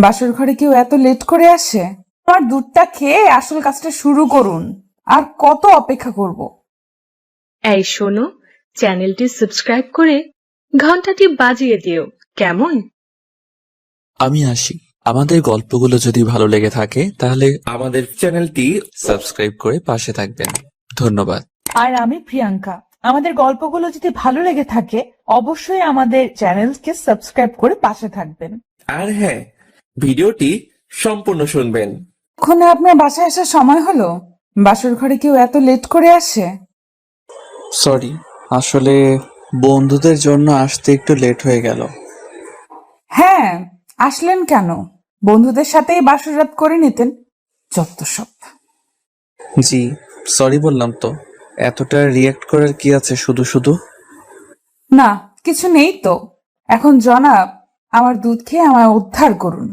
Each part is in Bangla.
বাসর ঘরে কেউ এত লেট করে আসে? আমার দুধটা খেয়ে আসল কাজটা শুরু করুন। আর কত অপেক্ষা করব? এই শোনো, চ্যানেলটি সাবস্ক্রাইব করে ঘন্টাটি বাজিয়ে দিও, কেমন? আমি আসি। আমাদের গল্পগুলো যদি ভালো লেগে থাকে তাহলে আমাদের চ্যানেলটি সাবস্ক্রাইব করে পাশে থাকবেন। ধন্যবাদ। আর আমি প্রিয়াঙ্কা। আমাদের গল্পগুলো যদি ভালো লেগে থাকে অবশ্যই আমাদের চ্যানেলকে সাবস্ক্রাইব করে পাশে থাকবেন। আর হ্যাঁ, ভিডিওটি সম্পূর্ণ শুনবেন। ওখানে আপনার বাসায় আসার সময় হলো? বাসর ঘরে কেউ এত লেট করে আসে? সরি, আসলে বন্ধুদের জন্য আসতে একটু লেট হয়ে গেল। হ্যাঁ, আসলেন কেন? বন্ধুদের সাথেই বাসর রাত করে নিতেন। যত সব। জি, সরি বললাম তো। এতটা রিয়াক্ট করার কি আছে শুধু শুধু? না, কিছু নেই তো। এখন জনাব, আমার দুধ খেয়ে আমায় উদ্ধার করুন।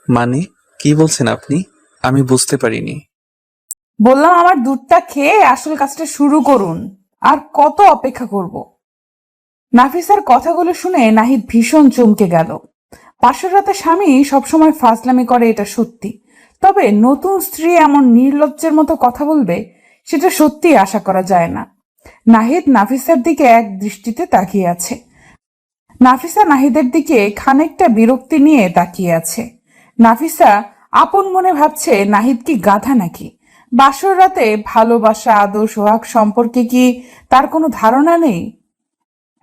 মানে কি বলছেন আপনি? আমি বুঝতে পারিনি। বললাম আমার দুধটা খেয়ে আসল কাজটা শুরু করুন। আর কত অপেক্ষা করব? নাফিসার কথাগুলো শুনে নাহিদ ভীষণ চমকে গেল। পাশের রাতে স্বামী সবসময় ফাজলামি করে, এটা সত্যি। তবে নতুন স্ত্রী এমন নির্লজ্জের মতো কথা বলবে, সেটা সত্যি আশা করা যায় না। নাহিদ নাফিসার দিকে এক দৃষ্টিতে তাকিয়ে আছে। নাফিসা নাহিদের দিকে খানিকটা বিরক্তি নিয়ে তাকিয়ে আছে। নাফিসা আপন মনে ভাবছে, নাহিদ কি গাধা নাকি? বাসর রাতে ভালোবাসা, আদর, সোহাগ সম্পর্কে কি তার কোনো ধারণা নেই?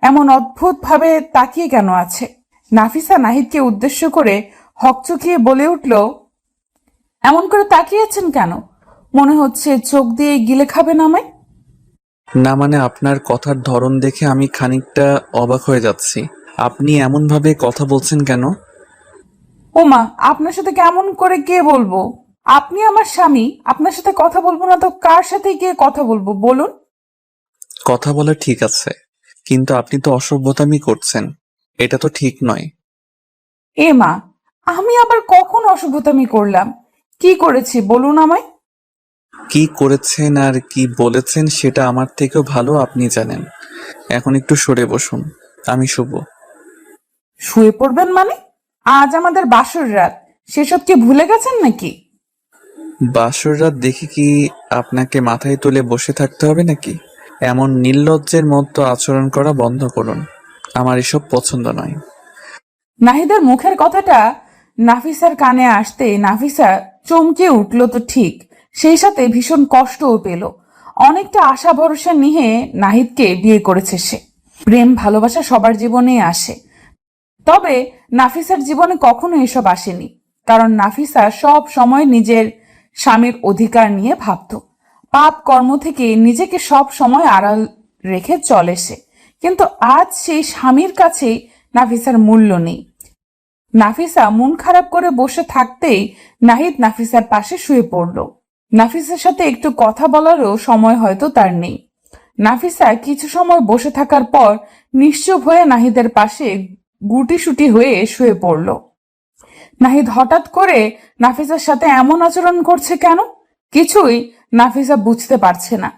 এমন অদ্ভুত ভাবে তাকিয়ে কেন আছে? নাফিসা নাহিদকে উদ্দেশ্য করে হকচকিয়ে বলে উঠল, এমন করে তাকিয়েছেন কেন? মনে হচ্ছে চোখ দিয়ে গিলে খাবেন আমায়। না মানে আপনার কথার ধরন দেখে আমি খানিকটা অবাক হয়ে যাচ্ছি। আপনি এমন ভাবে কথা বলছেন কেন? ওমা, আপনার সাথে কেমন করে কে বলবো? আপনি আমার স্বামী, আপনার সাথে কথা বলবো না তো কার সাথে গিয়ে কথা বলবো বলুন? কথা বলা ঠিক আছে, কিন্তু আপনি তো অসভ্যতামি করছেন। এটা তো ঠিক নয়। এ মা, আমি আবার কখন অসভ্যতামি করলাম? কি করেছি বলুন আমায়? কি করেছেন আর কি বলেছেন সেটা আমার থেকেও ভালো আপনি জানেন। এখন একটু সরে বসুন, আমি শুভ। শুয়ে পড়বেন মানে? আজ আমাদের বাসর রাত, সেসব কি ভুলে গেছেন নাকি? বাসর রাত দেখে কি আপনাকে মাথায় তুলে বসে থাকতে হবে নাকি? এমন নির্লজ্জের মতো আচরণ করা বন্ধ করুন। আমার এসব পছন্দ নয়। নাহিদের মুখের কথাটা নাফিসার কানে আসতে নাফিসা চমকে উঠল তো ঠিক, সেই সাথে ভীষণ কষ্টও পেল। অনেকটা আশা ভরসা নিয়ে নাহিদকে বিয়ে করেছে সে। প্রেম ভালোবাসা সবার জীবনেই আসে, তবে নাফিসার জীবনে কখনো এসব আসেনি। কারণ নাফিসা সব সময় নিজের স্বামীর অধিকার নিয়ে ভাবত। পাপ কর্ম থেকে নিজেকে সব সময় আড়াল রেখে চলে সে। কিন্তু আজ সেই স্বামীর কাছেই নাফিসার মূল্য নেই। নাফিসা মন খারাপ করে বসে থাকতেই নাহিদ নাফিসার পাশে শুয়ে পড়ল। নাফিসার সাথে একটু কথা বলারও সময় হয়তো তার নেই। নাফিসা কিছু সময় বসে থাকার পর নিশ্চুপ হয়ে নাহিদের পাশে গুটিসুটি হয়ে শুয়ে পড়ল। নাহিদ হঠাৎ করে নাফিসার সাথে এমন আচরণ করছে কেন? কিছুই নাফিসা বুঝতে পারছে না।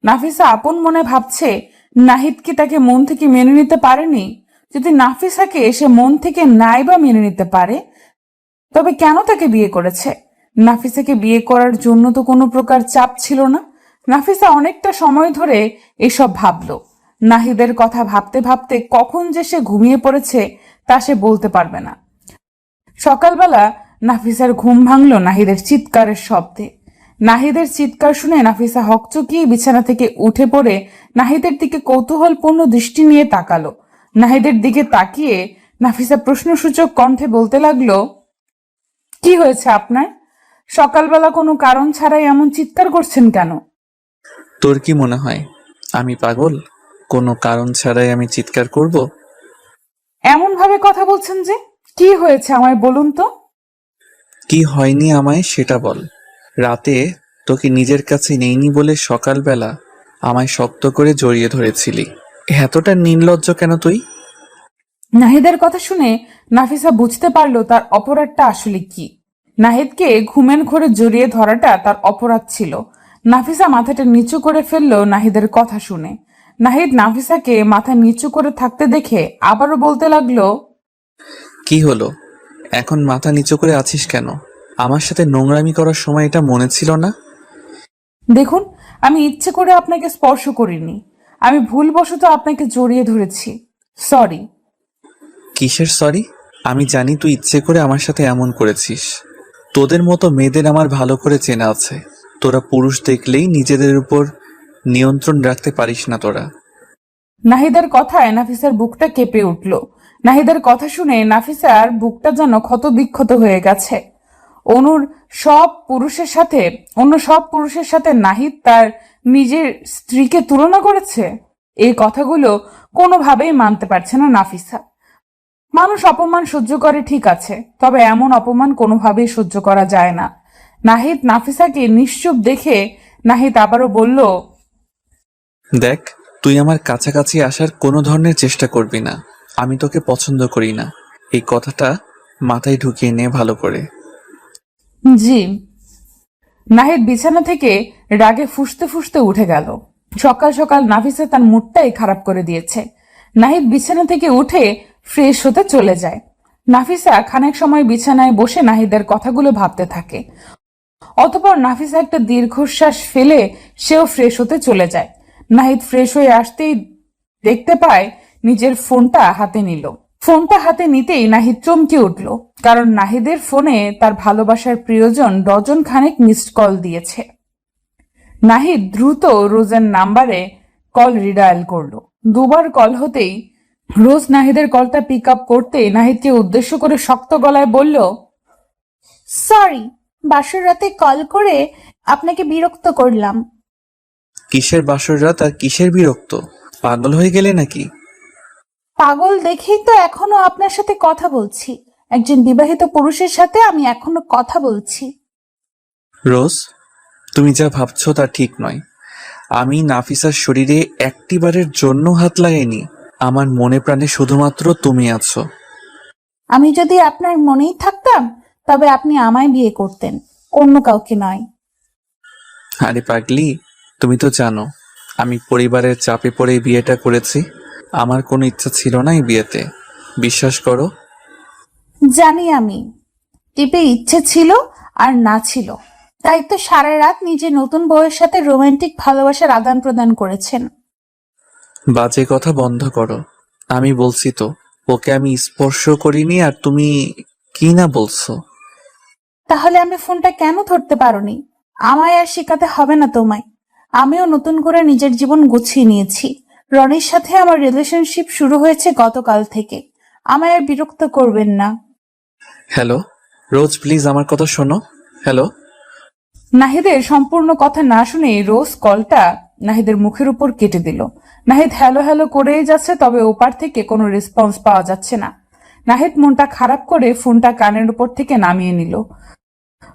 নাফিসা আপন মনে ভাবছে, নাহিদ কি তাকে মন থেকে মেনে নিতে পারেনি? যদি নাফিসাকে সে মন থেকে নাই বা মেনে নিতে পারে, তবে কেন তাকে বিয়ে করেছে? নাফিসাকে বিয়ে করার জন্য তো কোনো প্রকার চাপ ছিল না। নাফিসা অনেকটা সময় ধরে এসব ভাবলো। নাহিদের কথা ভাবতে ভাবতে কখন যে সে ঘুমিয়ে পড়েছে তা সে বলতে পারবে না। সকালবেলা নাফিসার ঘুম ভাঙল নাহিদের চিৎকারের শব্দে। নাহিদের চিৎকার শুনে নাফিসা হকচকিয়ে বিছানা থেকে উঠে পড়ে নাহিদের দিকে কৌতূহলপূর্ণ দৃষ্টি নিয়ে তাকালো। নাহিদের দিকে তাকিয়ে নাফিসা প্রশ্নসূচক কণ্ঠে বলতে লাগলো, কি হয়েছে আপনার? সকালবেলা কোনো কারণ ছাড়াই এমন চিৎকার করছেন কেন? তোর কি মনে হয় আমি পাগল? কোনো কারণ ছাড়াই আমি চিৎকার করব? এমন ভাবে কথা বলছেন যে, কি হয়েছে আমায় বলুন তো? কি হয়নি আমায় সেটা বল। রাতে তোকে নিজের কাছে নেইনি বলে সকালবেলা আমায় শক্ত করে জড়িয়ে ধরেছিলি। এতটা নির্লজ্জ কেন তুই? নাহিদের কথা শুনে নাফিসা বুঝতে পারলো তার অপরাধটা আসলে কি। নাহিদকে ঘুমের ঘোরে জড়িয়ে ধরাটা তার অপরাধ ছিল। নাফিসা মাথাটা নিচু করে ফেললো নাহিদের কথা শুনে। নাহিদ নাফিসাকে মাথা নিচু করে থাকতে দেখে আবারও বলতে লাগলো, কি হলো? এখন মাথা নিচু করে আছিস কেন? আমার সাথে নোংরামি করার সময় এটা মনে ছিল না? দেখুন, আমি ইচ্ছে করে আপনাকে স্পর্শ করিনি। আমি ভুলবশত আপনাকে জড়িয়ে ধরেছি। সরি। কিসের সরি? আমি জানি তুই ইচ্ছে করে আমার সাথে এমন করেছিস। তোদের মতো মেয়েদের আমার ভালো করে চেনা আছে। তোরা পুরুষ দেখলেই নিজেদের উপর নিয়ন্ত্রণ রাখতে পারিস না তোরা। নাহিদার কথায় নাফিসার বুকটা কেঁপে উঠল। নাহিদার কথা শুনে নাফিসার বুকটা যেন ক্ষতবিক্ষত হয়ে গেছে। অন্য সব পুরুষের সাথে নাহিদ তার নিজের স্ত্রীকে তুলনা করেছে। এই কথাগুলো কোনোভাবেই মানতে পারছে না নাফিসা। মানুষ অপমান সহ্য করে ঠিক আছে, তবে এমন অপমান কোনোভাবেই সহ্য করা যায় না। নাহিদ নাফিসাকে নিশ্চুপ দেখে নাহিদ আবারও বলল, দেখ, তুই আমার কাছাকাছি আসার কোনো ধরনের চেষ্টা করবি না। আমি তোকে পছন্দ করি না। এই কথাটা মাথায় ঢুকিয়ে নে ভালো করে। জি। নাহিদ বিছানা থেকে রাগে ফুঁসতে ফুঁসতে উঠে গেল। সকাল সকাল নাফিসা তার মুডটাই খারাপ করে দিয়েছে। নাহিদ বিছানা থেকে উঠে ফ্রেশ হতে চলে যায়। নাফিসা খানিক সময় বিছানায় বসে নাহিদের কথাগুলো ভাবতে থাকে। অতঃপর নাফিসা একটা দীর্ঘশ্বাস ফেলে সেও ফ্রেশ হতে চলে যায়। নাহিদ ফ্রেশ হয়ে আসতেই দেখতে পায় নিজের ফোনটা হাতে নিল। ফোনটা হাতে নিতেই নাহিদ চমকে উঠল, কারণ নাহিদের ফোনে তার ভালোবাসার প্রিয়জন ডজন খানেক মিসড কল দিয়েছে। নাহিদ দ্রুত রোজের নাম্বারে কল রিডায়াল করলো। দুবার কল হতেই রোজ নাহিদের কলটা পিক আপ করতেই নাহিদকে উদ্দেশ্য করে শক্ত গলায় বলল, সরি, বাসর রাতে কল করে আপনাকে বিরক্ত করলাম। কিসের বাসর রাত আর কিসের বিরক্ত? পাগল হয়ে গেলে নাকি? পাগল দেখেই তো এখনো আপনার সাথে কথা বলছি। একজন বিবাহিত পুরুষের সাথে আমি এখনো কথা বলছি। রোজ, তুমি যা ভাবছো তা ঠিক নয়। আমি নাফিসার শরীরে একটিবারের জন্য হাত লাগাইনি। আমার মনে প্রাণে শুধুমাত্র তুমি আছো। আমি যদি আপনার মনেই থাকতাম তবে আপনি আমায় বিয়ে করতেন, অন্য কাউকে নয়। আরে পাগলি, তুমি তো জানো আমি পরিবারের চাপে পড়ে বিয়েটা করেছি। আমার কোনো ইচ্ছা ছিল না এই বিয়েতে, বিশ্বাস করো। জানি আমি, টিপে ইচ্ছে ছিল আর না ছিল, তাই তো সারা রাত নিজের নতুন বউয়ের সাথে রোমান্টিক ভালোবাসার আদান প্রদান করেছেন। বাজে কথা বন্ধ করো। আমি বলছি তো, ওকে আমি স্পর্শ করিনি আর তুমি কি না বলছো? তাহলে আমি ফোনটা কেন ধরতে পারোনি? আমায় আর শেখাতে হবে না তোমায়। আমিও নতুন করে নিজের জীবন গুছিয়ে নিয়েছি। রনির সাথে আমার রিলেশনশিপ শুরু হয়েছে গতকাল থেকে। আমায় আর বিরক্ত করবেন না। হ্যালো রোজ, প্লিজ আমার কথা শোনো। হ্যালো। নাহিদের সম্পূর্ণ কথা না শুনে রোজ কলটা নাহিদের মুখের উপর কেটে দিল। নাহিদ হ্যালো হ্যালো করেই যাচ্ছে, তবে ওপার থেকে কোনো রেসপন্স পাওয়া যাচ্ছে না। নাহিদ মনটা খারাপ করে ফোনটা কানের উপর থেকে নামিয়ে নিল।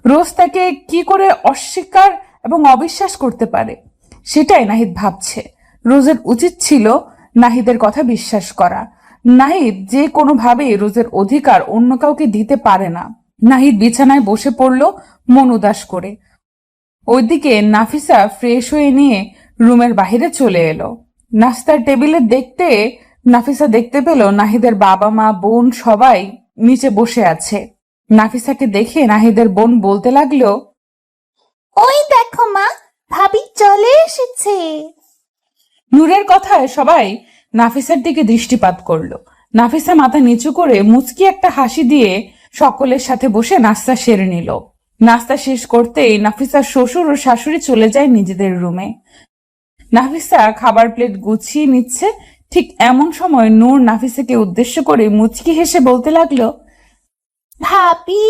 রোজ তাকে কি করে অস্বীকার এবং অবিশ্বাস করতে পারে, সেটাই নাহিদ ভাবছে। রোজের উচিত ছিল নাহিদের কথা বিশ্বাস করা। নাহিদ যে কোনোভাবেই রোজের অধিকার অন্য কাউকে দিতে পারে না। নাহিদ বিছানায় বসে পড়ল মন উদাস করে। ওইদিকে নাফিসা ফ্রেশ হয়ে নিয়ে রুমের বাহিরে চলে এলো। নাস্তার টেবিলে নাফিসা দেখতে পেল নাহিদের বাবা মা বোন সবাই নিচে বসে আছে। নাফিসাকে দেখে নাহিদের বোন বলতে লাগলো, ওই দেখো মা, ভাবি চলে এসেছে। নূরের কথায় সবাই নাফিসার দিকে দৃষ্টিপাত করলো। নাফিসা মাথা নিচু করে মুচকি একটা হাসি দিয়ে সকলের সাথে বসে নাস্তা সেরে নিল। নাস্তা শেষ করতেই নাফিসার শ্বশুর ও শাশুড়ি চলে যায় নিজেদের রুমে। নাফিসা খাবার প্লেট গুছিয়ে নিচ্ছে। ঠিক এমন সময় নূর নাফিসাকে উদ্দেশ্য করে মুচকি হেসে বলতে লাগলো, ভাবি,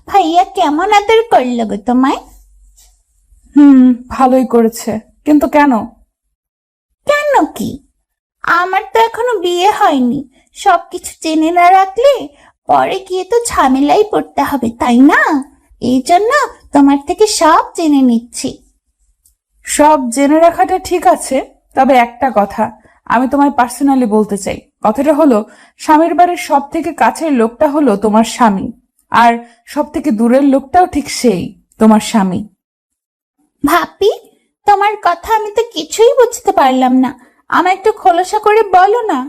ভাইয়া কেমন আদর করলো গো তোমায়? ভালোই করেছে, কিন্তু কেন? কেন কি? আমার তো এখনো বিয়ে হয়নি। সবকিছু জেনে না রাখলে পরে গিয়ে তো ঝামেলাই পড়তে হবে, তাই না? এই জন্য তোমার থেকে সব জেনে নিচ্ছি। সব জেনে রাখাটা ঠিক আছে, তবে একটা কথা আমি তোমায় পার্সোনালি বলতে চাই। কথাটা হলো, স্বামীর বাড়ির সব থেকে কাছের লোকটা হলো তোমার স্বামী, আর সব থেকে দূরের লোকটাও ঠিক সেই তোমার স্বামী। ভাবি, তোমার কথা আমি তো কিছুই বুঝতে পারলাম না। আমায় একটু খোলসা করে বলো না।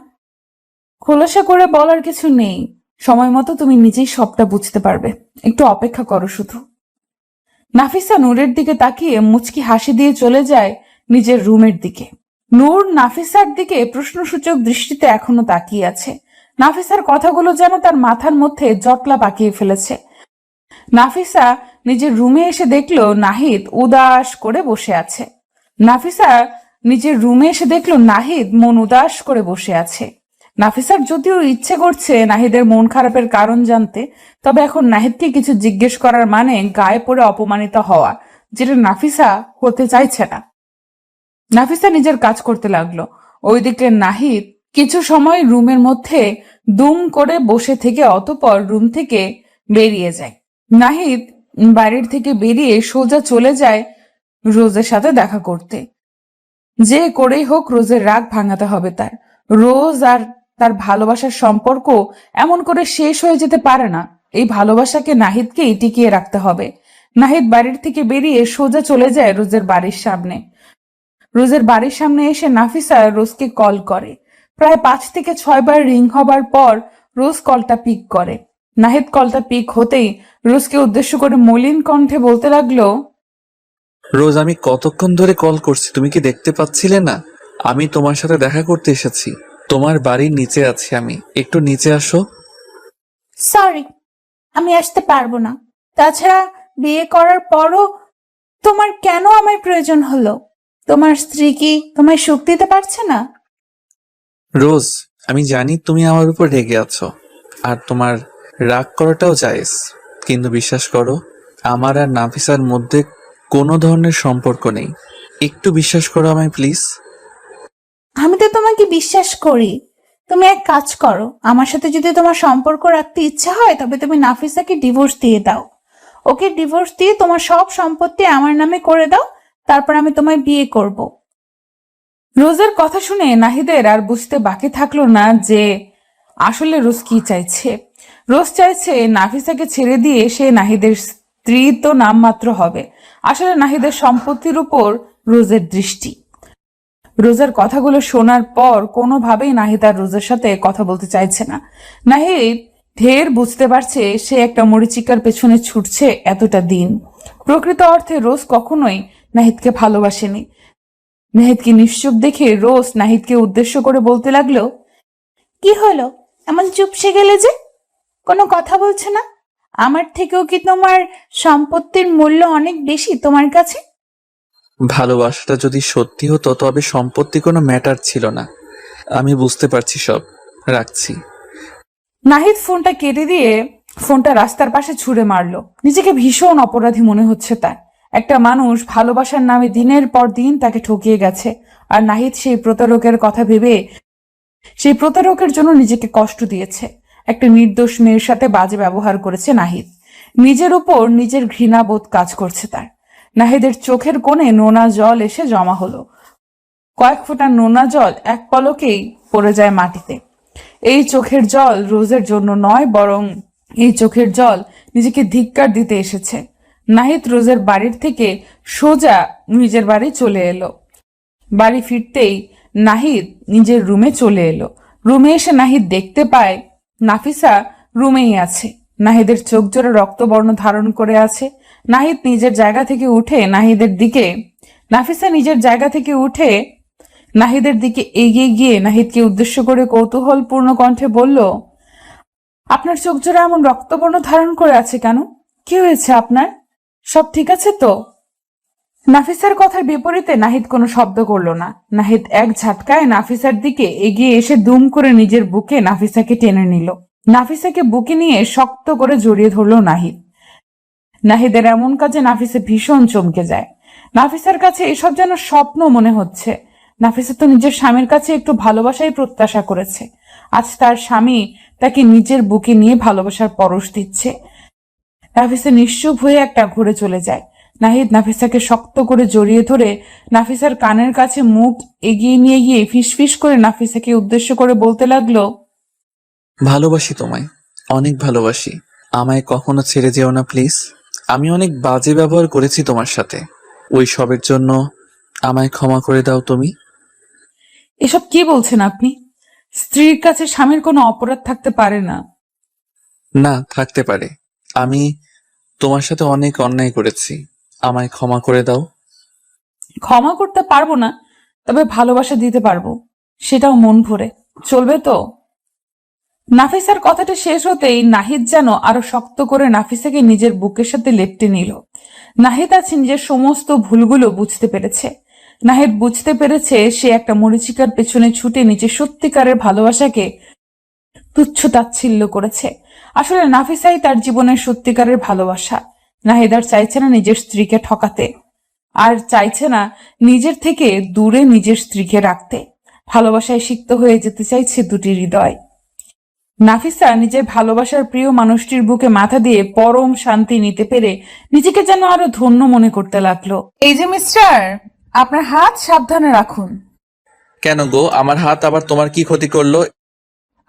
খোলাসা করে বলার কিছু নেই। সময় মতো তুমি নিজেই সবটা বুঝতে পারবে, একটু অপেক্ষা করো শুধু। নাফিসা নূরের দিকে তাকিয়ে মুচকি হাসি দিয়ে চলে যায় নিজের রুমের দিকে। নূর নাফিসার দিকে প্রশ্নসূচক দৃষ্টিতে এখনো তাকিয়ে আছে। নাফিসার কথাগুলো যেন তার মাথার মধ্যে জটলা পাকিয়ে ফেলেছে। নাফিসা নিজের রুমে এসে দেখলো নাহিদ উদাস করে বসে আছে। নাফিসা নিজের রুমে এসে দেখলো নাহিদ মন উদাস করে বসে আছে। নাফিসার যদিও ইচ্ছে করছে নাহিদের মন খারাপের কারণ জানতে, তবে এখন নাহিদকে কিছু জিজ্ঞেস করার মানে গায়ে পড়ে অপমানিত হওয়া, যেটা নাফিসা হতে চাইছে না। নাফিসা নিজের কাজ করতে লাগলো। ওইদিকে নাহিদ কিছু সময় রুমের মধ্যে দুম করে বসে থেকে অতঃপর রুম থেকে বেরিয়ে যায়। নাহিদ বাড়ির থেকে বেরিয়ে সোজা চলে যায় রোজের সাথে দেখা করতে। যে করেই হোক রোজের রাগ ভাঙাতে হবে তার। রোজ আর তার ভালোবাসার সম্পর্ক এমন করে শেষ হয়ে যেতে পারে না। এই ভালোবাসাকে নাহিদকেই টিকিয়ে রাখতে হবে। নাহিদ বাড়ির থেকে বেরিয়ে সোজা চলে যায় রোজের বাড়ির সামনে। রোজের বাড়ির সামনে এসে নাফিসা রোজকে কল করে। প্রায় 5 থেকে 6 বার রিং হবার পর রোজ কলটা পিক করে। নাহিদ কলটা পিক হতেই রোজকে উদ্দেশ্য করে মলিন কণ্ঠে বলতে লাগলো, রোজ, আমি কতক্ষণ ধরে কল করছি, তুমি কি দেখতে পাচ্ছিলে না? আমি তোমার সাথে দেখা করতে এসেছি। তোমার বাড়ির নিচে আছি আমি, একটু নিচে আসো। সরি, আমি আসতে পারবো না। তাছাড়া বিয়ে করার পরও তোমার কেন আমার প্রয়োজন হলো? তোমার স্ত্রী কি তোমায় সুখ দিতে পারছে না? রোজ, আমি জানি তুমি আমার উপর রেগে আছো, আর তোমার রাগ করাটাও জায়েজ, কিন্তু বিশ্বাস করো, আমার আর নাফিসার মধ্যে কোনো ধরনের সম্পর্ক নেই। একটু বিশ্বাস করো আমায় প্লিজ। আমি তো তোমাকে বিশ্বাস করি। তুমি এক কাজ করো, আমার সাথে যদি তোমার সম্পর্ক রাখতে ইচ্ছা হয় তবে তুমি নাফিসাকে ডিভোর্স দিয়ে দাও। ওকে ডিভোর্স দিয়ে তোমার সব সম্পত্তি আমার নামে করে দাও, তারপর আমি তোমায় বিয়ে করব। রোজের কথা শুনে নাহিদের আর বুঝতে বাকি থাকলো না যে আসলে রোজ কি চাইছে। রোজ চাইছে নাফিসাকে ছেড়ে দিয়ে সে নাহিদের স্ত্রী তো নামমাত্র হবে। আসলে নাহিদের সম্পত্তির উপর রোজের দৃষ্টি। রোজের কথাগুলো শোনার পর কোনোভাবেই নাহিদ আর রোজের সাথে কথা বলতে চাইছে না। নাহিদ ঢের বুঝতে পারছে সে একটা মরিচিকার পেছনে ছুটছে এতটা দিন। প্রকৃত অর্থে রোজ কখনোই নাহিদকে ভালোবাসেনি। নাহিদকে নিশ্চুপ দেখে রোজ নাহিদকে উদ্দেশ্য করে বলতে লাগলো, কি হলো, এমন চুপসে গেলে যে? কোনো কথা বলছে না? আমার থেকেও কি তোমার সম্পত্তির মূল্য অনেক বেশি তোমার কাছে? ভালোবাসাটা যদি সত্যি হতো তবে সম্পত্তি কোনো ম্যাটার ছিল না। আমি বুঝতে পারছি সব, রাখছি। নাহিদ ফোনটা কেটে দিয়ে ফোনটা রাস্তার পাশে ছুঁড়ে মারলো। নিজেকে ভীষণ অপরাধী মনে হচ্ছে তার। একটা মানুষ ভালোবাসার নামে দিনের পর দিন তাকে ঠকিয়ে গেছে, আর নাহিদ সেই প্রতারকের কথা ভেবে সেই প্রতারকের জন্য নিজেকে কষ্ট দিয়েছে। একটা নির্দোষ মেয়ের সাথে বাজে ব্যবহার করেছে নাহিদ। নিজের উপর নিজের ঘৃণাবোধ কাজ করছে তার। নাহিদের চোখের কোণে নোনা জল এসে জমা হলো। কয়েক ফোঁটা নোনা জল এক পলকেই পড়ে যায় মাটিতে। এই চোখের জল রোজের জন্য নয়, বরং এই চোখের জল নিজেকে ধিক্কার দিতে এসেছে। নাহিদ রোজের বাড়ির থেকে সোজা নিজের বাড়ি চলে এলো। বাড়ি ফিরতেই নাহিদ নিজের রুমে চলে এলো। রুমে এসে নাহিদ দেখতে পায় নাফিসা রুমেই আছে। নাহিদের চোখ জোড়া রক্তবর্ণ ধারণ করে আছে। নাহিদ নিজের জায়গা থেকে উঠে নাফিসা নিজের জায়গা থেকে উঠে নাহিদের দিকে এগিয়ে গিয়ে নাহিদকে উদ্দেশ্য করে কৌতূহলপূর্ণ কণ্ঠে বলল, আপনার চোখ জোড়া এমন রক্তবর্ণ ধারণ করে আছে কেন? কি হয়েছে আপনার? সব ঠিক আছে তো? নাফিসার কথার বিপরীতে নাহিদ কোনো শব্দ করলো না। নাহিদ এক ঝাটকায় নাফিসার দিকে এগিয়ে এসে দুম করে নিজের বুকে নাফিসাকে টেনে নিল। নাফিসাকে বুকে নিয়ে শক্ত করে জড়িয়ে ধরল নাহিদ। নাহিদের এমন কাজে নাফিসা ভীষণ চমকে যায়। নাফিসার কাছে এসব যেন স্বপ্ন মনে হচ্ছে। নাফিসা তো নিজের স্বামীর কাছে একটু ভালোবাসাই প্রত্যাশা করেছে। আজ তার স্বামী তাকে নিজের বুকে নিয়ে ভালোবাসার পরশ দিচ্ছে। নাফিসা নিশ্চুপ হয়ে একটা ঘুরে চলে যায়। নাহিদ নাফিসাকে শক্ত করে জড়িয়ে ধরে নাফিসার কানের কাছে মুখ এগিয়ে নিয়ে গিয়ে ফিসফিস করে নাফিসাকে উদ্দেশ্য করে বলতে লাগলো, ভালোবাসি তোমায়, অনেক ভালোবাসি। আমায় কখনো ছেড়ে যেও না প্লিজ। আমি অনেক বাজে ব্যবহার করেছি তোমার সাথে, ওই সবের জন্য আমায় ক্ষমা করে দাও তুমি। এসব কি বলছেন আপনি? স্ত্রীর কাছে স্বামীর কোনো অপরাধ থাকতে পারে না। না, থাকতে পারে। আমি তোমার সাথে অনেক অন্যায় করেছি, আমায় ক্ষমা করে দাও। ক্ষমা করতে পারবো না, তবে ভালোবাসা দিতে পারবো, সেটাও মন ভরে। চলবে তো? নাফিসার কথাটা শেষ হতেই নাহিদ যেন আরো শক্ত করে নাফিসাকে নিজের বুকের সাথে লেপ্টে নিল। নাহিদ আজ নিজের সমস্ত ভুলগুলো বুঝতে পেরেছে। নাহিদ বুঝতে পেরেছে সে একটা মরীচিকার পেছনে ছুটে নিজের সত্যিকারের ভালোবাসাকে তুচ্ছ তাচ্ছিল্য করেছে। আসলে নাফিসাই তার জীবনের সত্যিকারের ভালোবাসা। নাহিদ আর চাইছে না নিজের স্ত্রীকে ঠকাতে, আর চাইছে না নিজের থেকে দূরে নিজের স্ত্রীকে রাখতে। ভালোবাসায় সিক্ত হয়ে যেতে চাইছে দুটি হৃদয়। নাফিসা নিজের ভালোবাসার প্রিয় মানুষটির বুকে মাথা দিয়ে পরম শান্তি নিতে পেরে নিজেকে যেন আরো ধন্য মনে করতে লাগলো। এই যে মিস্টার, আপনার হাত সাবধানে রাখুন। কেন গো, আমার হাত আবার তোমার কি ক্ষতি করলো?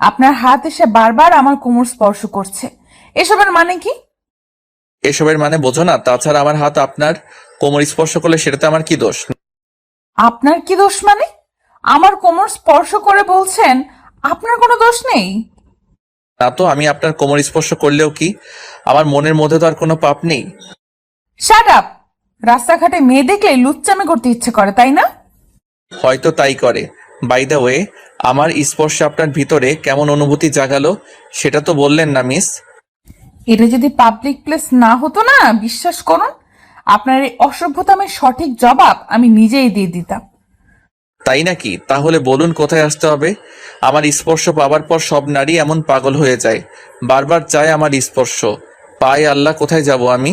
আপনার হাত এসে বারবার আমার কোমর স্পর্শ করছে, এসবের মানে কি? এসবের মানে বোঝো না? তাছাড়া আমার হাত আপনার কোমর স্পর্শ করলে সেটাতে আমার কি দোষ? আপনার কি দোষ মানে? আমার কোমর স্পর্শ করে বলছেন আপনার কোনো দোষ নেই? না তো, আমি আপনার কোমর স্পর্শ করলেও কি আমার মনের মধ্যে তো আর কোনো পাপ নেই? Shut up! রাস্তাঘাটে মেয়ে দেখলে লুচ্চামি করতে ইচ্ছে করে, তাই না? হয়তো তাই করে। বাই দ্য ওয়ে, আমার স্পর্শে আপনার ভিতরে কেমন অনুভূতি জাগালো সেটা তো বললেন না মিস। এটা যদি পাবলিক প্লেস না হতো না, বিশ্বাস করুন আপনার এই অসভ্যতামের সঠিক জবাব আমি নিজেই দিয়ে দিতাম। তাই নাকি? তাহলে বলুন কোথায় আসতে হবে? আমার স্পর্শ পাওয়ার পর সব নারী এমন পাগল হয়ে যায়, বারবার চায় আমার স্পর্শ। পায় আল্লাহ, কোথায় যাব আমি?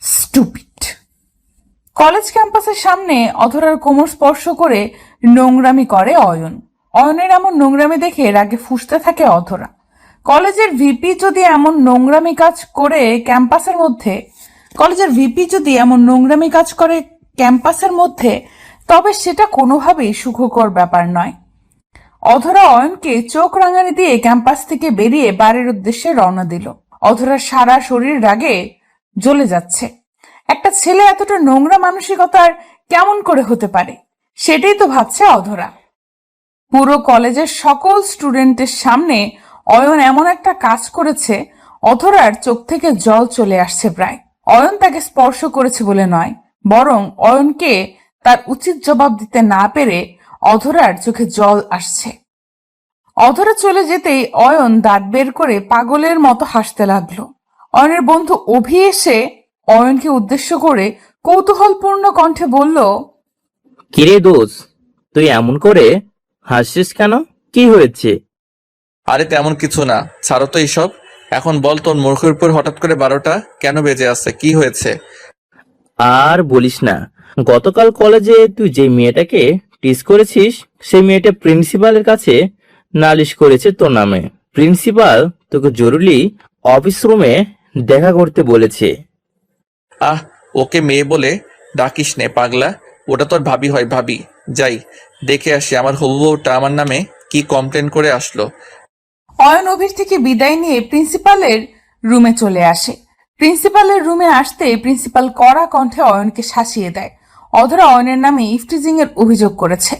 স্টুপিড! কলেজ ক্যাম্পাসের সামনে অধরার কোমর স্পর্শ করে নোংরামি করে অয়ন। অয়নের এমন নোংরামি দেখে রাগে ফুঁসতে থাকে অধরা। কলেজের ভিপি যদি এমন নোংরামি কাজ করে ক্যাম্পাসের মধ্যে, তবে সেটা কোনোভাবেই সুখকর ব্যাপার নয়। অধরা অয়নকে চোখ রাঙানি দিয়ে ক্যাম্পাস থেকে বেরিয়ে বাড়ির উদ্দেশ্যে রওনা দিল। অধরার সারা শরীর রাগে জ্বলে যাচ্ছে। একটা ছেলে এতটা নোংরা মানসিকতার কেমন করে হতে পারে, সেটাই তো ভাবছে অধরা। পুরো কলেজের সকল স্টুডেন্টের সামনে অয়ন এমন একটা কাজ করেছে, অধরার চোখ থেকে জল চলে আসছে প্রায়। অয়ন তাকে স্পর্শ করেছে বলে নয়, বরং অয়নকে তার উচিত জবাব দিতে না পেরে অধরার চোখে জল আসছে। অধরা চলে যেতেই অয়ন দাঁত বের করে পাগলের মতো হাসতে লাগলো। অয়নের বন্ধু অভি এসে অয়নকে উদ্দেশ্য করে কৌতূহলপূর্ণ কণ্ঠে বলল, কিরে দোষ, তুই এমন করে হাসছিস কেন? কি হয়েছে? আরে তেমন কিছু না, ছাড়ো তো এইসব। এখন বল, তোর মুখের উপর হঠাৎ করে 12টা কেন বেজে আছে? কি হয়েছে? আর বলিস না, গতকাল কলেজে তুই যে মেয়েটাকে টিজ করেছিস, সেই মেয়েটা প্রিন্সিপালের কাছে নালিশ করেছে তোর নামে। প্রিন্সিপাল তোকে জরুরি অফিস রুমে দেখা করতে বলেছে। আহ, ওকে মেয়ে বলে ডাকিস নে পাগলা, ওটা তোর ভাবি হয়। ভাবি, যাই দেখে আসি আমার হবু বউটা আমার নামে কি কমপ্লেন করে আসলো। অয়ন অভির থেকে বিদায় নিয়ে প্রিন্সিপালের রুমে চলে আসে। প্রিন্সিপালের রুমে আসতে প্রিন্সিপাল কড়া কণ্ঠে অয়নকে শাসিয়ে দেয়। অধরা অয়নের নামে ইফটিজিং এর অভিযোগ করেছে।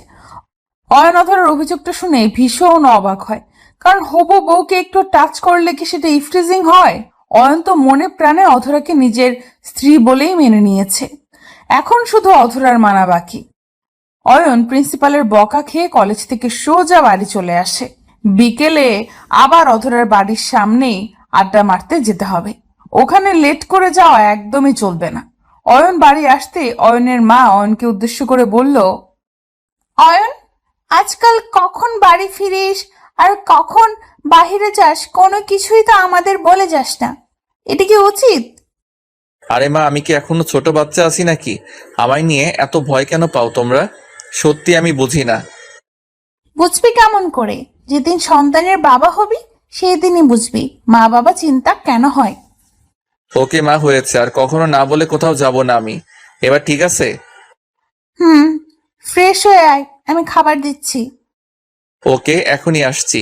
অয়ন অধরার অভিযোগটা শুনে ভীষণ অবাক হয়, কারণ হবু বউকে একটু টাচ করলে কি সেটা ইফটিজিং হয়? অয়ন তো মনে প্রাণে অধরাকে নিজের স্ত্রী বলেই মেনে নিয়েছে। এখন শুধু অধরার মানা বাকি। অয়ন প্রিন্সিপালের বকা খেয়ে কলেজ থেকে সোজা বাড়ি চলে আসে। বিকেলে আবার অধরার বাড়ির সামনেই আড্ডা মারতে যেতে হবে। ওখানে লেট করে যাওয়া একদমই চলবে না। অয়ন বাড়ি আসতে অয়নের মা অয়নকে উদ্দেশ্য করে বলল, অয়ন, আজকাল কখন বাড়ি ফিরিস আর কখন বাহিরে যাস, কোনো কিছুই তো আমাদের বলে যাস না। এটা কি উচিত? আরে মা, আমি কি এখনো ছোট বাচ্চা আছি নাকি? আমায় নিয়ে এত ভয় কেন পাও তোমরা? সত্যি আমি বুঝি না। বুঝবি কেমন করে? যেদিন সন্তানের বাবা হবি সেই দিনই বুঝবি মা বাবা চিন্তা কেন হয়। ওকে মা, হয়েছে, আর কখনো না বলে কোথাও যাব না আমি। এবার ঠিক আছে? ফ্রেশ হয়ে আয়, আমি খাবার দিচ্ছি। ওকে, এখনই আসছি।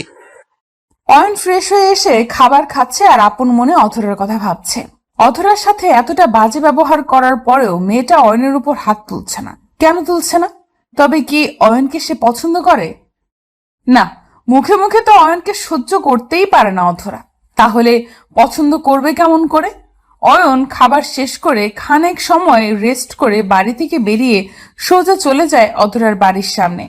অয়ন ফ্রেশ হয়ে এসে খাবার খাচ্ছে আর আপন মনে অধরার কথা ভাবছে। অধরার সাথে এতটা বাজে ব্যবহার করার পরেও মেয়েটা অয়নের উপর হাত তুলছে না। কেন তুলছে না? তবে কি অয়নকে সে পছন্দ করে? না, মুখে মুখে তো অয়নকে সহ্য করতেই পারে না অধরা। তাহলে পছন্দ করবে কেমন করে? অয়ন খাবার শেষ করে খানেক সময় রেস্ট করে বাড়ি থেকে বেরিয়ে সোজা চলে যায় অধরার বাড়ির সামনে।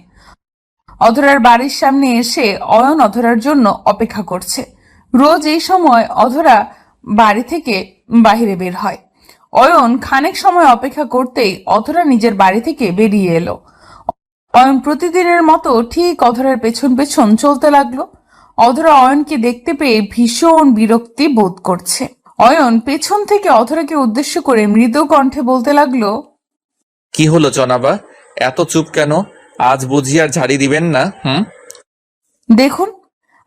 অধরার বাড়ির সামনে এসে অয়ন অধরার জন্য অপেক্ষা করছে। রোজ এই সময় অধরা বাড়ি থেকে বাইরে বের হয়। অয়ন খানেক সময় অপেক্ষা করতেই অধরা নিজের বাড়ি থেকে বেরিয়ে এলো। অয়ন প্রতিদিনের মতো ঠিক অধরার পেছন পেছন চলতে লাগলো। অধরা অয়নকে দেখতে পেয়ে ভীষণ বিরক্তি বোধ করছে। অয়ন পেছন থেকে অধরাকে উদ্দেশ্য করে মৃদু কণ্ঠে বলতে লাগলো, কি হলো জনাবা, এত চুপ কেন? আজ বুঝি আর ঝাড়ি দিবেন না? দেখুন,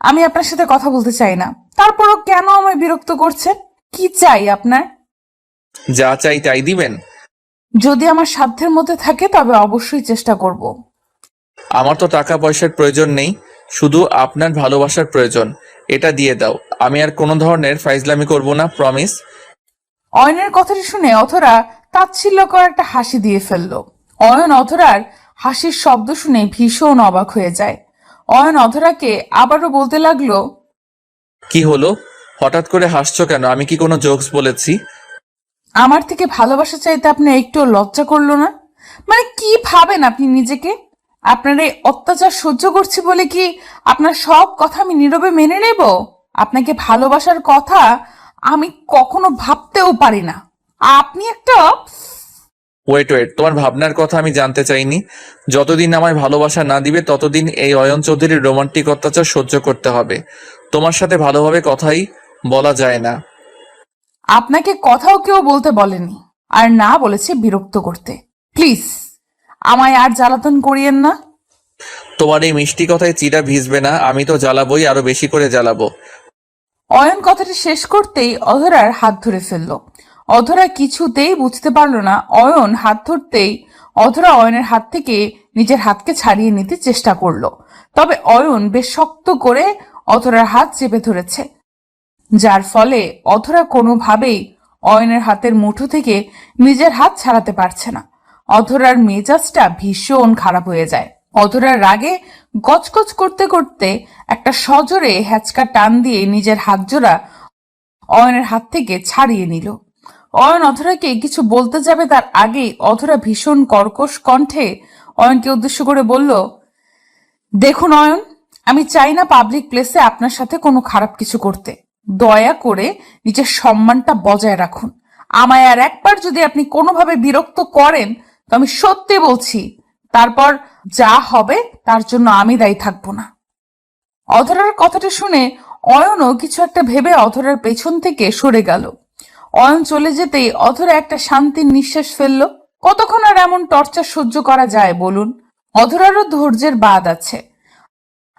আমি আপনার সাথে কথা বলতে চাই না, তারপরও কেন আমায় বিরক্ত করছেন? কি চাই আপনার? যা চাই তাই দিবেন? যদি আমার সাধ্যের মধ্যে থাকে তবে অবশ্যই চেষ্টা করব। আমার তো টাকা পয়সার প্রয়োজন নেই, শুধু আপনার ভালোবাসার প্রয়োজন। এটা দিয়ে দাও, আমি আর কোনো ধরনের ফাইজলামি করব না, প্রমিস। অয়নের কথাটি শুনে অধরা তাচ্ছিল্যকর একটা হাসি দিয়ে ফেলল। অয়ন অধরার হাসির শব্দ শুনে ভীষণ অবাক হয়ে যায়। অয়ন অধরাকে আবারও বলতে লাগলো, কি হলো, হঠাৎ করে হাসছো কেন? আমি কি কোনো জোকস বলেছি? আমার থেকে ভালোবাসা চাইতে আপনি একটু লজ্জা করলো না? মানে কি ভাবেন আপনি নিজেকে? আপনার এই অত্যাচার সহ্য করছি বলে কি আপনার সব কথা আমি নীরবে মেনে নেব? আপনাকে ভালোবাসার কথা আমি কখনো ভাবতেও পারি না। আপনি একটা ওয়েট, তোমার ভাবনার কথা আমি জানতে চাইনি। যতদিন আমায় ভালোবাসা না দিবে ততদিন এই অয়ন চৌধুরীর রোমান্টিক অত্যাচার সহ্য করতে হবে। তোমার সাথে ভালোভাবে কথাই বলা যায় না। আপনাকে কথাও কেউ বলতে বলেনি, আর না বলেছে বিরক্ত করতে। প্লিজ আমায় আর জ্বালাতন করিয়েন না। তোমার এই মিষ্টি কথায় চিড়া ভিজবে না, আমি তো জ্বালাবোই, আরো বেশি করে জ্বালাবো। অয়ন কথাটি শেষ করতেই অধরার হাত ধরে ফেলল। অধরা কিছুতেই বুঝতে পারল না। অয়ন হাত ধরতেই অধরা অয়নের হাত থেকে নিজের হাতকে ছাড়িয়ে নিতে চেষ্টা করলো। তবে অয়ন বেশ শক্ত করে অধরার হাত চেপে ধরেছে, যার ফলে অধরা কোনোভাবেই অয়নের হাতের মুঠো থেকে নিজের হাত ছাড়াতে পারছে না। অধরার মেজাজটা ভীষণ খারাপ হয়ে যায়। অধরার রাগে গজগজ করতে করতে একটা সজোরে হ্যাচকা টান দিয়ে নিজের হাত জোড়া অয়নের হাত থেকে ছাড়িয়ে নিল। অয়ন অধরাকে কিছু বলতে যাবে তার আগেই অধরা ভীষণ কর্কশ কণ্ঠে অয়নকে উদ্দেশ্য করে বলল, দেখুন অয়ন, আমি চাই না পাবলিক প্লেসে আপনার সাথে কোনো খারাপ কিছু করতে। দয়া করে নিজের সম্মানটা বজায় রাখুন। আমায় আর একবার যদি আপনি কোনোভাবে বিরক্ত করেন তো আমি সত্যি বলছি, তারপর যা হবে তার জন্য আমি দায়ী থাকবো না। অধরার কথাটা শুনে অয়নও কিছু একটা ভেবে অধরার পেছন থেকে সরে গেল। অয়ন চলে যেতেই অধরা একটা শান্তির নিঃশ্বাস ফেলল। কতক্ষণ আর এমন টর্চার সহ্য করা যায় বলুন? অধরারও ধৈর্যের বাঁধ আছে,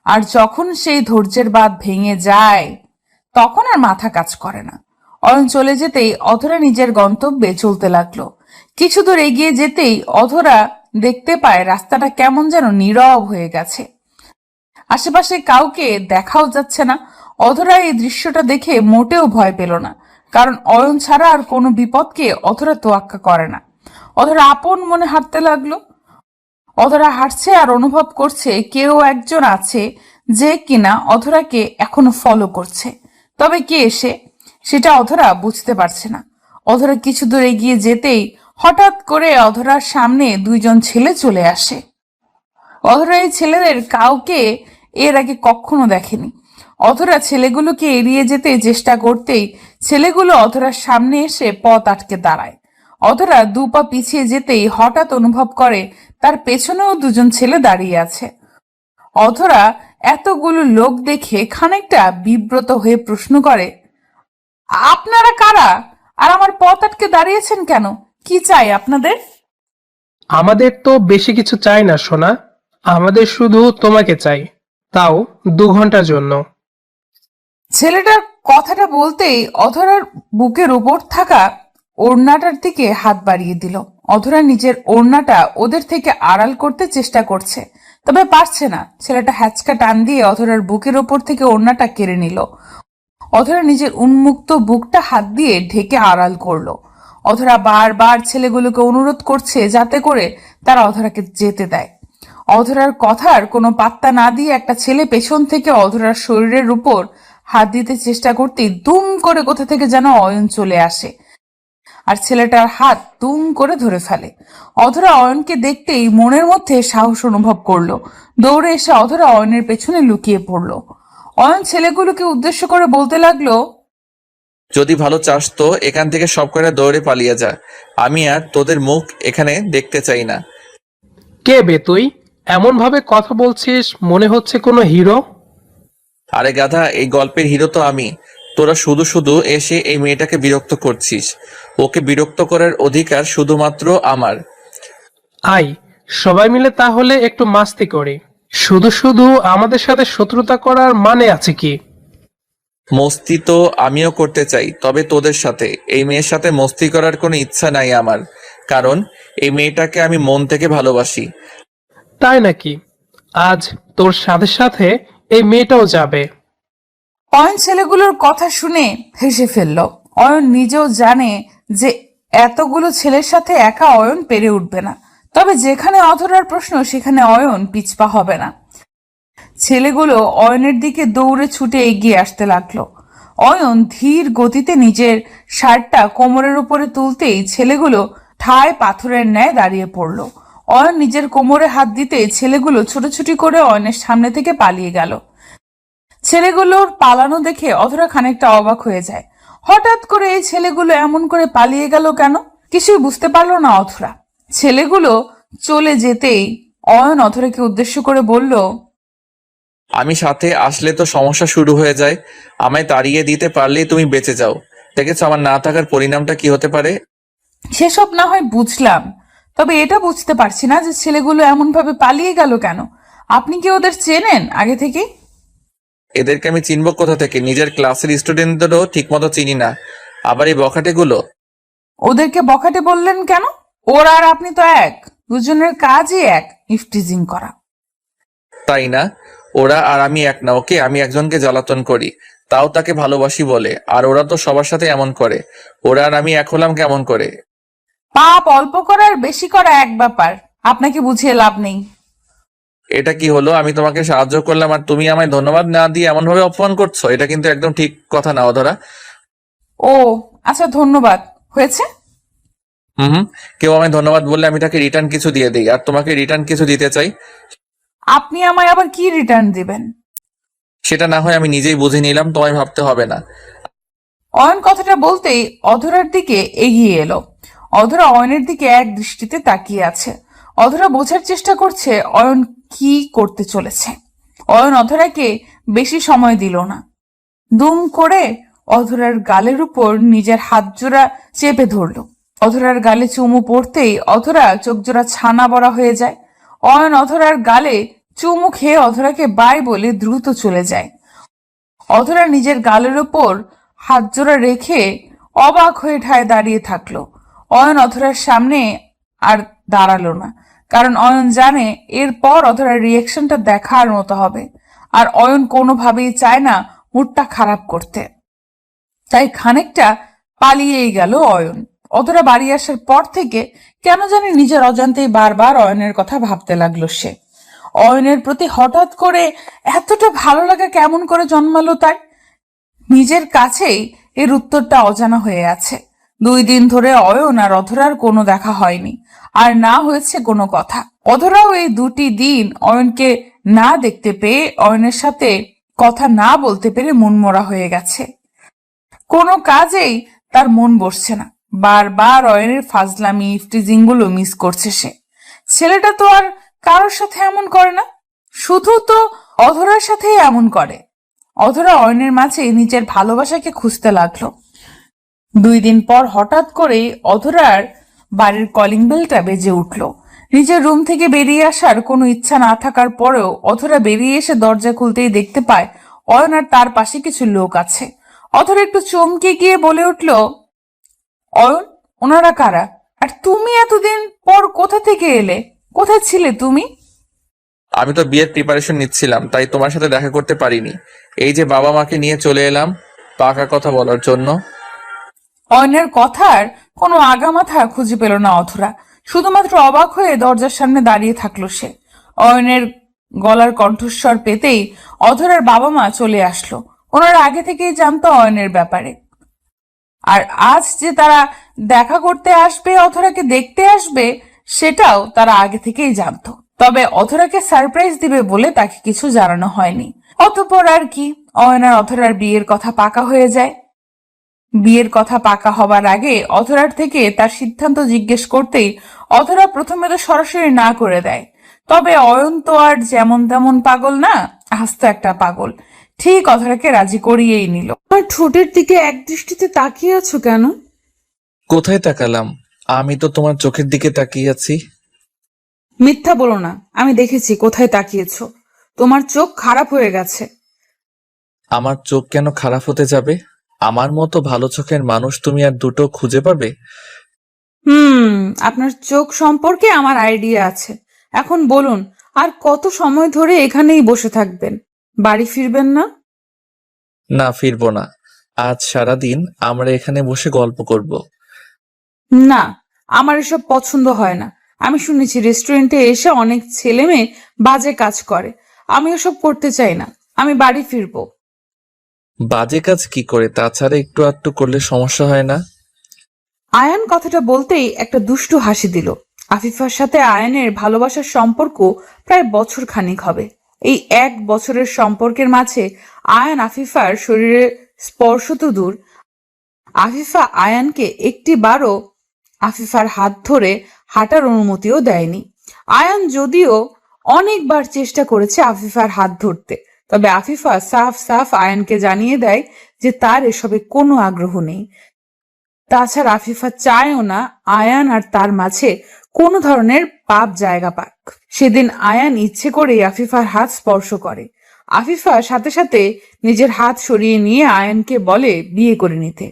আর যখন সেই ধৈর্যের বাঁধ ভেঙে যায় তখন আর মাথা কাজ করে না। অয়ন চলে যেতেই অধরা নিজের গন্তব্যে চলতে লাগলো। কিছু দূর এগিয়ে যেতেই অধরা দেখতে পায় রাস্তাটা কেমন যেন নীরব হয়ে গেছে। আশেপাশে কাউকে দেখাও যাচ্ছে না। অধরা এই দৃশ্যটা দেখে মোটেও ভয় পেল না, কারণ অয়ন ছাড়া আর কোনো বিপদকে অধরা তোয়াক্কা করে না। অধরা আপন মনে হাঁটতে লাগলো। অধরা হাঁটছে আর অনুভব করছে কেউ একজন আছে যে কিনা অধরাকে এখনো ফলো করছে। তবে কে এসে সেটা অধরা বুঝতে পারছে না। অধরা কিছু দূর এগিয়ে যেতেই হঠাৎ করে অধরার সামনে দুইজন ছেলে চলে আসে। অধরা এই ছেলেদের কাউকে এর আগে কখনো দেখেনি। অধরা ছেলেগুলোকে এড়িয়ে যেতে চেষ্টা করতেই ছেলেগুলো অধরার সামনে এসে পথ আটকে দাঁড়ায়। অধরা দু পা পিছিয়ে যেতেই হঠাৎ অনুভব করে তার পেছনেও দুজন ছেলে দাঁড়িয়ে আছে। অধরা এতগুলো লোক দেখে খানিকটা বিব্রত হয়ে প্রশ্ন করে, আপনারা কারা? আর আমার পথ আটকে দাঁড়িয়েছেন কেন? কি চাই আপনাদের? আমাদের তো বেশি কিছু চাই না সোনা, আমাদের শুধু তোমাকে চাই, তাও 2 ঘন্টার জন্য। ছেলেটার কথাটা বলতেই অধরার বুকের উপর থাকা ওড়নাটার দিকে হাত বাড়িয়ে দিল। অধরা নিজের ওড়নাটা ওদের থেকে আড়াল করতে চেষ্টা করছে, তবে পারছে না। ছেলেটা হ্যাচকা টান দিয়ে অধরার বুকের ওপর থেকে ওড়নাটা কেড়ে নিল। অধরা নিজের উন্মুক্ত বুকটা হাত দিয়ে ঢেকে আড়াল করলো। অধরা বারবার ছেলেগুলোকে অনুরোধ করছে যাতে করে তারা অধরাকে যেতে দেয়। অধরার কথার কোনো পাত্তা না দিয়ে একটা ছেলে পেছন থেকে অধরার শরীরের উপর হাত দিতে চেষ্টা করতেই দুম করে কোথা থেকে যেন অয়ন চলে আসে আর ছেলেটার হাত দুম করে ধরে ফেলে। অধরা অয়নকে দেখতেই মনের মধ্যে সাহস অনুভব করলো। দৌড়ে এসে অধরা অয়নের পেছনে লুকিয়ে পড়লো। অয়ন ছেলেগুলোকে উদ্দেশ্য করে বলতে লাগলো, যদি ভালো চাস তো এখান থেকে সব করে দৌড়ে পালিয়ে যা। আমি আর তোদের মুখ এখানে দেখতে চাই না। কে বে তুই? এমন ভাবে কথা বলছিস মনে হচ্ছে কোনো হিরো। আরে গাধা, এই গল্পের হিরো তো আমি। তোরা শুধু শুধু এসে এই মেয়েটাকে বিরক্ত করছিস। ওকে বিরক্ত করার অধিকার শুধুমাত্র আমার। আই, সবাই মিলে তাহলে একটু মাস্তি করি। শুধু শুধু আমাদের সাথে শত্রুতা করার মানে আছে কি? মস্তি তো আমিও করতে চাই, তবে তোদের সাথে। এই মেয়ের সাথে মস্তি করার কোনো ইচ্ছা নাই আমার, কারণ এই মেয়েটাকে আমি মন থেকে ভালোবাসি। তাই নাকি? আজ তোর সাথে সাথে এই মেয়েটাও যাবে। অয়ন ছেলেগুলোর কথা শুনে হেসে ফেলল। অয়ন নিজেও জানে যে এতগুলো ছেলের সাথে একা অয়ন পেরে উঠবে না, তবে যেখানে অধরার প্রশ্ন সেখানে অয়ন পিছপা হবে না। ছেলেগুলো অয়নের দিকে দৌড়ে ছুটে এগিয়ে আসতে লাগলো। অয়ন ধীর গতিতে নিজের শার্টটা কোমরের উপরে তুলতেই ছেলেগুলো ঠায় পাথরের ন্যায় দাঁড়িয়ে পড়লো। অয়ন নিজের কোমরে হাত দিতেই ছেলেগুলো ছোটাছুটি করে অয়নের সামনে থেকে পালিয়ে গেল। ছেলেগুলোর পালানো দেখে অধরা খানিকটা অবাক হয়ে যায়। হঠাৎ করে এই ছেলেগুলো এমন করে পালিয়ে গেল কেন, কিছুই বুঝতে পারলো না অধরা। ছেলেগুলো চলে যেতেই অয়ন অধরাকে উদ্দেশ্য করে বলল, আমি সাথে আসলে তো সমস্যা শুরু হয়ে যায়। আমায় তাড়িয়ে দিতে পারলেই তুমি বেঁচে যাও। দেখেছো আমার না থাকার পরিণামটা কি হতে পারে? সেসব না হয় বুঝলাম, তবে এটা বুঝতে পারছি না যে ছেলেগুলো এমন ভাবে পালিয়ে গেল কেন। আপনি কি ওদের চেনেন আগে থেকে? এদেরকে আমি চিনব কোথা থেকে? নিজের ক্লাসের স্টুডেন্টদেরও ঠিকমতো চিনি না, আবার এই বখাটেগুলো। ওদেরকে বখাটে বললেন কেন? ওরা আর আপনি তো এক, দুজনের কাজই এক, ইফটিজিং করা। তাই না? ওরা আর আমি এক না। ওকে, আমি একজনকে জ্বালাতন করি, তাও তাকে ভালোবাসি বলে। আর ওরা তো সবার সাথে এমন করে। ওরা আর আমি এক হলাম কেমন করে? পাপ অল্প করা আর বেশি করা এক ব্যাপার, আপনাকে বুঝিয়ে লাভ নেই। এটা কি হলো? আমি তোমাকে সাহায্য করলাম আর তুমি আমায় ধন্যবাদ না দিয়ে এমন ভাবে অপমান করছো? এটা কিন্তু একদম ঠিক কথা না অধরা। ও আচ্ছা, ধন্যবাদ হয়েছে। হুম, কেউ আমায় ধন্যবাদ বললে আমি তাকে রিটার্ন কিছু দিয়ে দিই, আর তোমাকে রিটার্ন কিছু দিতে চাই। আপনি আমায় আবার কি রিটার্ন দিবেন? সেটা না হয় আমি নিজেই বুঝে নিলাম, তোমায় ভাবতে হবে না। অয়ন কথাটা বলতেই অধরার দিকে এগিয়ে এলো। অধরা অয়নের দিকে এক দৃষ্টিতে তাকিয়ে আছে। অধরা বোঝার চেষ্টা করছে অয়ন কি করতে চলেছে। অয়ন অধরাকে বেশি সময় দিল না। দুম করে অধরার গালের উপর নিজের হাত জোড়া চেপে ধরল। অধরার গালে চুমু পড়তেই অধরা চোখ জোড়া ছানা বড়া হয়ে যায়। অয়ন অধরার গালে চুমু খেয়ে অধরাকে বাই বলে দ্রুত চলে যায়। অধরা নিজের গালের উপর হাত জোড়া রেখে অবাক হয়ে ঠায় দাঁড়িয়ে থাকলো। অয়ন অধরার সামনে আর দাঁড়ালো না, কারণ অয়ন জানে এরপর অধরার রিয়েকশনটা দেখার মতো হবে। আর অয়ন কোনোভাবেই চায় না মুডটা খারাপ করতে, তাই খানিকটা পালিয়েই গেল অয়ন। অধরা বাড়ি আসার পর থেকে কেন জানি নিজের অজান্তেই বারবার অয়নের কথা ভাবতে লাগলো সে। অয়নের প্রতি হঠাৎ করে এতটা ভালো লাগা কেমন করে জন্মালো তার? নিজের কাছেই এর উত্তরটা অজানা হয়ে আছে। 2 দিন ধরে অয়ন আর অধরার কোনো দেখা হয়নি, আর না হয়েছে কোনো কথা। অধরাও এই 2টি দিন অয়নকে না দেখতে পেয়ে, অয়নের সাথে কথা না বলতে পেরে মনমরা হয়ে গেছে। কোনো কাজেই তার মন বসছে না। বারবার অয়নের ফাজলামি ইফটিজিং গুলো মিস করছে সে। ছেলেটা তো আর কারোর সাথে এমন করে না, শুধু তো অধরার সাথে এমন করে। অধরা অয়নের মাঝে নিজের ভালোবাসাকে খুঁজতে লাগলো। 2 দিন পর হঠাৎ করে অধরার বাড়ির কলিং বেলটা বেজে উঠলো। নিজের রুম থেকে বেরিয়ে আসার কোনো ইচ্ছা না থাকার পরেও অধরা বেরিয়ে এসে দরজা খুলতেই দেখতে পায় অয়ন আর তার পাশে কিছু লোক আছে। অধরা একটু চমকে গিয়ে বলে উঠল, অয়ন, ওনারা কারা? আর তুমি এতদিন পর কোথা থেকে এলে? কোথায় ছিলে তুমি? আমি তো বিয়ের প্রিপারেশন নিচ্ছিলাম, তাই তোমার সাথে দেখা করতে পারিনি। এই যে বাবা মাকে নিয়ে চলে এলাম পাকা কথা বলার জন্য। অয়নের কথার কোনো আগামাথা খুঁজে পেল না অধরা। শুধুমাত্র অবাক হয়ে দরজার সামনে দাঁড়িয়ে থাকলো সে। অয়নের গলার কণ্ঠস্বর পেতেই অধরার বাবা মা চলে আসলো। ওনারা আগে থেকেই জানতো অয়নের ব্যাপারে। আর আজ যে তারা দেখা করতে আসবে, অথরাকে দেখতে আসবে, সেটাও তারা আগে থেকেই জানতো। তবে অথরাকে সারপ্রাইজ দিবে বলে তাকে কিছু জানানো হয়নি। অতঃপর আর কি, অয়ন আর অথরার বিয়ের কথা পাকা হয়ে যায়। বিয়ের কথা পাকা হবার আগে অথরার থেকে তার সিদ্ধান্ত জিজ্ঞেস করতেই অথরা প্রথমে তো সরাসরি না করে দেয়। তবে অয়ন তো আর যেমন তেমন পাগল না, আস্ত একটা পাগল। ঠিক অথরাকে রাজি করিয়েই নিল। আমার ঠোঁটের দিকে এক দৃষ্টিতে তাকিয়ে আছো কেন? কোথায় তাকালাম? আমি তো তোমার চোখের দিকে তাকিয়ে আছি। মিথ্যা বলো না, আমি দেখেছি কোথায় তাকিয়েছো। তোমার চোখ খারাপ হয়ে গেছে। আমার চোখ কেন খারাপ হতে যাবে? আমার মতো ভালো চোখের মানুষ তুমি আর দুটো খুঁজে পাবে? আপনার চোখ সম্পর্কে আমার আইডিয়া আছে। এখন বলুন, আর কত সময় ধরে এখানেই বসে থাকবেন? বাড়ি ফিরবেন না? না, ফিরবো না। আজ সারাদিন আমরা এখানে বসে গল্প করব। না, আমার এসব পছন্দ হয় না। আমি শুনেছি রেস্টুরেন্টে এসে অনেক ছেলে মেয়ে বাজে কাজ করে। আমি ওসব করতে চাই না। আমি বাড়ি ফিরবো। বাজে কাজ কি করে? তাছাড়া একটু আধটু করলে সমস্যা হয় না? আয়ান কথাটা বলতেই একটা দুষ্টু হাসি দিল। আফিফার সাথে আয়ানের ভালোবাসার সম্পর্ক প্রায় বছর খানিক হবে। এই 1 বছরের সম্পর্কের মাঝে আয়ান আফিফার শরীরে স্পর্শ তো দূর, আফিফা আয়ানকে একটিবারও আফিফার হাত ধরে হাঁটার অনুমতিও দেয়নি। আয়ান যদিও অনেকবার চেষ্টা করেছে আফিফার হাত ধরতে, তবে আফিফা সাফ সাফ আয়ানকে জানিয়ে দেয় যে তার এসবে কোনো আগ্রহ নেই। তাছাড়া আফিফা চায়ও না আয়ান আর তার মাঝে কোনো ধরনের পাপ জায়গা পাক। সেদিন আয়ান ইচ্ছে করে আফিফার হাত স্পর্শ করে। আফিফা সাথে সাথে নিজের হাত সরিয়ে নিয়ে আয়ানকে বলে বিয়ে করে নিতে,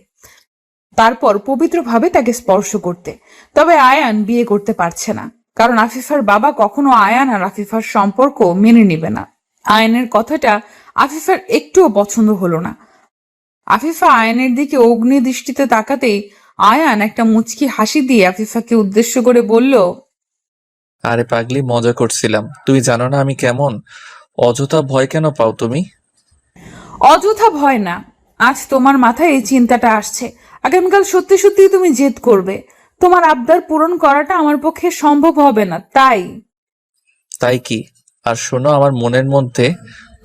তারপর পবিত্রভাবে তাকে স্পর্শ করতে। তবে আয়ান বিয়ে করতে পারছে না, কারণ আফিফার বাবা কখনো আয়ান আর আফিফার সম্পর্ক মেনে নিবে না। আয়ানের কথাটা আফিফার একটুও পছন্দ হলো না। আফিফা আয়ানের দিকে অগ্নি দৃষ্টিতে তাকাতেই আয়ান একটা মুচকি হাসি দিয়ে আফিফাকে উদ্দেশ্য করে বলল, আরে পাগলি, মজা করছিলাম। তুমি জানো না আমি কেমন? অযথা ভয় কেন পাও তুমি? অযথা ভয় না, আজ তোমার মাথায় এই চিন্তাটা আসছে। আগামীকাল সত্যি সত্যি তুমি জেদ করবে। তোমার আবদার পূরণ করাটা আমার পক্ষে সম্ভব হবে না, তাই। তাই কি? আর শোনো, আমার মনের মধ্যে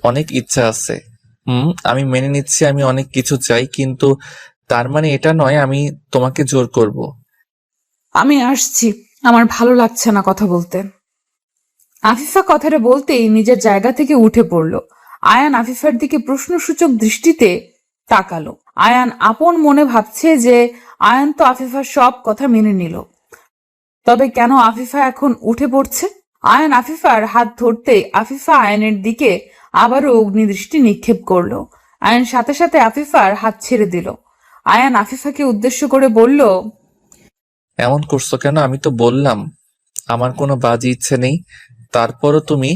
অনেক ইচ্ছা আছে। আমি মেনে নিচ্ছি আমি অনেক কিছু চাই, কিন্তু তার মানে এটা নয় আমি তোমাকে জোর করব। আমি আসছি, আমার ভালো লাগছে না কথা বলতে। আফিফা কথাটা বলতেই নিজের জায়গা থেকে উঠে পড়ল। আয়ান আফিফার দিকে প্রশ্নসূচক দৃষ্টিতে তাকালো। আয়ান আপন মনে ভাবছে যে আয়ান তো আফিফার সব কথা মেনে নিল, তবে কেন আফিফা এখন উঠে পড়ছে? আয়ান আফিফার হাত ধরতেই আফিফা আয়ানের দিকে আবারও অগ্নিদৃষ্টি নিক্ষেপ করলো। আয়ান সাথে সাথে আফিফার হাত ছেড়ে দিল। আয়ান আফিফাকে উদ্দেশ্য করে বলল, এমন করছো কেন? আমি তো বললাম আমার কোনো বাজে ইচ্ছে নেই, তারপরও তুমি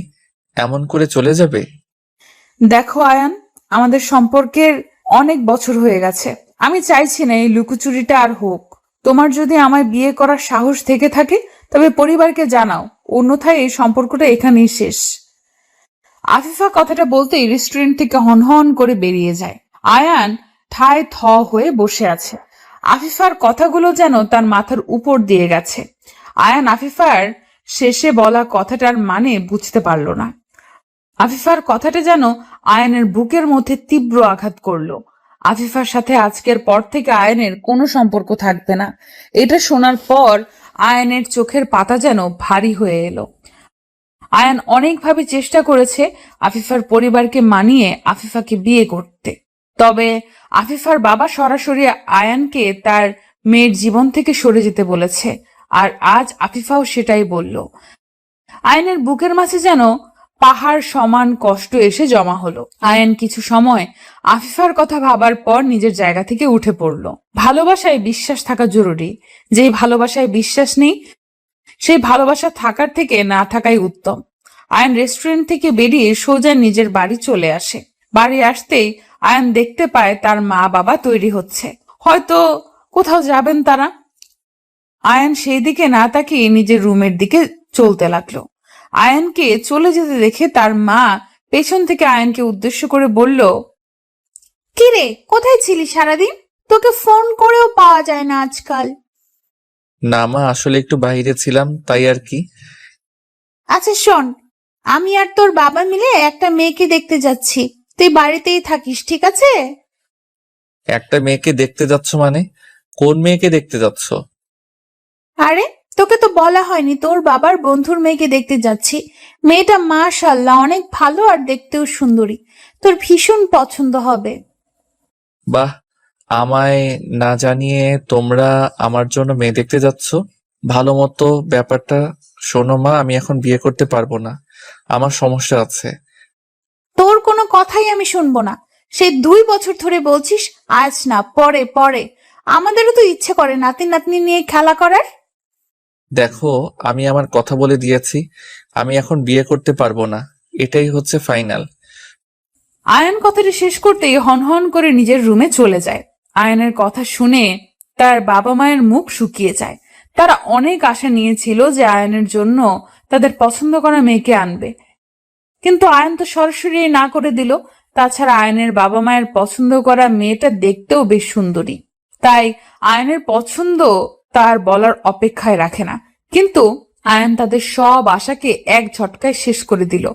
এমন করে চলে যাবে? দেখো আয়ান, আমাদের সম্পর্কের অনেক বছর হয়ে গেছে। আমি চাইছি না এই লুকোচুরিটা আর হোক। তোমার যদি আমায় বিয়ে করার সাহস থেকে থাকে তবে পরিবারকে জানাও, অন্যথায় এই সম্পর্কটা এখানেই শেষ। আফিফা কথাটা বলতেই রেস্টুরেন্ট থেকে হনহন করে বেরিয়ে যায়। আয়ান ঠায় থ হয়ে বসে আছে। আফিফার কথাগুলো যেন তার মাথার উপর দিয়ে গেছে। আয়ান আফিফার শেষে বলা কথাটার মানে বুঝতে পারল না। আফিফার কথাটা যেন আয়ানের বুকের মধ্যে তীব্র আঘাত করলো। আফিফার সাথে আজকের পর থেকে আয়ানের কোনো সম্পর্ক থাকবে না। এটা শোনার পর আয়ানের চোখের পাতা যেন ভারী হয়ে এলো। আয়ান অনেকভাবে চেষ্টা করেছে আফিফার পরিবারকে মানিয়ে আফিফাকে বিয়ে করতে, তবে আফিফার বাবা সরাসরি আয়ানকে তার মেয়ের জীবন থেকে সরে যেতে বলেছে। আর আজ আফিফাও সেটাই বলল। আয়ানের বুকের মাঝে যেন পাহাড় সমান কষ্ট এসে জমা হলো। আয়ান কিছু সময় আফিফার কথা ভাবার পর নিজের জায়গা থেকে উঠে পড়ল। ভালোবাসায় বিশ্বাস থাকা জরুরি। যেই ভালোবাসায় বিশ্বাস নেই সেই ভালোবাসা থাকার থেকে না থাকাই উত্তম। আয়ান রেস্টুরেন্ট থেকে বেরিয়ে সোজা নিজের বাড়ি চলে আসে। বাড়ি আসতেই আয়ান দেখতে পায় তার মা বাবা তৈরি হচ্ছে, হয়তো কোথাও যাবেন তারা। আয়ান সেই দিকে না তাকিয়ে নিজের রুমের দিকে চলতে লাগলো। আয়ানকে চলে যেতে দেখে তার মা পেছন থেকে আয়ানকে উদ্দেশ্য করে বলল, কিরে, কোথায় ছিলি সারাদিন? তোকে ফোন করেও পাওয়া যায় না আজকাল। না মা, আসলে একটু বাইরে ছিলাম, তাই আর কি। আচ্ছা শোন, আমি আর তোর বাবা মিলে একটা মেয়েকে দেখতে যাচ্ছি, তুই বাড়িতেই থাকিস, ঠিক আছে? একটা মেয়েকে দেখতে যাচ্ছ মানে? কোন মেয়েকে দেখতে যাচ্ছ? আরে, তোকে তো বলা হয়নি, তোর বাবার বন্ধুর মেয়েকে দেখতে যাচ্ছি। মেয়েটা মাশাআল্লাহ অনেক ভালো আর দেখতেও সুন্দরী, তোর ভীষণ পছন্দ হবে। বাহ, আমায় না জানিয়ে তোমরা আমার জন্য মেয়ে দেখতে যাচ্ছ? ভালো মতো ব্যাপারটা শোনো মা, আমি এখন বিয়ে করতে পারবো না, আমার সমস্যা আছে। তোর কোনো কথাই আমি শুনবো না। সে 2 বছর ধরে বলছিস, আজ না পরে পরে। আমাদেরও তো ইচ্ছে করে নাতি নাতনি নিয়ে খেলা করার। দেখো, আমি আমার কথা বলে দিয়েছি, আমি এখন বিয়ে করতে পারবো না, এটাই হচ্ছে ফাইনাল। আয়ান কথাটি শেষ করতেই হনহন করে নিজের রুমে চলে যায়। আয়ানের কথা শুনে তার বাবা মায়ের মুখ শুকিয়ে যায়। তারা অনেক আশা নিয়েছিল যে আয়ানের জন্য তাদের পছন্দ করা মেয়েকে আনবে, কিন্তু আয়ান তো সরাসরি না করে দিল। তাছাড়া আয়ানের বাবা মায়ের পছন্দ করা মেয়েটা দেখতেও বেশ সুন্দরী, তাই আয়ানের পছন্দ তার বলার অপেক্ষায় রাখে না। কিন্তু আয়ান তাদের সব আশাকে এক ঝটকায় শেষ করে দিল।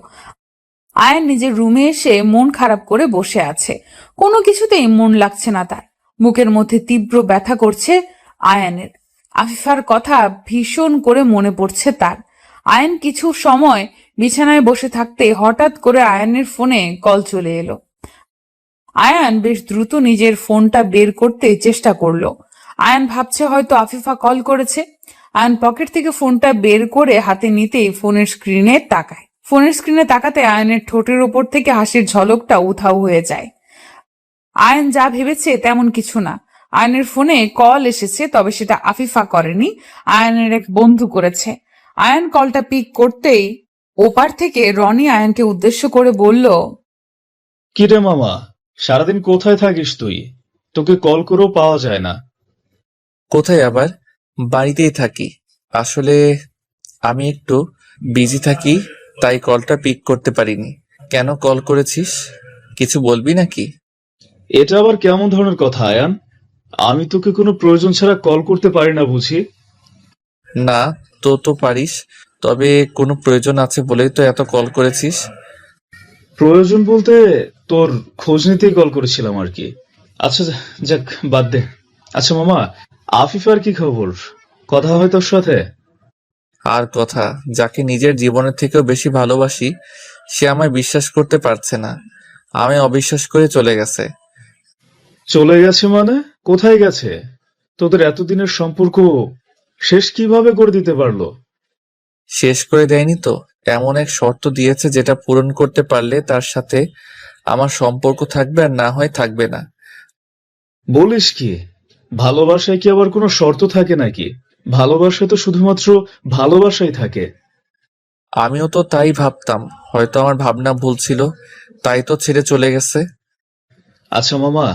আয়ান নিজের রুমে এসে মন খারাপ করে বসে আছে। কোনো কিছুতেই মন লাগছে না তার। বুকের মধ্যে তীব্র ব্যথা করছে আয়ানের। আফিফার কথা ভীষণ করে মনে পড়ছে তার। আয়ান কিছু সময় বিছানায় বসে থাকতে হঠাৎ করে আয়ানের ফোনে কল চলে এলো। আয়ান বেশ দ্রুত নিজের ফোনটা বের করতে চেষ্টা করলো। আয়ান ভাবছে হয়তো আফিফা কল করেছে। আয়ান পকেট থেকে ফোনটা বের করে হাতে নিতেই ফোনের স্ক্রিনে তাকায়। ফোনের স্ক্রিনে তাকাতে আয়ানের ঠোঁটের ওপর থেকে হাসির ঝলকটা উধাও হয়ে যায়। আয়ান যা ভেবেছে তেমন কিছু না। আয়ানের ফোনে কল এসেছে, তবে সেটা আফিফা করেনি, আয়ানের এক বন্ধু করেছে। আয়ান কলটা পিক করতেই ওপার থেকে রনি আয়ানকে উদ্দেশ্য করে বলল, কিরে মামা, সারাদিন কোথায় থাকিস তুই? তোকে কল করেও পাওয়া যায় না। কোথায় আবার? বাড়িতেই থাকি। আসলে আমি একটু বিজি থাকি, তাই কলটা পিক করতে পারিনি। কেন কল করেছিস? কিছু বলবি নাকি? এটা আবার কেমন ধরনের কথা আয়ান? আমি তোকে কোনো প্রয়োজন ছাড়া কল করতে পারি না বুঝি? না, তো পারিস, তবে কোনো প্রয়োজন আছে বলেই তো এত কল করেছিস। প্রয়োজন বলতে তোর খোঁজ নিতেই কল করেছিলাম আর কি। আচ্ছা, যাক বাদ দে। আচ্ছা মামা, আফিফার কি খবর? কথা হয় তোর সাথে? আর কথা, যাকে নিজের জীবনের থেকেও বেশি ভালোবাসি সে আমায় বিশ্বাস করতে পারছে না, আমায় অবিশ্বাস করে চলে গেছে। চলে গেছে মানে? কোথায় গেছে? তোদের এতদিনের সম্পর্ক শেষ কিভাবে করে দিতে পারলো? শেষ করে দেয়নি তো, এমন এক শর্ত দিয়েছে যেটা পূরণ করতে পারলে তার সাথে আমার সম্পর্ক থাকবে, আর না হয় থাকবে না। বলিস কি? ভালোবাসায় কি আবার কোনো শর্ত থাকে নাকি? ভালোবাসায় তো শুধুমাত্র ভালোবাসাই থাকে। আমিও তো তাই ভাবতাম, হয়তো আমার ভাবনা ভুল ছিল, তাই তো ছেড়ে চলে গেছে। আচ্ছা মামা,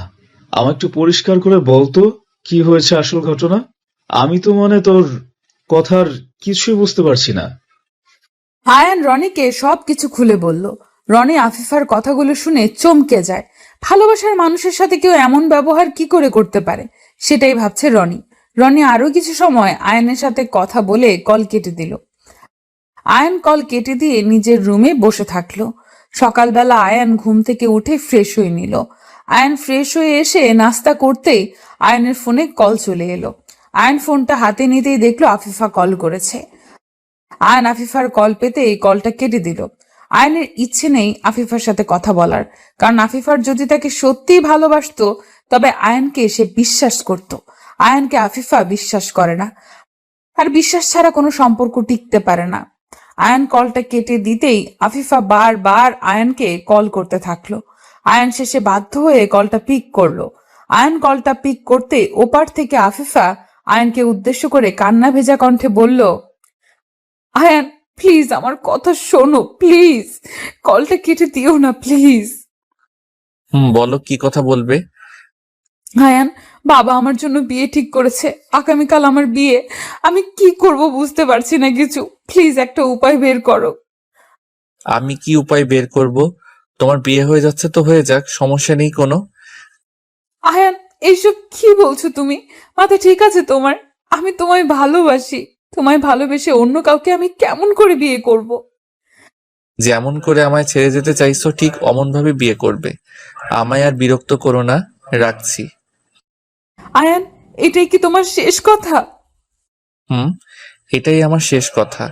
আমাকে একটু পরিষ্কার করে বলতো কি হয়েছে আসল ঘটনা? আমি তো মানে তোর কথার কিছুই বুঝতে পারছি না। আয়ান রনিকে সবকিছু খুলে বলল। রনি আফিফার কথাগুলো শুনে চমকে যায়। ভালোবাসার মানুষের সাথে কেউ এমন ব্যবহার কি করে করতে পারে, সেটাই ভাবছে রনি। রনি আরো কিছু সময় আয়ানের সাথে কথা বলে কল কেটে দিল। আয়ান কল কেটে দিয়ে নিজের রুমে বসে থাকলো। সকালবেলা আয়ান ঘুম থেকে উঠে ফ্রেশ হয়ে নিল। আয়ান ফ্রেশ হয়ে এসে নাস্তা করতেই আয়ানের ফোনে কল চলে এলো। আয়ান ফোনটা হাতে নিতেই দেখলো আফিফা কল করেছে। আয়ান আফিফার কল পেতে কলটা কেটে দিল। আয়ানের ইচ্ছে নেই আফিফার সাথে কথা বলার, কারণ আফিফার যদি তাকে সত্যিই ভালোবাসতো তবে আয়ানকে সে বিশ্বাস করত। আয়ানকে আফিফা বিশ্বাস করে না, আর বিশ্বাস ছাড়া কোনো সম্পর্ক টিকতে পারে না। আয়ান কলটা কেটে দিতেই আফিফা বারবার আয়ানকে কল করতে থাকলো। আয়ান শেষে বাধ্য হয়ে কলটা পিক করলো। আয়ান কলটা পিক করতে ওপার থেকে আফিফা আয়ানকে উদ্দেশ্য করে কান্না ভেজা কণ্ঠে বলল, আয়ান প্লিজ আমার কথা শোনো, প্লিজ কলটা কেটে দিও না প্লিজ। বলো, কি কথা বলবে? আয়ান, বাবা আমার জন্য বিয়ে ঠিক করেছে, আগামীকাল আমার বিয়ে। আমি কি করব বুঝতে পারছি না কিছু, প্লিজ একটা উপায় বের করো। আমি কি উপায় বের করব? তোমার বিয়ে হয়ে যাচ্ছে তো হয়ে যাক, সমস্যা নেই কোনো। আয়ান, এইসব কি বলছো তুমি? মাথা ঠিক আছে তোমার? আমি তোমায় ভালোবাসি। তোমায় ভালোবেসে অন্য কাউকে আমি কেমন করে বিয়ে করব? যেমন করে আমায় ছেড়ে যেতে চাইছো ঠিক অমন ভাবে বিয়ে করবে। আমায় আর বিরক্ত করো না, রাখছি। আয়ান, এটাই কি তোমার শেষ কথা? হুম, এটাই আমার শেষ কথা।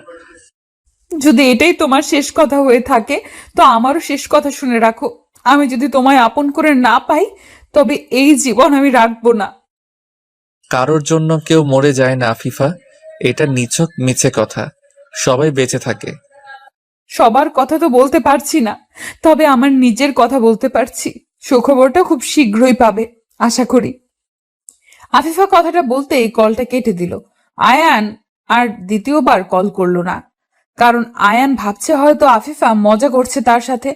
যদি এটাই তোমার শেষ কথা হয়ে থাকে, তো আমারও শেষ কথা শুনে রাখো। আমি যদি তোমায় আপন করে না পাই, তবে এই জীবন আমি রাখবো না। কারোর জন্য কেউ মরে যায় না আফিফা, এটা নিছক মিছে কথা। সবাই বেঁচে থাকে। সবার কথা তো বলতে পারছি না, তবে আমার নিজের কথা বলতে পারছি। সুখবরটা খুব শীঘ্রই পাবে, আশা করি। আফিফা কথাটা বলতেই কলটা কেটে দিল। আয়ান আর দ্বিতীয়বার কল করলো না, কারণ আয়ান ভাবছে হয়তো আফিফা মজা করছে তার সাথে।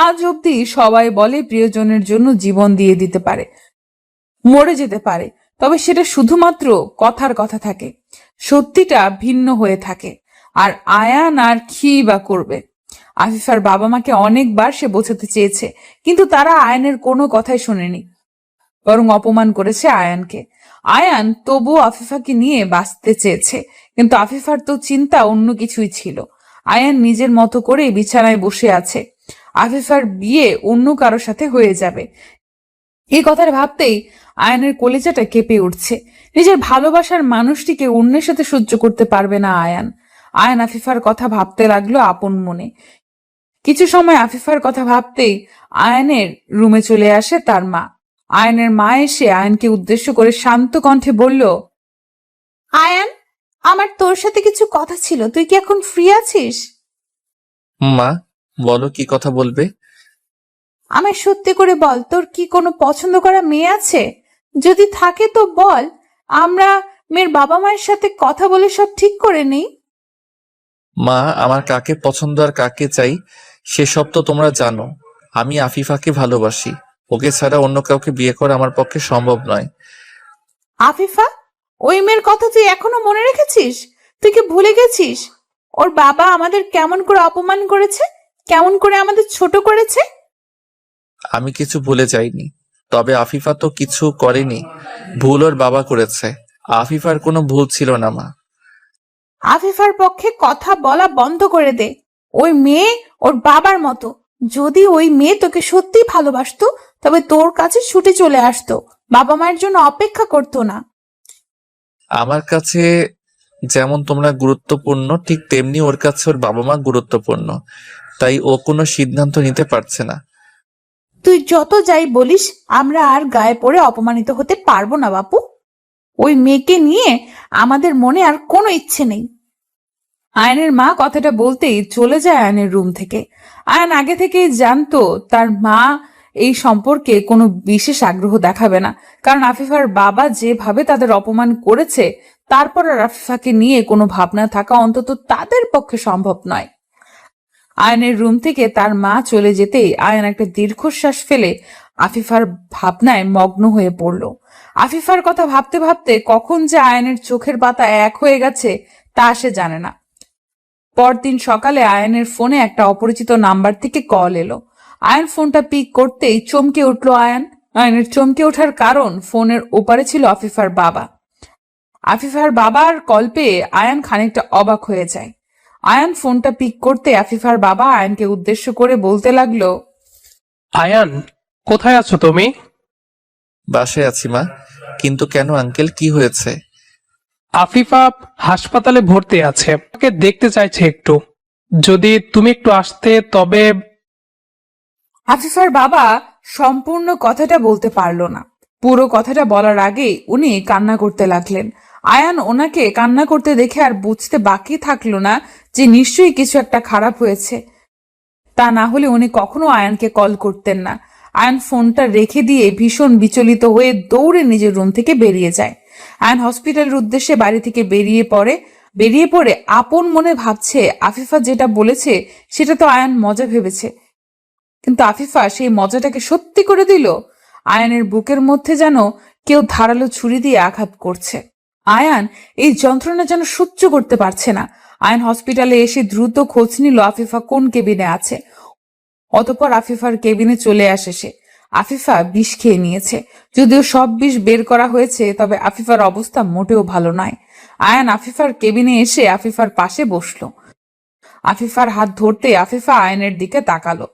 আজ অব্দি সবাই বলে প্রিয়জনের জন্য জীবন দিয়ে দিতে পারে, মরে যেতে পারে, তবে সেটা শুধুমাত্র কথার কথা থাকে, সত্যিটা ভিন্ন হয়ে থাকে। আর আয়ান আর কি বা করবে? আফিফার বাবা মাকে অনেকবার সে বোঝাতে চেয়েছে, কিন্তু তারা আয়ানের কোনো কথাই শোনেনি, বরং অপমান করেছে আয়ানকে। আয়ান তবুও আফিফাকে নিয়ে বাঁচতে চেয়েছে, কিন্তু আফিফার তো চিন্তা অন্য কিছুই ছিল। আয়ান নিজের মতো করে বিছানায় বসে আছে। আফিফার বিয়ে অন্য কারোর সাথে হয়ে যাবে, এই কথাটা ভাবতেই আয়ানের কলিজাটা কেঁপে উঠছে। নিজের ভালোবাসার মানুষটিকে অন্যের সাথে সহ্য করতে পারবে না আয়ান। আয়ান আফিফার কথা ভাবতে লাগলো আপন মনে। কিছু সময় আফিফার কথা ভাবতেই আয়ানের রুমে চলে আসে তার মা। আয়ানের মা এসে আয়ানকে উদ্দেশ্য করে শান্ত কণ্ঠে বলল, আয়ান, আমার তোর সাথে কিছু কথা ছিল, তুই কি এখন ফ্রি আছিস? মা, বলো কি কথা বলবে? আমায় সত্যি করে বল, তোর কি কোনো পছন্দ করা মেয়ে আছে? যদি থাকে তো বল, আমরা মেয়ের বাবা মায়ের সাথে কথা বলে সব ঠিক করে নেই। মা, আমার কাকে পছন্দ আর কাকে চাই সেসব তো তোমরা জানো। আমি আফিফাকে ভালোবাসি। ওকে ছাড়া অন্য কাউকে বিয়ে করা আমার পক্ষে সম্ভব নয়। আফিফা, ওই মেয়ের কথা তুই এখনো মনে রেখেছিস? তুই কি ভুলে গেছিস ওর বাবা আমাদের কেমন করে অপমান করেছে, কেমন করে আমাদের ছোট করেছে? আমি কিছু ভুলে যাইনি, তবে আফিফা তো কিছু করেনি। ভুল ওর বাবা করেছে। আফিফার কোনো ভুল ছিল না মা। আফিফার পক্ষে কথা বলা বন্ধ করে দে। ওই মেয়ে ওর বাবার মতো। যদি ওই মেয়ে তোকে সত্যি ভালোবাসতো, তবে তোর কাছে ছুটে চলে আসতো, বাবা মায়ের জন্য অপেক্ষা করতো না। আমার কাছে যেমন তোমরা গুরুত্বপূর্ণ, ঠিক তেমনি ওর কাছে ওর বাবা মা গুরুত্বপূর্ণ। তাই ও কোনো সিদ্ধান্ত নিতে পারছে না। তুই যত যাই বলিস, আমরা আর গায়ে পড়ে অপমানিত হতে পারবো না বাপু। ওই মেয়েকে নিয়ে আমাদের মনে আর কোনো ইচ্ছে নেই। আয়ানের মা কথাটা বলতেই চলে যায় আয়ানের রুম থেকে। আয়ান আগে থেকেই জানতো তার মা এই সম্পর্কে কোনো বিশেষ আগ্রহ দেখাবে না, কারণ আফিফার বাবা যেভাবে তাদের অপমান করেছে, তারপর আর আফিফাকে নিয়ে কোনো ভাবনা থাকা অন্তত তাদের পক্ষে সম্ভব নয়। আয়নের রুম থেকে তার মা চলে যেতেই আয়ন একটা দীর্ঘশ্বাস ফেলে আফিফার ভাবনায় মগ্ন হয়ে পড়ল। আফিফার কথা ভাবতে ভাবতে কখন যে আয়নের চোখের পাতা এক হয়ে গেছে তা সে জানে না। পরদিন সকালে আয়নের ফোনে একটা অপরিচিত নাম্বার থেকে কল এলো। আয়ন ফোনটা পিক করতেই চমকে উঠল আয়ন। আয়নের চমকে ওঠার কারণ, ফোনের ওপারে ছিল আফিফার বাবা। আফিফার বাবার কল পেয়ে আয়ান খানিকটা অবাক হয়ে যায়। আয়ান ফোনটা পিক করতে আফিফার বাবা আয়ানকে উদ্দেশ্য করে বলতে লাগলো, আয়ান, কোথায় আছো তুমি? বাসায় আছি মা। কিন্তু কেন আঙ্কেল, কি হয়েছে? আফিফা হাসপাতালে ভর্তি আছে, ওকে দেখতে চাইছে একটু। যদি তুমি একটু আসতে তবে। আফিফার বাবা সম্পূর্ণ কথাটা বলতে পারলো না। পুরো কথাটা বলার আগেই উনি কান্না করতে লাগলেন। আয়ান ওনাকে কান্না করতে দেখে আর বুঝতে বাকি থাকলো না যে নিশ্চয়ই কিছু একটা খারাপ হয়েছে। তা না হলে উনি কখনো আয়ানকে কল করতেন না। আয়ান ফোনটা রেখে দিয়ে ভীষণ বিচলিত হয়ে দৌড়ে নিজের রুম থেকে বেরিয়ে যায়। আয়ান হসপিটালের উদ্দেশ্যে বাড়ি থেকে বেরিয়ে পড়ে আপন মনে ভাবছে আফিফা যেটা বলেছে সেটা তো আয়ান মজা ভেবেছে, কিন্তু আফিফা সেই মজাটাকে সত্যি করে দিল। আয়ানের বুকের মধ্যে যেন কেউ ধারালো ছুরি দিয়ে আঘাত করছে। আয়ান এই যন্ত্রণা যেন সহ্য করতে পারছে না। আয়ান হসপিটালে এসে দ্রুত খোঁজ নিল আফিফা কোন কেবিনে আছে। অতঃপর আফিফার কেবিনে চলে আসে সে। আফিফা বিষ খেয়ে নিয়েছে। যদিও সব বিষ বের করা হয়েছে, তবে আফিফার অবস্থা মোটেও ভালো নয়। আয়ান আফিফার কেবিনে এসে আফিফার পাশে বসলো। আফিফার হাত ধরতে আফিফা আয়ানের দিকে তাকালো।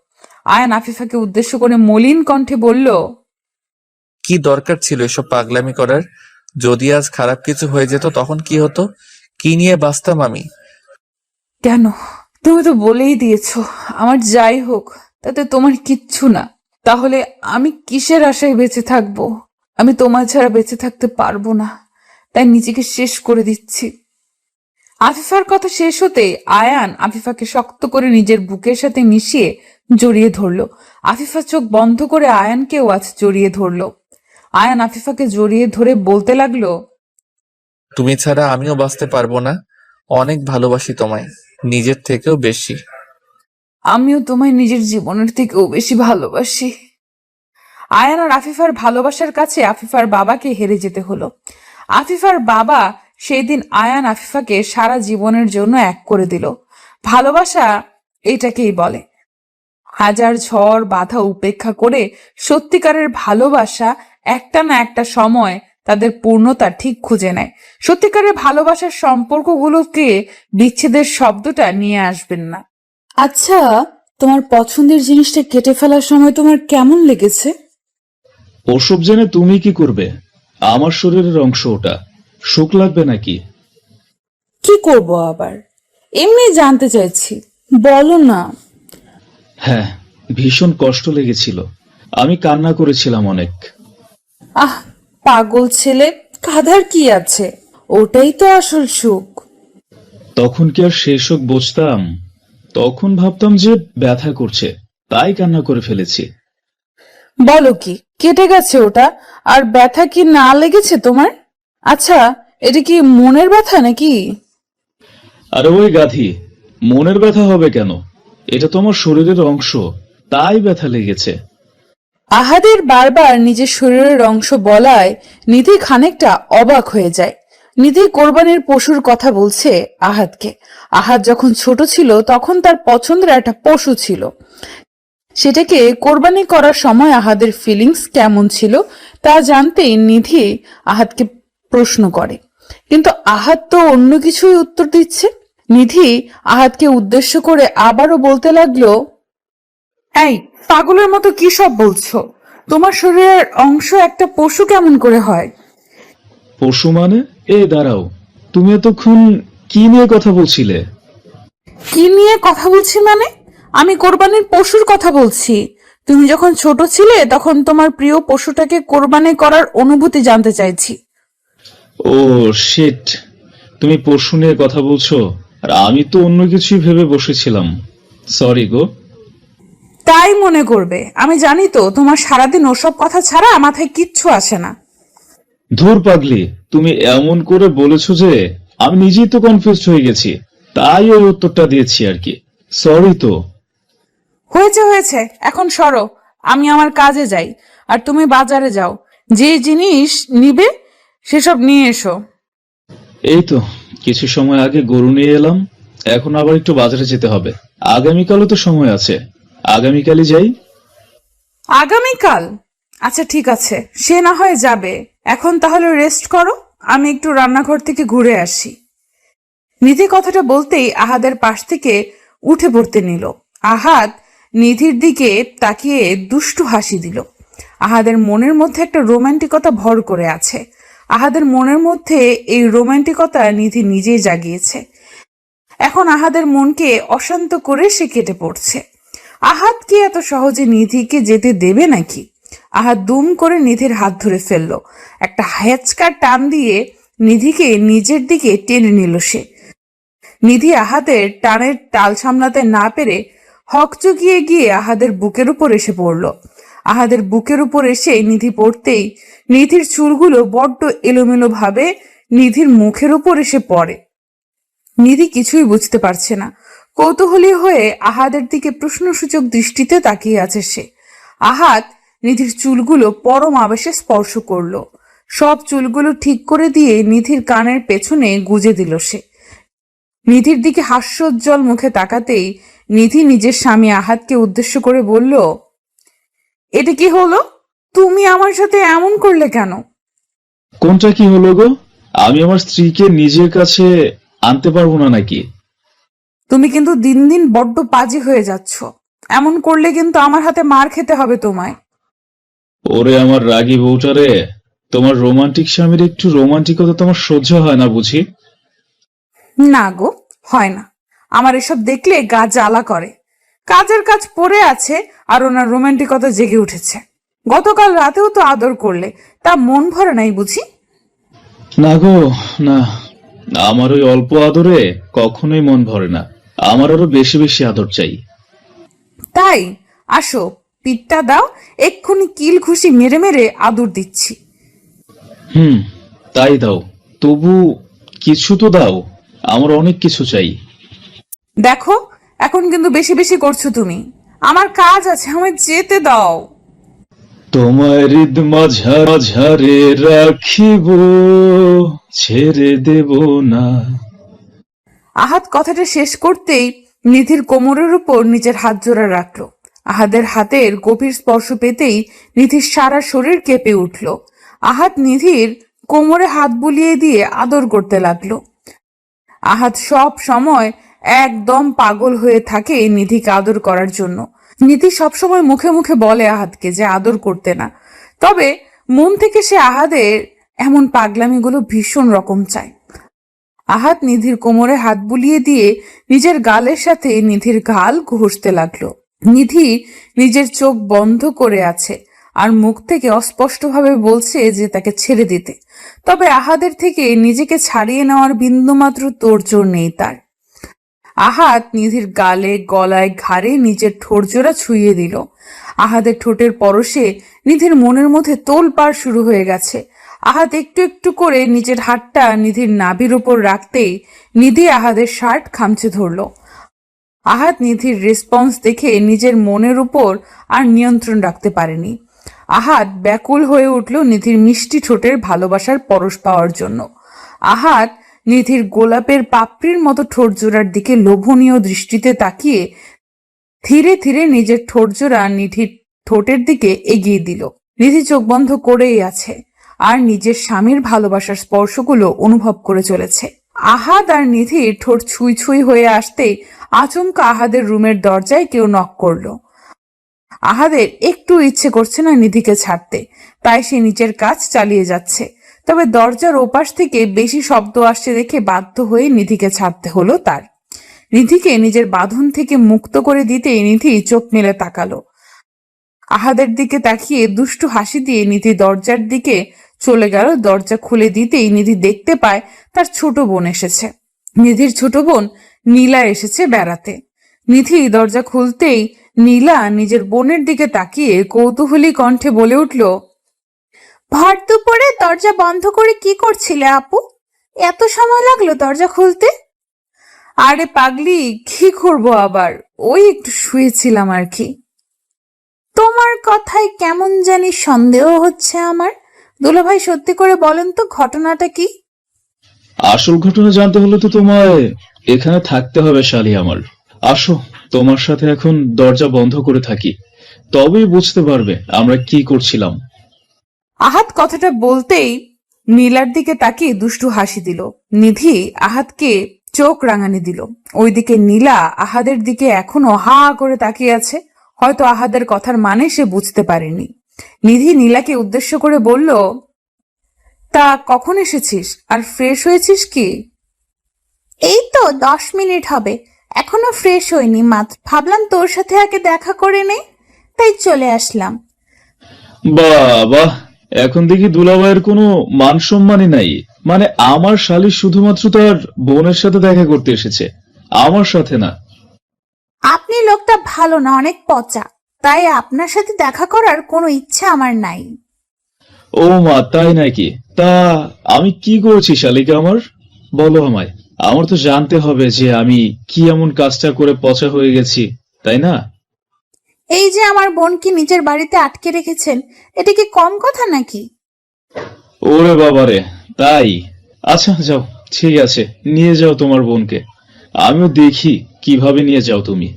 আয়ান আফিফাকে উদ্দেশ্য করে মলিন কণ্ঠে বলল, কি দরকার ছিল এসব পাগলামি করার? যদি আজ খারাপ কিছু হয়ে যেত তখন কি হতো? কি নিয়ে বাঁচতাম আমি? কেন? তুমি তো বলেই দিয়েছো আমার যাই হোক তাতে তোমার কিচ্ছু না। তাহলে আমি কিসের আশায় বেঁচে থাকবো? আমি তোমার ছাড়া বেঁচে থাকতে পারবো না, তাই নিজেকে শেষ করে দিচ্ছি। আফিফার কথা শেষ হতে আয়ান আফিফাকে শক্ত করে নিজের বুকের সাথে মিশিয়ে জড়িয়ে ধরলো। আফিফা চোখ বন্ধ করে আয়ানকেও আজ জড়িয়ে ধরলো। আয়ান আফিফাকে জড়িয়ে ধরে বলতে লাগলো, তুমি ছাড়া আমিও বাঁচতে পারবো না। অনেক ভালোবাসি তোমায়, নিজের থেকেও বেশি। আমিও তোমায় নিজের জীবনের থেকেও বেশি ভালোবাসি। আয়ান আর আফিফার ভালোবাসার কাছে আফিফার বাবাকে হেরে যেতে হলো। আফিফার বাবা সেই দিন আয়ান আফিফাকে সারা জীবনের জন্য এক করে দিল। ভালোবাসা এটাকেই বলে। হাজার ঝড় বাধা উপেক্ষা করে সত্যিকারের ভালোবাসা একটা না একটা সময় তাদের পূর্ণতা ঠিক খুঁজে নেয়। সত্যিকারের ভালোবাসার সম্পর্কগুলোকে বিচ্ছেদের শব্দটা নিয়ে আসবেন না। আচ্ছা, তোমার পছন্দের জিনিসটা কেটে ফেলার সময় তোমার কেমন লেগেছে? ওসব জেনে তুমি কি করবে? আমার শরীরের অংশ ওটা, সুখ লাগবে নাকি? কি করব আবার? এমনি জানতে চাইছি, বলো না। হ্যাঁ, ভীষণ কষ্ট লেগেছিল। আমি কান্না করেছিলাম অনেক। আহ, পাগল ছেলে, কাঁদার কি আছে? ওটাই তো আসল সুখ। তখন কি আর সেই সুখ বুঝতাম? তখন ভাবতাম যে ব্যথা করছে, তাই কান্না করে ফেলেছি। বলো কি, কেটে গেছে ওটা? আর ব্যথা কি না লেগেছে তোমার? আচ্ছা, এটা কি মনের ব্যথা নাকি? আরে ওই গাধি, মনের ব্যথা হবে কেন? এটা তো আমার শরীরের অংশ, তাই ব্যথা লেগেছে। আহাদের বারবার নিজের শরীরের অংশ বলায় নিধি খানিকটা অবাক হয়ে যায়। নিধি কোরবানির পশুর কথা বলছে আহাদকে। আহাদ যখন ছোট ছিল তখন তার পছন্দের একটা পশু ছিল। সেটাকে কোরবানি করার সময় আহাদের ফিলিংস কেমন ছিল তা জানতেই নিধি আহাদকে প্রশ্ন করে, কিন্তু আহাদ তো অন্য কিছুই উত্তর দিচ্ছে। নিধি আহাদকে উদ্দেশ্য করে আবারও বলতে লাগলো, এই পাগলের মতো কি সব বলছো? তোমার শরীরের অংশ একটা পশু কেমন করে হয়? পশু মানে? দাঁড়াও, তুমি এতক্ষণ কি নিয়ে কথা বলছিলে? কি নিয়ে কথা বলছি মানে? আমি কোরবানির পশুর কথা বলছি। তুমি যখন ছোট ছিলে তখন তোমার প্রিয় পশুটাকে কোরবানি করার অনুভূতি জানতে চাইছি। ও শিট, তুমি পশু নিয়ে কথা বলছো, আর আমি তো অন্য কিছুই ভেবে বসেছিলাম। সরি গো। তাই মনে করবে? আমি জানি তো তোমার সারাদিন ওসব কথা ছাড়া মাথায় কিচ্ছু আসে না। ধুর পাগলি, তুমি এমন করে বলেছো যে আমি নিজেই তো কনফিউজ হয়ে গেছি, তাই ওই উত্তরটা দিয়েছি আর কি। সরি তো। হয়েছে হয়েছে, এখন সরো, আমি আমার কাজে যাই আর তুমি বাজারে যাও। যে জিনিস নিবে সেসব নিয়ে এসো। এই তো কিছু সময় আগে গরু নিয়ে এলাম, এখন আবার একটু বাজারে যেতে হবে। আগামীকালও তো সময় আছে, আগামীকালই যাই। আগামীকাল? আচ্ছা ঠিক আছে, সে না হয় যাবে। এখন তাহলে রেস্ট করো, আমি একটু রান্নাঘর থেকে ঘুরে আসি। নিধি কথাটা বলতেই আহাদের পাশ থেকে উঠে পড়তে নিল। আহাদ নিধির দিকে তাকিয়ে দুষ্টু হাসি দিল। আহাদের মনের মধ্যে একটা রোমান্টিকতা ভর করে আছে। আহাদের মনের মধ্যে এই রোমান্টিকতা নিধি নিজেই জাগিয়েছে। এখন আহাদের মনকে অশান্ত করে সে কেটে পড়ছে। আহাদ কি এত সহজে নিধিকে যেতে দেবে নাকি? আহাদ দুম করে নিধির হাত ধরে ফেললো। একটা হ্যাচকার টান দিয়ে নিধিকে নিজের দিকে টেনে নিল সে। নিধি আহাদের টানের টাল সামলাতে না পেরে হকচকিয়ে গিয়ে আহাদের বুকের উপর এসে পড়ল। আহাদের বুকের উপর এসে নিধি পড়তেই নিধির চুলগুলো বড্ড এলোমেলো ভাবে নিধির মুখের উপর এসে পড়ে। নিধি কিছুই বুঝতে পারছে না। কৌতূহলী হয়ে আহাদের দিকে প্রশ্নসূচক দৃষ্টিতে তাকিয়ে আছে সে। আহাদ নিধির চুলগুলো পরম আবেশে স্পর্শ করলো। সব চুলগুলো ঠিক করে দিয়ে নিধির কানের পেছনে গুজে দিল সে। নিধির দিকে হাস্যোজ্জ্বল মুখে তাকাতেই নিধি নিজের স্বামী আহাদকে উদ্দেশ্য করে বলল, এটা কি হলো? তুমি আমার সাথে এমন করলে কেন? কোনটা কি হলো গো? আমি আমার স্ত্রীকে নিজের কাছে আনতে পারবো না নাকি? তুমি কিন্তু দিন দিন বড্ড পাজি হয়ে যাচ্ছ। এমন করলে কিন্তু আমার হাতে মার খেতে হবে তোমায়। ওরে আমার রাগী বউটারে, তোমার রোমান্টিক স্বামীর একটু রোমান্টিকতা তোমার সহ্য হয় না বুঝি? না গো, হয় না। আমার এসব দেখলে গা জ্বালা করে। কাজের কাজ পড়ে আছে আর ওনার রোমান্টিকতা জেগে উঠেছে। গতকাল রাতেও তো আদর করলে, তা মন ভরে নাই বুঝি? না গো, না। আমার ওই অল্প আদরে কখনোই মন ভরে না। আমার আরো বেশি বেশি আদর চাই। তাই আসো, পিঠটা দাও, এক্ষুনি কিল ঘুষি মেরে মেরে আদর দিচ্ছি। তাই দাও, তবু কিছু তো দাও। আমার অনেক কিছু চাই। দেখো, এখন কিন্তু বেশি বেশি করছো তুমি। আমার কাজ আছে, আমায় যেতে দাও। তোমার হৃদ মাঝারে রাখিব, ছেড়ে দেব না। আহাদ কথাটা শেষ করতেই নিধির কোমরের উপর নিজের হাত জোড়া রাখলো। আহাদের হাতের গভীর স্পর্শ পেতেই নিধির সারা শরীর কেঁপে উঠল। আহাদ নিধির কোমরে হাত বুলিয়ে দিয়ে আদর করতে লাগলো। আহাদ সব সময় একদম পাগল হয়ে থাকে নিধিকে আদর করার জন্য। নিধি সবসময় মুখে মুখে বলে আহাদকে যে আদর করতে না, তবে মন থেকে সে আহাদের এমন পাগলামিগুলো ভীষণ রকম চায়। আহাদ নিধির কোমরে হাত বুলিয়ে দিয়ে নিজের গালের সাথে নিধির গাল ঘষতে লাগলো। নিধি নিজের চোখ বন্ধ করে আছে আর মুখ থেকে অস্পষ্টভাবে বলছে যে তাকে ছেড়ে দিতে, তবে আহাদের থেকে নিজেকে ছাড়িয়ে নেওয়ার বিন্দুমাত্র তোড়জোড় নেই তার। আহাদ নিধির গালে, গলায়, ঘাড়ে নিজের ঠোঁটজোড়া ছুঁয়ে দিল। আহাদের ঠোঁটের পরশে নিধির মনের মধ্যে তোলপাড় শুরু হয়ে গেছে। আহাদ একটু একটু করে নিজের হাতটা নিধির নাভির উপর রাখতেই নিধি আহাদের শার্ট খামচে ধরল। আহাদ নিধির রেসপন্স দেখে নিজের মনের উপর আর নিয়ন্ত্রণ রাখতে পারেনি। আহাদ ব্যাকুল হয়ে উঠল নিধির মিষ্টি ঠোঁটের ভালোবাসার পরশ পাওয়ার জন্য। আহাদ নিধির গোলাপের পাপড়ির মতো ঠোঁট জোড়ার দিকে লোভনীয় দৃষ্টিতে তাকিয়ে ধীরে ধীরে নিজের ঠোঁট জোড়া নিধির ঠোঁটের দিকে এগিয়ে দিল। নিধি চোখ বন্ধ করেই আছে আর নিজের স্বামীর ভালোবাসার স্পর্শগুলো অনুভব করে চলেছে। আহাদ আর নিধির ঠোঁট ছুঁই ছুঁই হয়ে আসতেই আচমকা আহাদের রুমের দরজায় কেউ নক করলো। আহাদের একটু ইচ্ছে করছে না নিধিকে ছাড়তে, তাই সে নিজের কাজ চালিয়ে যাচ্ছে। তবে দরজার ওপাশ থেকে বেশি শব্দ আসছে দেখে বাধ্য হয়ে নিধিকে ছাড়তে হলো তার। নিধিকে নিজের বাঁধন থেকে মুক্ত করে দিতেই নিধি চোখ মেলে তাকালো। আহাদের দিকে তাকিয়ে দুষ্টু হাসি দিয়ে নিধি দরজার দিকে চলে গেল। দরজা খুলে দিতেই নিধি দেখতে পায় তার ছোট বোন এসেছে। নিধির ছোট বোন নীলা এসেছে বেড়াতে। নিধি দরজা খুলতেই নীলা নিজের বোনের দিকে তাকিয়ে কৌতূহলী কণ্ঠে বলে উঠল, ভর দুপুরে দরজা বন্ধ করে কি করছিলে আপু? এত সময় লাগলো দরজা খুলতে? আরে পাগলি, কি করবো আবার, ওই একটু শুয়েছিলাম আর কি। তোমার কথায় কেমন জানি সন্দেহ হচ্ছে আমার। দুলাভাই, সত্যি করে বলেন তো ঘটনাটা কি? আসল ঘটনা জানতে হলে তো তোমায় এখানে থাকতে হবে শালি আমার। আসো, তোমার সাথে এখন দরজা বন্ধ করে থাকি, তবেই বুঝতে পারবে আমরা কি করছিলাম। আহাদ কথাটা বলতেই নীলার দিকে তাকিয়ে দুষ্টু হাসি দিল। নিধি আহাদকে চোখ রাঙানি দিল। ওইদিকে নীলা আহাদের দিকে এখনো হা করে তাকিয়ে আছে। হয়তো আহাদের কথার মানে সে বুঝতে পারেনি। নিধি নীলাকে উদ্দেশ্য করে বলল, তা কখন এসেছিস আর ফ্রেশ হয়েছিস কি? এই তো 10 মিনিট হবে, এখনো ফ্রেশ হইনি মাত্র। ভাবলাম তোর সাথে আগে দেখা করে নেই, তাই চলে আসলাম। বাবা, এখন দেখি দুলাভাইয়ের কোনো মান সম্মানই নাই। মানে আমার শালি শুধুমাত্র তার বোনের সাথে দেখা করতে এসেছে, আমার সাথে না। আপনি লোকটা ভালো না, অনেক পচা, তাই আপনার সাথে দেখা করার কোনো ইচ্ছা আমার নাই। ও মা, তাই নাকি? তা আমি কি করেছি শালিকা আমার? বলো আমায়। আমার তো জানতে হবে যে আমি কি এমন কাজটা করে পচা হয়ে গেছি, তাই না? এই যে আমার বোনকে নিজের বাড়িতে আটকে রেখেছেন, এটা কি কম কথা নাকি? ওরে বাবারে, তাই? আচ্ছা যাও, ঠিক আছে, নিয়ে যাও তোমার বোনকে। আমিও দেখি কিভাবে নিয়ে যাও তুমি।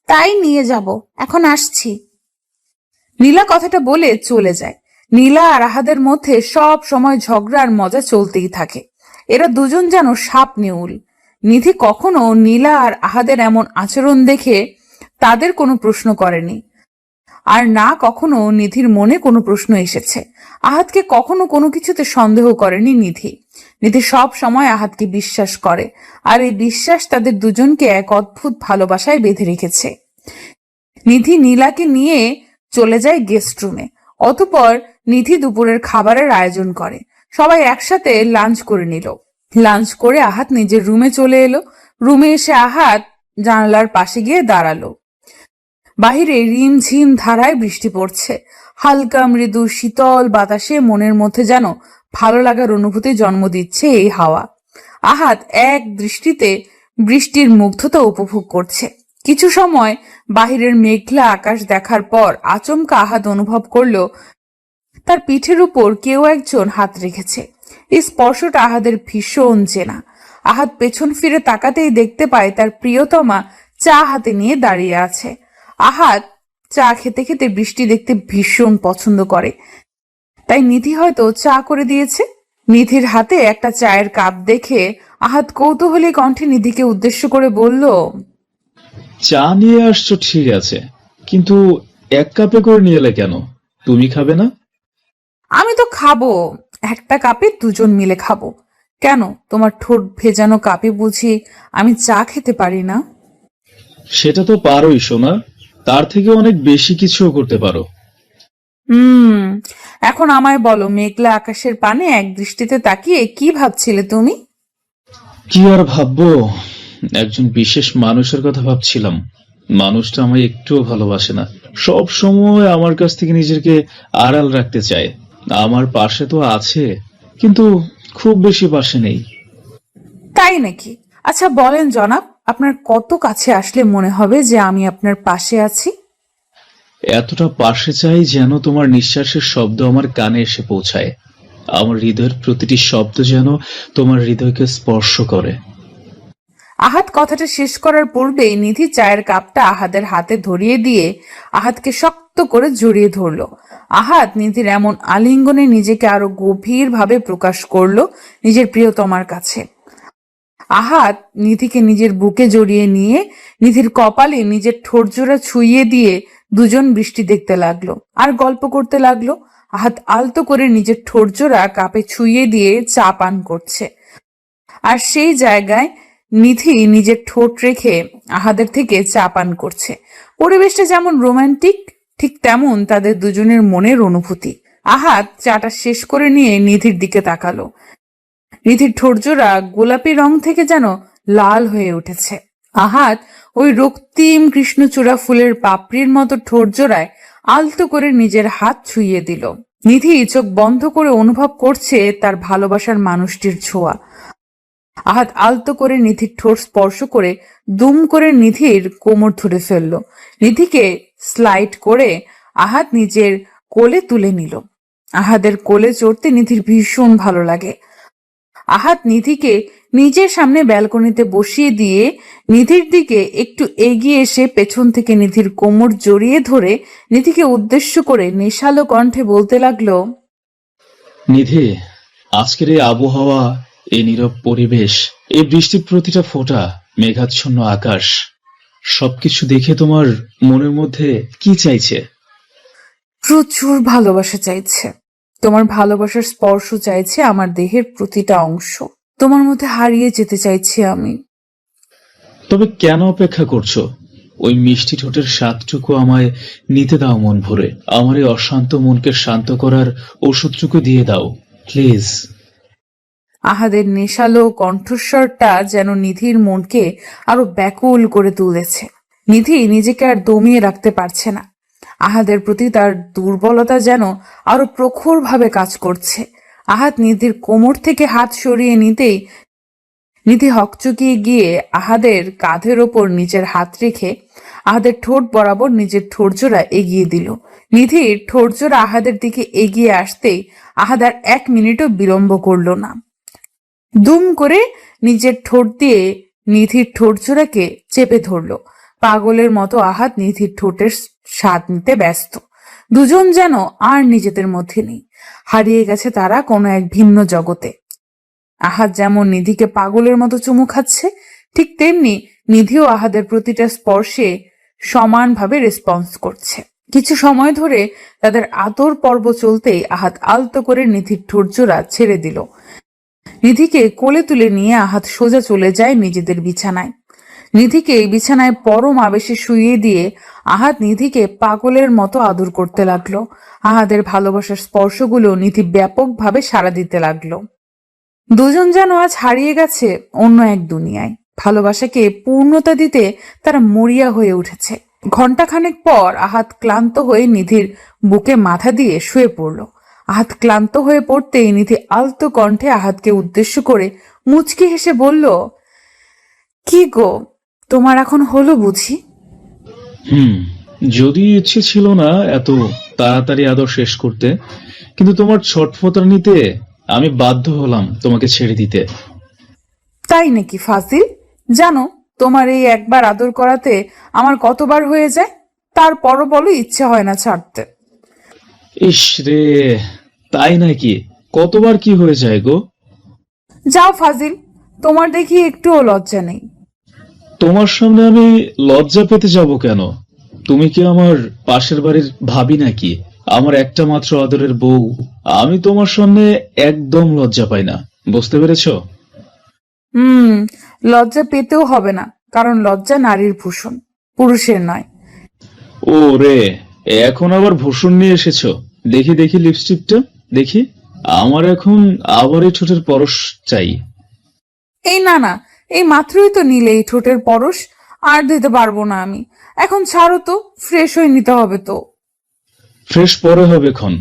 তাই নিয়ে যাব, এখন আসছি। নীলা কথাটা বলে চলে যায়। নীলা আর আহাদের মধ্যে সব সময় ঝগড়া আর মজা চলতেই থাকে। এরা দুজন যেন সাপ নেউল। নিধি কখনো নীলা আর আহাদের এমন আচরণ দেখে তাদের কোনো প্রশ্ন করেনি, আর না কখনো নিধির মনে কোনো প্রশ্ন এসেছে। আহাদকে কখনো কোনো কিছুতে সন্দেহ করেনি নিধি। নিধি সব সময় আহাদকে বিশ্বাস করে, আর এই বিশ্বাস তাদের দুজনকে এক অদ্ভুত ভালোবাসায় বেঁধে রেখেছে। নিধি নীলাকে নিয়ে চলে যায় গেস্ট রুমে। অতঃপর নিধি দুপুরের খাবারের আয়োজন করে। সবাই একসাথে লাঞ্চ করে নিল। লাঞ্চ করে আহাদ নিজের রুমে চলে এলো। রুমে এসে আহাদ জানালার পাশে গিয়ে দাঁড়ালো। বাহিরে রিমঝিম ধারায় বৃষ্টি পড়ছে। হালকা মৃদু শীতল বাতাসে মনের মধ্যে যেন ভালো লাগার অনুভূতি জন্ম দিচ্ছে এই হাওয়া। আহাদ এক দৃষ্টিতে বৃষ্টির মুগ্ধতা উপভোগ করছে। কিছু সময় বাহিরের মেঘলা আকাশ দেখার পর আচমকা আহাদ অনুভব করলো তার পিঠের উপর কেউ একজন হাত রেখেছে। এই স্পর্শটা আহাদের ভীষণ চেনা। আহাদ পেছন ফিরে তাকাতেই দেখতে পায় তার প্রিয়তমা চা হাতে নিয়ে দাঁড়িয়ে আছে। আহাদ চা খেতে খেতে বৃষ্টি দেখতে ভীষণ পছন্দ করে, তাই নিধি হয়তো চা করে দিয়েছে। নিধির হাতে একটা চায়ের কাপ দেখে আহাদ কৌতূহলী কণ্ঠে নিধিকে উদ্দেশ্য করে বলল, চা নিয়ে আসছো ঠিক আছে, কিন্তু এক কাপে করে নিয়ে এলে কেন? তুমি খাবে না? আমি তো খাবো, একটা কাপে দুজন মিলে খাবো। কেন, তোমার ঠোঁট ভেজানো কাপে বুঝি আমি চা খেতে পারি না? সেটা তো পারোই সোনা, তার থেকে অনেক বেশি কিছুও করতে পারো। এখন আমায় বলো, মেঘলা আকাশের পানে এক দৃষ্টিতে তাকিয়ে কি ভাবছিলে তুমি? কি আর ভাববো, একজন বিশেষ মানুষের কথা ভাবছিলাম। মানুষটা আমায় একটুও ভালোবাসে না, সব সময় আমার কাছ থেকে নিজেকে আড়াল রাখতে চায়। আমার পাশে তো আছে, কিন্তু খুব বেশি পাশে নেই। তাই নাকি? আচ্ছা বলেন জনাব, আপনার কত কাছে আসলে মনে হবে যে আমি আপনার পাশে আছি? এতটা পাশে চাই যেন তোমার নিঃশ্বাসের শব্দ আমার কানে এসে পৌঁছায়। আমার হৃদয়ের প্রতিটি শব্দ যেন তোমার হৃদয়কে স্পর্শ করে। আহাদ কথাটা শেষ করার পূর্বেই নিধি চায়ের কাপটা আহাদের হাতে ধরিয়ে দিয়ে আহাদকে শক্ত করে জড়িয়ে ধরল। আহাদ নিধির এমন আলিঙ্গনে নিজেকে আরো গভীরভাবে প্রকাশ করলো নিজের প্রিয়তমার কাছে। আহাদ নিধিকে নিজের বুকে জড়িয়ে নিয়ে নিধির কপালে নিজের ঠোঁটজোড়া ছুঁইয়ে দিয়ে দুজন বৃষ্টি দেখতে লাগলো আর গল্প করতে লাগলো। আহাদ আলতো করে নিজের ঠোঁটজোড়া কাপে ছুঁইয়ে দিয়ে চা পান করছে, আর সেই জায়গায় নিধি নিজের ঠোঁট রেখে আহাদের থেকে চা পান করছে। পরিবেশটা যেমন রোমান্টিক, ঠিক তেমন তাদের দুজনের মনের অনুভূতি। আহাদ চাটা শেষ করে নিয়ে নিধির দিকে তাকালো। নিধির ঠোঁটজোড়া গোলাপি রং থেকে যেন লাল হয়ে উঠেছে। আহাদ ওই রক্তিম কৃষ্ণচূড়া ফুলের পাপড়ির মতো ঠোঁটজোড়ায় আলতো করে নিজের হাত ছুঁইয়ে দিল। নিধি চোখ বন্ধ করে অনুভব করছে তার ভালোবাসার মানুষটির ছোঁয়া। আহাদ আলতো করে নিধির ঠোঁট স্পর্শ করে দুম করে নিধির কোমর ধরে ফেলল। নিধিকে স্লাইড করে আহাদ নিজের কোলে তুলে নিল। আহাদের কোলে চড়তে নিধির ভীষণ ভালো লাগে। আহাদ নিধিকে নিজের সামনে ব্যালকনিতে বসিয়ে দিয়ে নিধির দিকে একটু এগিয়ে এসে পেছন থেকে নিধির কোমর জড়িয়ে ধরে নিধিকে উদ্দেশ্য করে নেশালো কণ্ঠে বলতে লাগলো, নিধি, আজকের এই আবহাওয়া, এই নীরব পরিবেশ, এই বৃষ্টির প্রতিটা ফোঁটা, মেঘাচ্ছন্ন আকাশ, সবকিছু দেখে তোমার মনের মধ্যে কি চাইছে? প্রচুর ভালোবাসা চাইছে। তোমার ভালোবাসার স্পর্শ চাইছে আমার দেহের প্রতিটা অংশ। তোমার মধ্যে হারিয়ে যেতে চাইছি আমি। তবে কেন অপেক্ষা করছো? ওই মিষ্টি ঠোঁটের স্বাদটুকু আমায় নিতে দাও মন ভরে। আমার এই অশান্ত মনকে শান্ত করার ওষুধটুকু দিয়ে দাও প্লিজ। আহাদের নেশালো কণ্ঠস্বরটা যেন নিধির মনকে আরো ব্যাকুল করে তুলেছে। নিধি নিজেকে আর দমিয়ে রাখতে পারছে না। আহাদের প্রতি তার দুর্বলতা যেন আরো প্রখরভাবে কাজ করছে। আহাদ নিধির কোমর থেকে হাত সরিয়ে নিতেই নিধি হকচকিয়ে গিয়ে আহাদের কাঁধের ওপর নিজের হাত রেখে আহাদের ঠোঁট বরাবর নিজের ঠোঁটজোড়া এগিয়ে দিল। নিধির ঠোঁটজোড়া আহাদের দিকে এগিয়ে আসতেই আহাদ আর 1 মিনিটও বিলম্ব করল না। দুম করে নিজের ঠোঁট দিয়ে নিধির ঠোঁটজোড়াকে চেপে ধরল। পাগলের মতো আহাত নিধির ঠোঁটের স্বাদ নিতে ব্যস্ত। দুজন যেন আর নিজেদের মধ্যে নেই, হারিয়ে গেছে তারা কোনো এক ভিন্ন জগতে। আহাত যেমন নিধিকে পাগলের মতো চুমু খাচ্ছে, ঠিক তেমনি নিধিও আহাদের প্রতিটা স্পর্শে সমানভাবে রেসপন্স করছে। কিছু সময় ধরে তাদের আদর পর্ব চলতেই আহাত আলতো করে নিধির ঠোঁটজোড়া ছেড়ে দিল। নিধিকে কোলে তুলে নিয়ে আহাত সোজা চলে যায় নিজেদের বিছানায়। নিধিকে বিছানায় পরম আবেশে শুইয়ে দিয়ে আহাত নিধিকে পাগলের মতো আদর করতে লাগলো। আহাদের ভালোবাসার স্পর্শগুলো নিধি ব্যাপকভাবে সাড়া দিতে লাগলো। দুজন যেন আজ হারিয়ে গেছে অন্য এক দুনিয়ায়। ভালোবাসাকে পূর্ণতা দিতে তারা মরিয়া হয়ে উঠেছে। ঘণ্টাখানেক পর আহাত ক্লান্ত হয়ে নিধির বুকে মাথা দিয়ে শুয়ে পড়ল। আহাত ক্লান্ত হয়ে পড়তেই নিধি আলতো কণ্ঠে আহাতকে উদ্দেশ্য করে মুচকি হেসে বলল, কি গো, তোমার এখন হলো বুঝি? যদি ইচ্ছে ছিল না এত তাড়াতাড়ি আদর শেষ করতে, কিন্তু তোমার ছটফটানিতে আমি বাধ্য হলাম তোমাকে ছেড়ে দিতে। তাই নাকি ফাজিল? জানো তোমার এই একবার আদর করাতে আমার কতবার হয়ে যায়, তারপরও বলো ইচ্ছে হয় না ছাড়তে। ইস রে, তাই নাকি? কতবার কি হয়ে যায় গো? যাও ফাজিল, তোমার দেখি একটুও লজ্জা নেই। তোমার সামনে আমি লজ্জা পেতে যাব কেন? তুমি কি আমার পাশের বাড়ির ভাবি নাকি? আমার একটা মাত্র আদরের বউ। আমি তোমার সামনে একদম লজ্জা পাই না, বুঝতে পেরেছো? লজ্জা পেতেও হবে না, কারণ লজ্জা নারীর ভূষণ, পুরুষের নয়। ও রে, এখন আবার ভূষণ নিয়ে এসেছো? দেখি দেখি লিপস্টিকটা দেখি। আমার এখন আবার এই ঠোঁটের পরশ চাই। এই না না, এই মাত্রই তো নিলে এই ঠোঁটের পরশ, আর দিতে পারবো না আমি। এখন ছাড়ো তো, ফ্রেশ হয়ে নিতে হবে তো। ফ্রেশ পরে হবে ক্ষণ,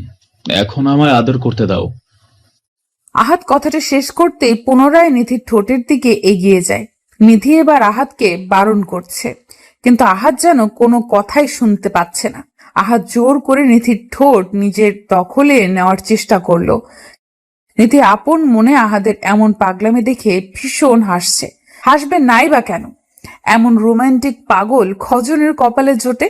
এখন আমায় আদর করতে দাও। আহাত কথাটা শেষ করতেই পুনরায় নিধির ঠোঁটের দিকে এগিয়ে যায়। নিধি এবার আহাতকে বারণ করছে, কিন্তু আহাত যেন কোনো কথাই শুনতে পাচ্ছে না। আহাত জোর করে নিধির ঠোঁট নিজের দখলে নেওয়ার চেষ্টা করলো। নিধি আপন মনে আহাদের এমন পাগলামি দেখে ভীষণ হাসছে। হাসবে নাই বা কেন? এমন রোমান্টিক পাগল খজনের কপালে জোটে।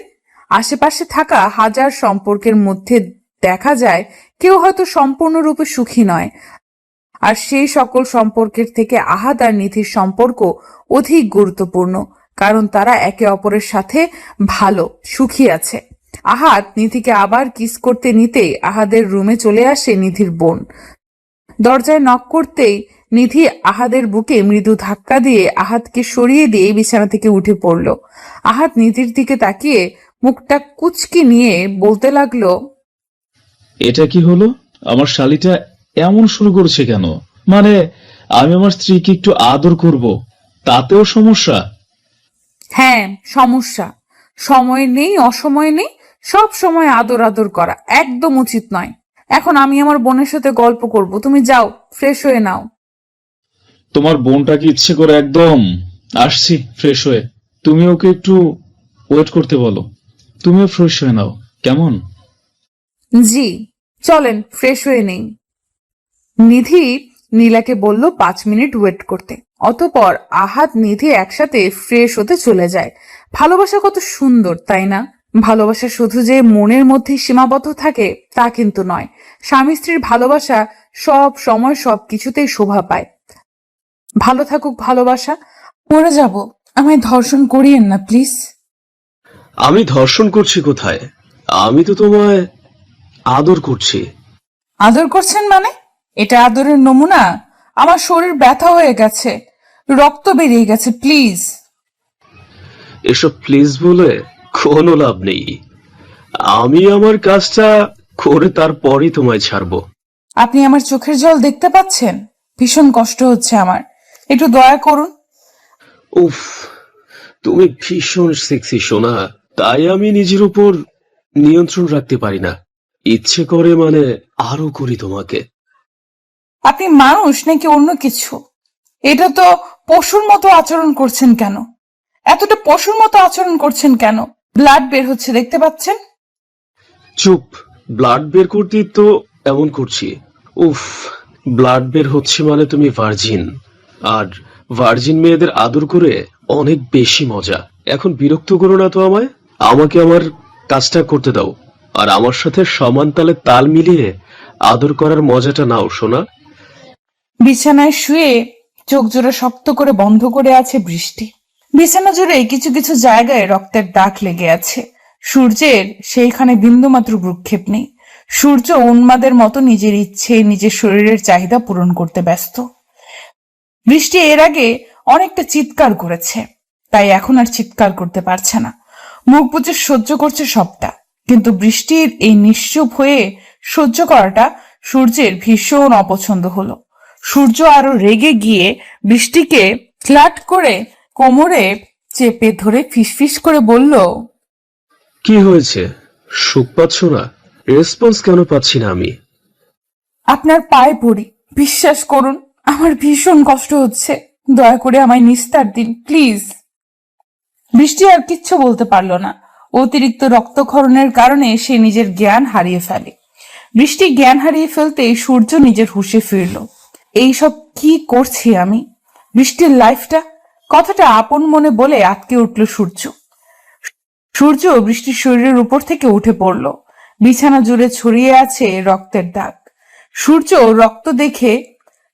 আশেপাশে থাকা হাজার সম্পর্কের মধ্যে দেখা যায় কেউ হয়তো সম্পূর্ণরূপে সুখী নয়, আর সেই সকল সম্পর্কের থেকে আহাদ আর নিধির সম্পর্ক অধিক গুরুত্বপূর্ণ, কারণ তারা একে অপরের সাথে ভালো সুখী আছে। আহাদ নিধিকে আবার কিস করতে নিতেই আহাদের রুমে চলে আসে নিধির বোন। দরজায় নক করতেই নিধি আহাদের বুকে মৃদু ধাক্কা দিয়ে আহাদকে সরিয়ে দিয়ে বিছানা থেকে উঠে পড়ল। আহাদ নিধির দিকে তাকিয়ে মুখটা কুচকি নিয়ে বলতে লাগলো, এটা কি হলো? আমার শালিটা এমন শুরু করেছে কেন? মানে আমি আমার স্ত্রীকে একটু আদর করব, তাতেও সমস্যা? হ্যাঁ সমস্যা। সময় নেই, অসময় নেই, সব সময় আদর আদর করা একদম উচিত নয়। এখন আমি আমার বোনের সাথে গল্প করব, তুমি যাও ফ্রেশ হয়ে নাও। তোমার বোনটাকে ইচ্ছে করে একদম আসছি ফ্রেশ হয়ে। তুমি ওকে একটু ওয়েট করতে বলো, তুমিও ফ্রেশ হয়ে নাও, কেমন? জি, চলেন ফ্রেশ হয়ে নেই। নিধি নীলাকে বলল 5 মিনিট ওয়েট করতে। অতঃপর আহাদ নিধি একসাথে ফ্রেশ হতে চলে যায়। ভালোবাসা কত সুন্দর, তাই না? ভালোবাসা শুধু যে মনের মধ্যে সীমাবদ্ধ থাকে তা কিন্তু নয়। স্বামী স্ত্রীর ভালোবাসা সব সময় সব কিছুতেই শোভা পায়। ভালো থাকুক ভালোবাসা। মরে যাব, আমায় ধর্ষণ করিয়েন না প্লিজ। আমি ধর্ষণ করছি কোথায়? আমি তো তোমায় আদর করছি। আদর করছেন মানে? এটা আদরের নমুনা? আমার শরীর ব্যথা হয়ে গেছে, রক্ত বেরিয়ে গেছে, প্লিজ। এসব প্লিজ বলে কোনো লাভ নেই। আমি আমার কাজটা করে তারপরই তোমায় ছাড়বো। আপনি আমার চোখের জল দেখতে পাচ্ছেন? ভীষণ কষ্ট হচ্ছে আমার, একটু দয়া করুন। উফ, তুমি ভীষণ সেক্সি সোনা, তাই আমি নিজের উপর নিয়ন্ত্রণ রাখতে পারি না। ইচ্ছে করে মানে আরো করি তোমাকে। আপনি মানুষ নাকি অন্য কিছু? এটা তো পশুর মতো আচরণ করছেন কেন? এতটা পশুর মতো আচরণ করছেন কেন? ব্লাড বের হচ্ছে, দেখতে পাচ্ছেন? চুপ, ব্লাড বের করতেই তো এমন করছি। উফ, ব্লাড বের হচ্ছে মানে তুমি ভার্জিন, আর ভার্জিন মেয়েদের আদর করে অনেক বেশি মজা। এখন বিরক্ত করো না তো আমায়। আমাকে আমার কাজটা করতে দাও, আর আমার সাথে সমান তালে তাল মিলিয়ে আদর করার মজাটা নাও সোনা। বিছানায় শুয়ে চোখ জোড়া শক্ত করে বন্ধ করে আছে বৃষ্টি। বিছানা জুড়ে কিছু কিছু জায়গায় রক্তের দাগ লেগে আছে। সূর্যের সেইখানে বিন্দুমাত্র ভ্রুক্ষেপ নেই। সূর্য উন্মাদের মতো নিজের ইচ্ছে, নিজের শরীরের চাহিদা পূরণ করতে ব্যস্ত। বৃষ্টি এর আগে অনেকটা চিৎকার করেছে, তাই এখন আর চিৎকার করতে পারছে না। মুখ বুজে সহ্য করছে সবটা। কিন্তু বৃষ্টির এই নিশ্চুপ হয়ে সহ্য করাটা সূর্যের ভীষণ অপছন্দ হলো। সূর্য আরো রেগে গিয়ে বৃষ্টিকে ফ্ল্যাট করে কোমরে চেপে ধরে ফিসফিস করে বলল, কি হয়েছে? সুখ পাচ্ছ না? রেসপন্স কেন পাচ্ছি না আমি? আপনার পায়ে পড়ি, বিশ্বাস করুন, আমার ভীষণ কষ্ট হচ্ছে। দয়া করে আমায় নিস্তার দিন প্লিজ। বৃষ্টি আর কিচ্ছু বলতে পারল না। অতিরিক্ত রক্তক্ষরণের কারণে সে নিজের জ্ঞান হারিয়ে ফেলে। বৃষ্টি জ্ঞান হারিয়ে ফেলতেই সূর্য নিজের হুঁশে ফিরল। এইসব কি করছি আমি? বৃষ্টির লাইফটা, কথাটা আপন মনে বলে আটকে উঠল সূর্য। সূর্য বৃষ্টির শরীরের উপর থেকে উঠে পড়ল। বিছানা জুড়ে ছড়িয়ে আছে রক্তের দাগ। সূর্য রক্ত দেখে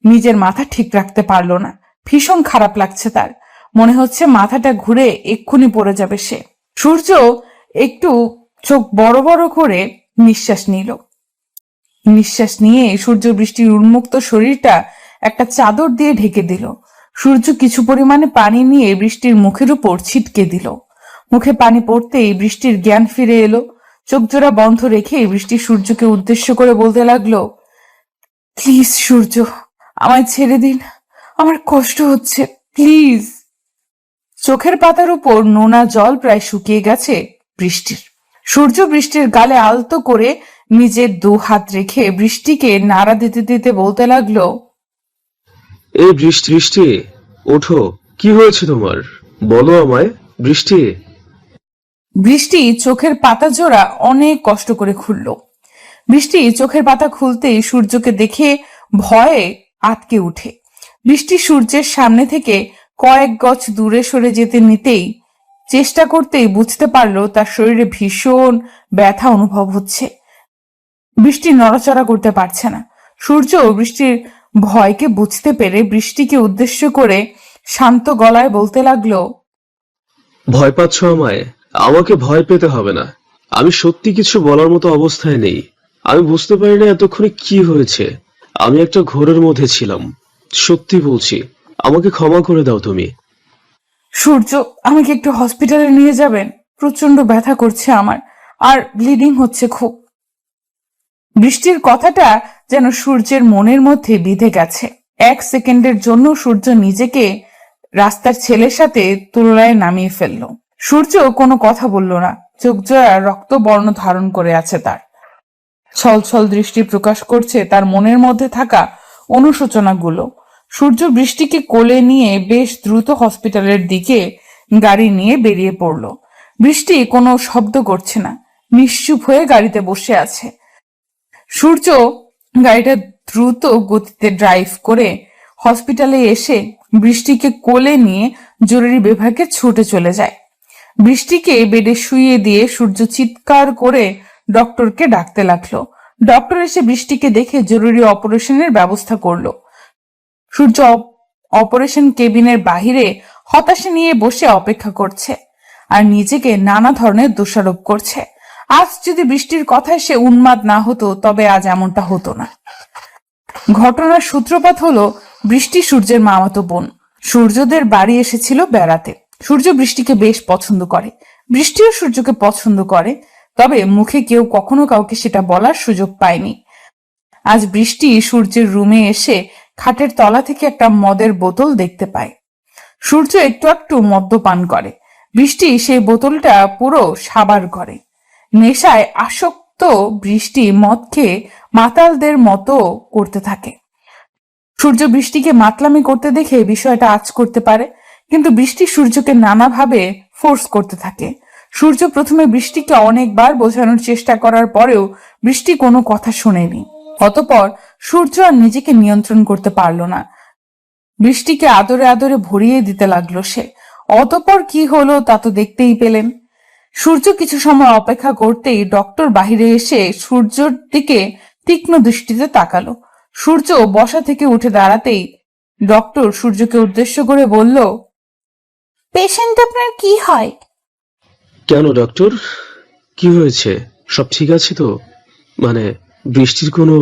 নিজের মাথা ঠিক রাখতে পারল না। ভীষণ খারাপ লাগছে তার। মনে হচ্ছে মাথাটা ঘুরে এক্ষুনি পড়ে যাবে সে। সূর্য একটু চোখ বড় বড় করে নিঃশ্বাস নিল। নিঃশ্বাস নিয়ে সূর্য বৃষ্টির উন্মুক্ত শরীরটা একটা চাদর দিয়ে ঢেকে দিল। সূর্য কিছু পরিমাণে পানি নিয়ে বৃষ্টির মুখের উপর ছিটকে দিল। মুখে পানি পড়তেই বৃষ্টির জ্ঞান ফিরে এলো। চোখ জোড়া বন্ধ রেখে বৃষ্টি সূর্যকে উদ্দেশ্য করে বলতে লাগলো, প্লিজ সূর্য, আমায় ছেড়ে দিন, আমার কষ্ট হচ্ছে, প্লিজ। চোখের পাতার উপর নোনা জল প্রায় শুকিয়ে গেছে বৃষ্টির। সূর্য বৃষ্টির গালে আলতো করে নিজের দু হাত রেখে বৃষ্টিকে নাড়া দিতে দিতে বলতে লাগলো, এই বৃষ্টি, বৃষ্টি ওঠো, কি হয়েছে তোমার? বলো আমায় বৃষ্টি। বৃষ্টি চোখের পাতা জোড়া অনেক কষ্ট করে খুলল। বৃষ্টি চোখের পাতা খুলতেই সূর্যকে দেখে ভয়ে আটকে উঠে। বৃষ্টি সূর্যের সামনে থেকে কয়েক গজ দূরে সরে যেতে নিতেই চেষ্টা করতেই বুঝতে পারলো তার শরীরে ভীষণ ব্যথা অনুভব হচ্ছে। বৃষ্টি নড়াচড়া করতে পারছে না। সূর্য বৃষ্টির ভয়কে বুঝতে পেরে বৃষ্টিকে উদ্দেশ্য করে শান্ত গলায় বলতে লাগলো, ভয় পাচ্ছ আমায়? আমাকে ভয় পেতে হবে না। আমি সত্যি কিছু বলার মতো অবস্থায় নেই। আমি বুঝতে পারি না এতক্ষণে কি হয়েছে। আমি একটা ঘোরের মধ্যে ছিলাম, সত্যি বলছি। আমাকে ক্ষমা করে দাও তুমি। সূর্য, আমাকে একটু হসপিটালে নিয়ে যাবেন? প্রচন্ড ব্যথা করছে আমার, আর ব্লিডিং হচ্ছে খুব। বৃষ্টির কথাটা যেন সূর্যের মনের মধ্যে বিঁধে গেছে। এক সেকেন্ডের জন্য সূর্য নিজেকে রাস্তার ছেলের সাথে তুলনায় নামিয়ে ফেলল। সূর্য কোনো কথা বলল না। চোখ জোড়া রক্তবর্ণ ধারণ করে আছে তার। ছলছল দৃষ্টি প্রকাশ করছে তার মনের মধ্যে থাকা অনুশোচনাগুলো। সূর্য বৃষ্টিকে কোলে নিয়ে বেশ দ্রুত হসপিটালের দিকে গাড়ি নিয়ে বেরিয়ে পড়ল। বৃষ্টি কোনো শব্দ করছে না, নিশ্চুপ হয়ে গাড়িতে বসে আছে। সূর্য গাড়িটা দ্রুত গতিতে ড্রাইভ করে হসপিটালে এসে বৃষ্টিকে কোলে নিয়ে জরুরি বিভাগে ছুটে চলে যায়। বৃষ্টিকে বেডে শুইয়ে দিয়ে সূর্য চিৎকার করে ডক্টরকে ডাকতে লাগলো। ডক্টর এসে বৃষ্টিকে দেখে জরুরি অপারেশনের ব্যবস্থা করলো। সূর্য অপারেশন কেবিনের বাহিরে হতাশা নিয়ে বসে অপেক্ষা করছে আর নিজেকে নানা ধরনের দোষারোপ করছে। আজ যদি বৃষ্টির কথায় সে উন্মাদ না হতো তবে আজ এমনটা হতো না। ঘটনার সূত্রপাত হলো বৃষ্টি সূর্যের মামাতো বোন। সূর্যদের বাড়ি এসেছিল বেড়াতে। সূর্য বৃষ্টিকে বেশ পছন্দ করে, বৃষ্টিও সূর্যকে পছন্দ করে, তবে মুখে কেউ কখনো কাউকে সেটা বলার সুযোগ পায়নি। আজ বৃষ্টি সূর্যের রুমে এসে খাটের তলা থেকে একটা মদের বোতল দেখতে পায়। সূর্য একটু একটু মদ্যপান করে। বৃষ্টি সেই বোতলটা পুরো সাবার করে। নেশায় আসক্ত বৃষ্টি মদ খেয়ে মাতালদের মতো করতে থাকে। সূর্য বৃষ্টিকে মাতলামি করতে দেখে বিষয়টা আঁচ করতে পারে, কিন্তু বৃষ্টি সূর্যকে নানাভাবে ফোর্স করতে থাকে। সূর্য প্রথমে বৃষ্টিকে অনেকবার বোঝানোর চেষ্টা করার পরেও বৃষ্টি কোনো কথা শোনেনি। অতঃপর সূর্য আর নিজেকে নিয়ন্ত্রণ করতে পারল না। বৃষ্টিকে আদরে আদরে ভরিয়ে দিতে লাগলো সে। অতঃপর কি হলো তা তো দেখতেই পেলেন। সূর্য কিছু সময় অপেক্ষা করতেই ডক্টর বাহিরে এসে সূর্যর দিকে তীক্ষ্ণ দৃষ্টিতে তাকালো। সূর্য বসা থেকে উঠে দাঁড়াতেই ডক্টর সূর্যকে উদ্দেশ্য করে বলল, পেশেন্ট আপনার কি হয়? কেন ডক্টর, কি হয়েছে? সব ঠিক আছে তো? মানে বৃষ্টির কোনো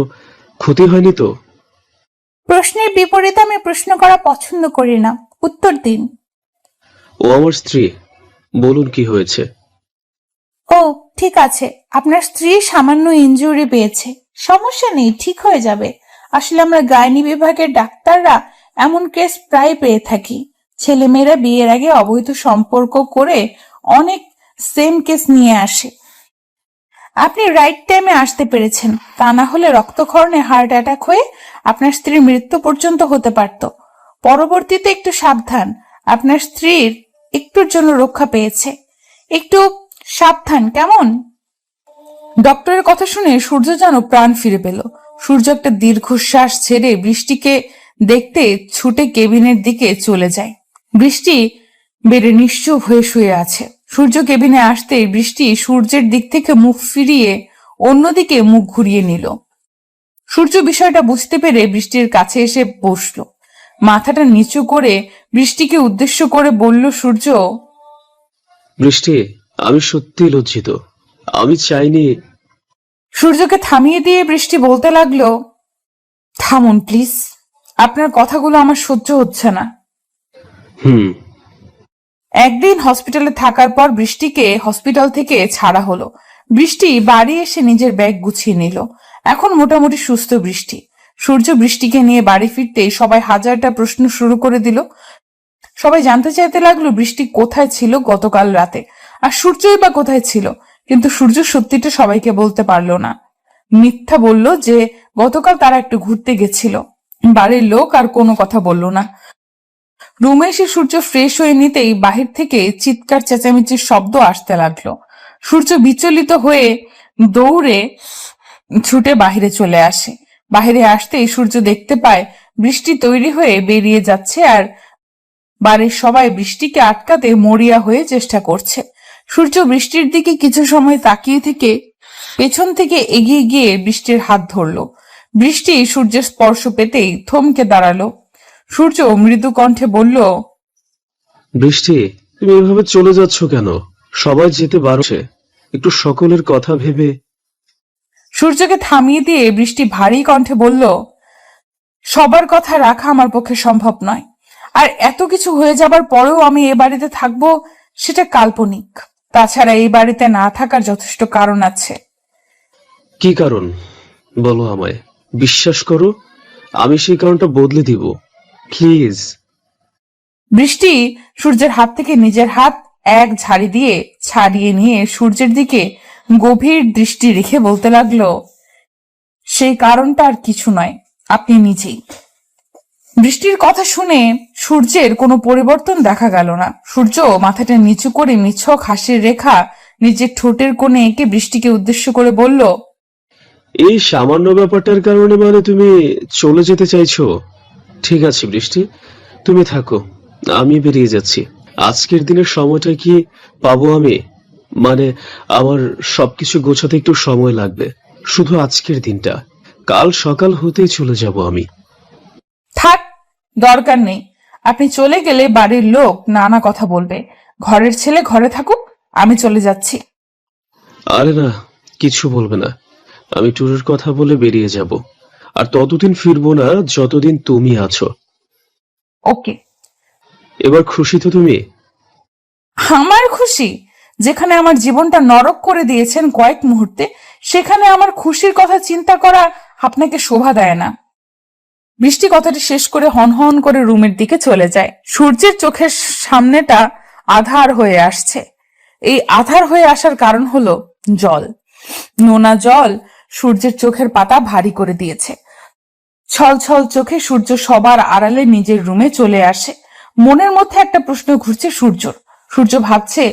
ক্ষতি হয়নি তো? প্রশ্নের বিপরীতে আমি প্রশ্ন করা পছন্দ করি না, উত্তর দিন। ও আমার স্ত্রী, বলুন কি হয়েছে? ও ঠিক আছে, আপনার স্ত্রী সামান্য ইনজুরি পেয়েছে, সমস্যা নেই, ঠিক হয়ে যাবে। আসলে আমরা গাইনি বিভাগের ডাক্তাররা এমন কেস প্রায় পেয়ে থাকি। ছেলেমেয়েরা বিয়ের আগে অবৈধ সম্পর্ক করে অনেক সেম কেস নিয়ে আসে। আপনি রাইট টাইমে আসতে পেরেছেন, তা না হলে রক্তক্ষরণে হার্ট অ্যাটাক হয়ে আপনার স্ত্রীর মৃত্যু পর্যন্ত হতে পারত। পরবর্তীতে একটু সাবধান, আপনার স্ত্রীর একটুর জন্য রক্ষা পেয়েছে। একটু সাবধান, কেমন? ডক্টরের কথা শুনে সূর্য যেন প্রাণ ফিরে পেল। সূর্য একটা দীর্ঘশ্বাস ছেড়ে বৃষ্টিকে দেখতে ছুটে কেবিনের দিকে চলে যায়। বৃষ্টি বেডে নিশ্চুপ হয়ে শুয়ে আছে। সূর্য কেবিনে আসতেই বৃষ্টি সূর্যের দিক থেকে মুখ ফিরিয়ে অন্যদিকে মুখ ঘুরিয়ে নিল। সূর্য বিষয়টা বুঝতে পেরে বৃষ্টির কাছে এসে বসলো। মাথাটা নিচু করে বৃষ্টিকে উদ্দেশ্য করে বলল সূর্য, বৃষ্টি, আমি সত্যি লজ্জিত। আমি চাইনি। সূর্যকে থামিয়ে দিয়ে বৃষ্টি বলতে লাগলো, থামুন প্লিজ, আপনার কথাগুলো আমার সহ্য হচ্ছে না। হুম। একদিন হসপিটালে থাকার পর বৃষ্টিকে হসপিটাল থেকে ছাড়া হলো। বৃষ্টি বাড়ি এসে নিজের ব্যাগ গুছিয়ে নিল। এখন মোটামুটি সুস্থ বৃষ্টি। সূর্য বৃষ্টিকে নিয়ে বাড়ি ফিরতেই সবাই হাজারটা প্রশ্ন শুরু করে দিল। সবাই জানতে চাইতে লাগলো বৃষ্টি কোথায় ছিল গতকাল রাতে, আর সূর্যই বা কোথায় ছিল। কিন্তু সূর্য সত্যিটা সবাইকে বলতে পারলো না। মিথ্যা বলল যে গতকাল তারা একটু ঘুরতে গেছিল। বাড়ির লোক আর কোনো কথা বলল না। রুমে এসে সূর্য ফ্রেশ হয়ে নিতেই বাহির থেকে চিৎকার চেঁচামেচির শব্দ আসতে লাগলো। সূর্য বিচলিত হয়ে দৌড়ে ছুটে বাহিরে চলে আসে। বাহিরে আসতেই সূর্য দেখতে পায় বৃষ্টি তৈরি হয়ে বেরিয়ে যাচ্ছে, আর বাড়ির সবাই বৃষ্টিকে আটকাতে মরিয়া হয়ে চেষ্টা করছে। সূর্য বৃষ্টির দিকে কিছু সময় তাকিয়ে থেকে পেছন থেকে এগিয়ে গিয়ে বৃষ্টির হাত ধরলো। বৃষ্টি সূর্যের স্পর্শ পেতেই থমকে দাঁড়ালো। সূর্য মৃদু কণ্ঠে বলল, বৃষ্টি, তুমি এভাবে চলে যাচ্ছ কেন? সবাই যেতে বারছে, একটু সকলের কথা ভেবে। সূর্যকে থামিয়ে দিয়ে বৃষ্টি ভারী কণ্ঠে বলল, সবার কথা রাখা আমার পক্ষে সম্ভব নয়। আর এত কিছু হয়ে যাবার পরেও আমি এ বাড়িতে থাকবো, সেটা কাল্পনিক। তাছাড়া এই বাড়িতে না থাকার যথেষ্ট কারণ আছে। কি কারণ বলো আমায়। বিশ্বাস করো, আমি সেই কারণটা বদলে দিব, প্লিজ। বৃষ্টি সূর্যের হাত থেকে নিজের হাত এক ঝাড়ি দিয়ে ছাড়িয়ে নিয়ে সূর্যের দিকে গভীর দৃষ্টি রেখে বলতে লাগলো, সেই কারণটা আর কিছু নয়, আপনি নিজেই। বৃষ্টির কথা শুনে সূর্যের কোনো পরিবর্তন দেখা গেল না। সূর্য মাথাটা নিচু করে নিছক হাসির রেখা নিজের ঠোঁটের কোণে এঁকে বৃষ্টিকে উদ্দেশ্য করে বলল, এই সামান্য ব্যাপারটার কারণে মানে তুমি চলে যেতে চাইছো? ঠিক আছে বৃষ্টি, তুমি থাকো, আমি বেরিয়ে যাচ্ছি। আজকের দিনের সময়টা কি পাবো আমি? মানে আমার সবকিছু গোছাতে একটু সময় লাগবে, শুধু আজকের দিনটা। কাল সকাল হতেই চলে যাব আমি। থাক, দরকার নেই। আপনি চলে গেলে বাড়ির লোক নানা কথা বলবে। ঘরের ছেলে ঘরে থাকুক, আমি চলে যাচ্ছি। আরে না, কিছু বলবে না। আমি ট্যুরের কথা বলে বেরিয়ে যাব, আর ততদিন ফিরবো না যতদিন তুমি আছো। ওকে। এবার খুশি তো তুমি? আমার খুশি? যেখানে আমার জীবনটা নরক করে দিয়েছেন কয়েক মুহূর্তে, সেখানে আমার খুশির কথা চিন্তা করা আপনাকে শোভা দেয় না। বৃষ্টি কথাটি শেষ করে হনহন করে রুমের দিকে চলে যায়। সূর্যের চোখের সামনেটা আধার হয়ে আসছে। এই আধার হয়ে আসার কারণ হলো জল। নোনা জল সূর্যের চোখের পাতা ভারী করে দিয়েছে। ছলছল চোখে সূর্য সবার আড়ালে নিজের রুমে চলে আসে। মনের মধ্যে একটা প্রশ্ন ঘুরছে সূর্যর। সূর্য ভাবছে,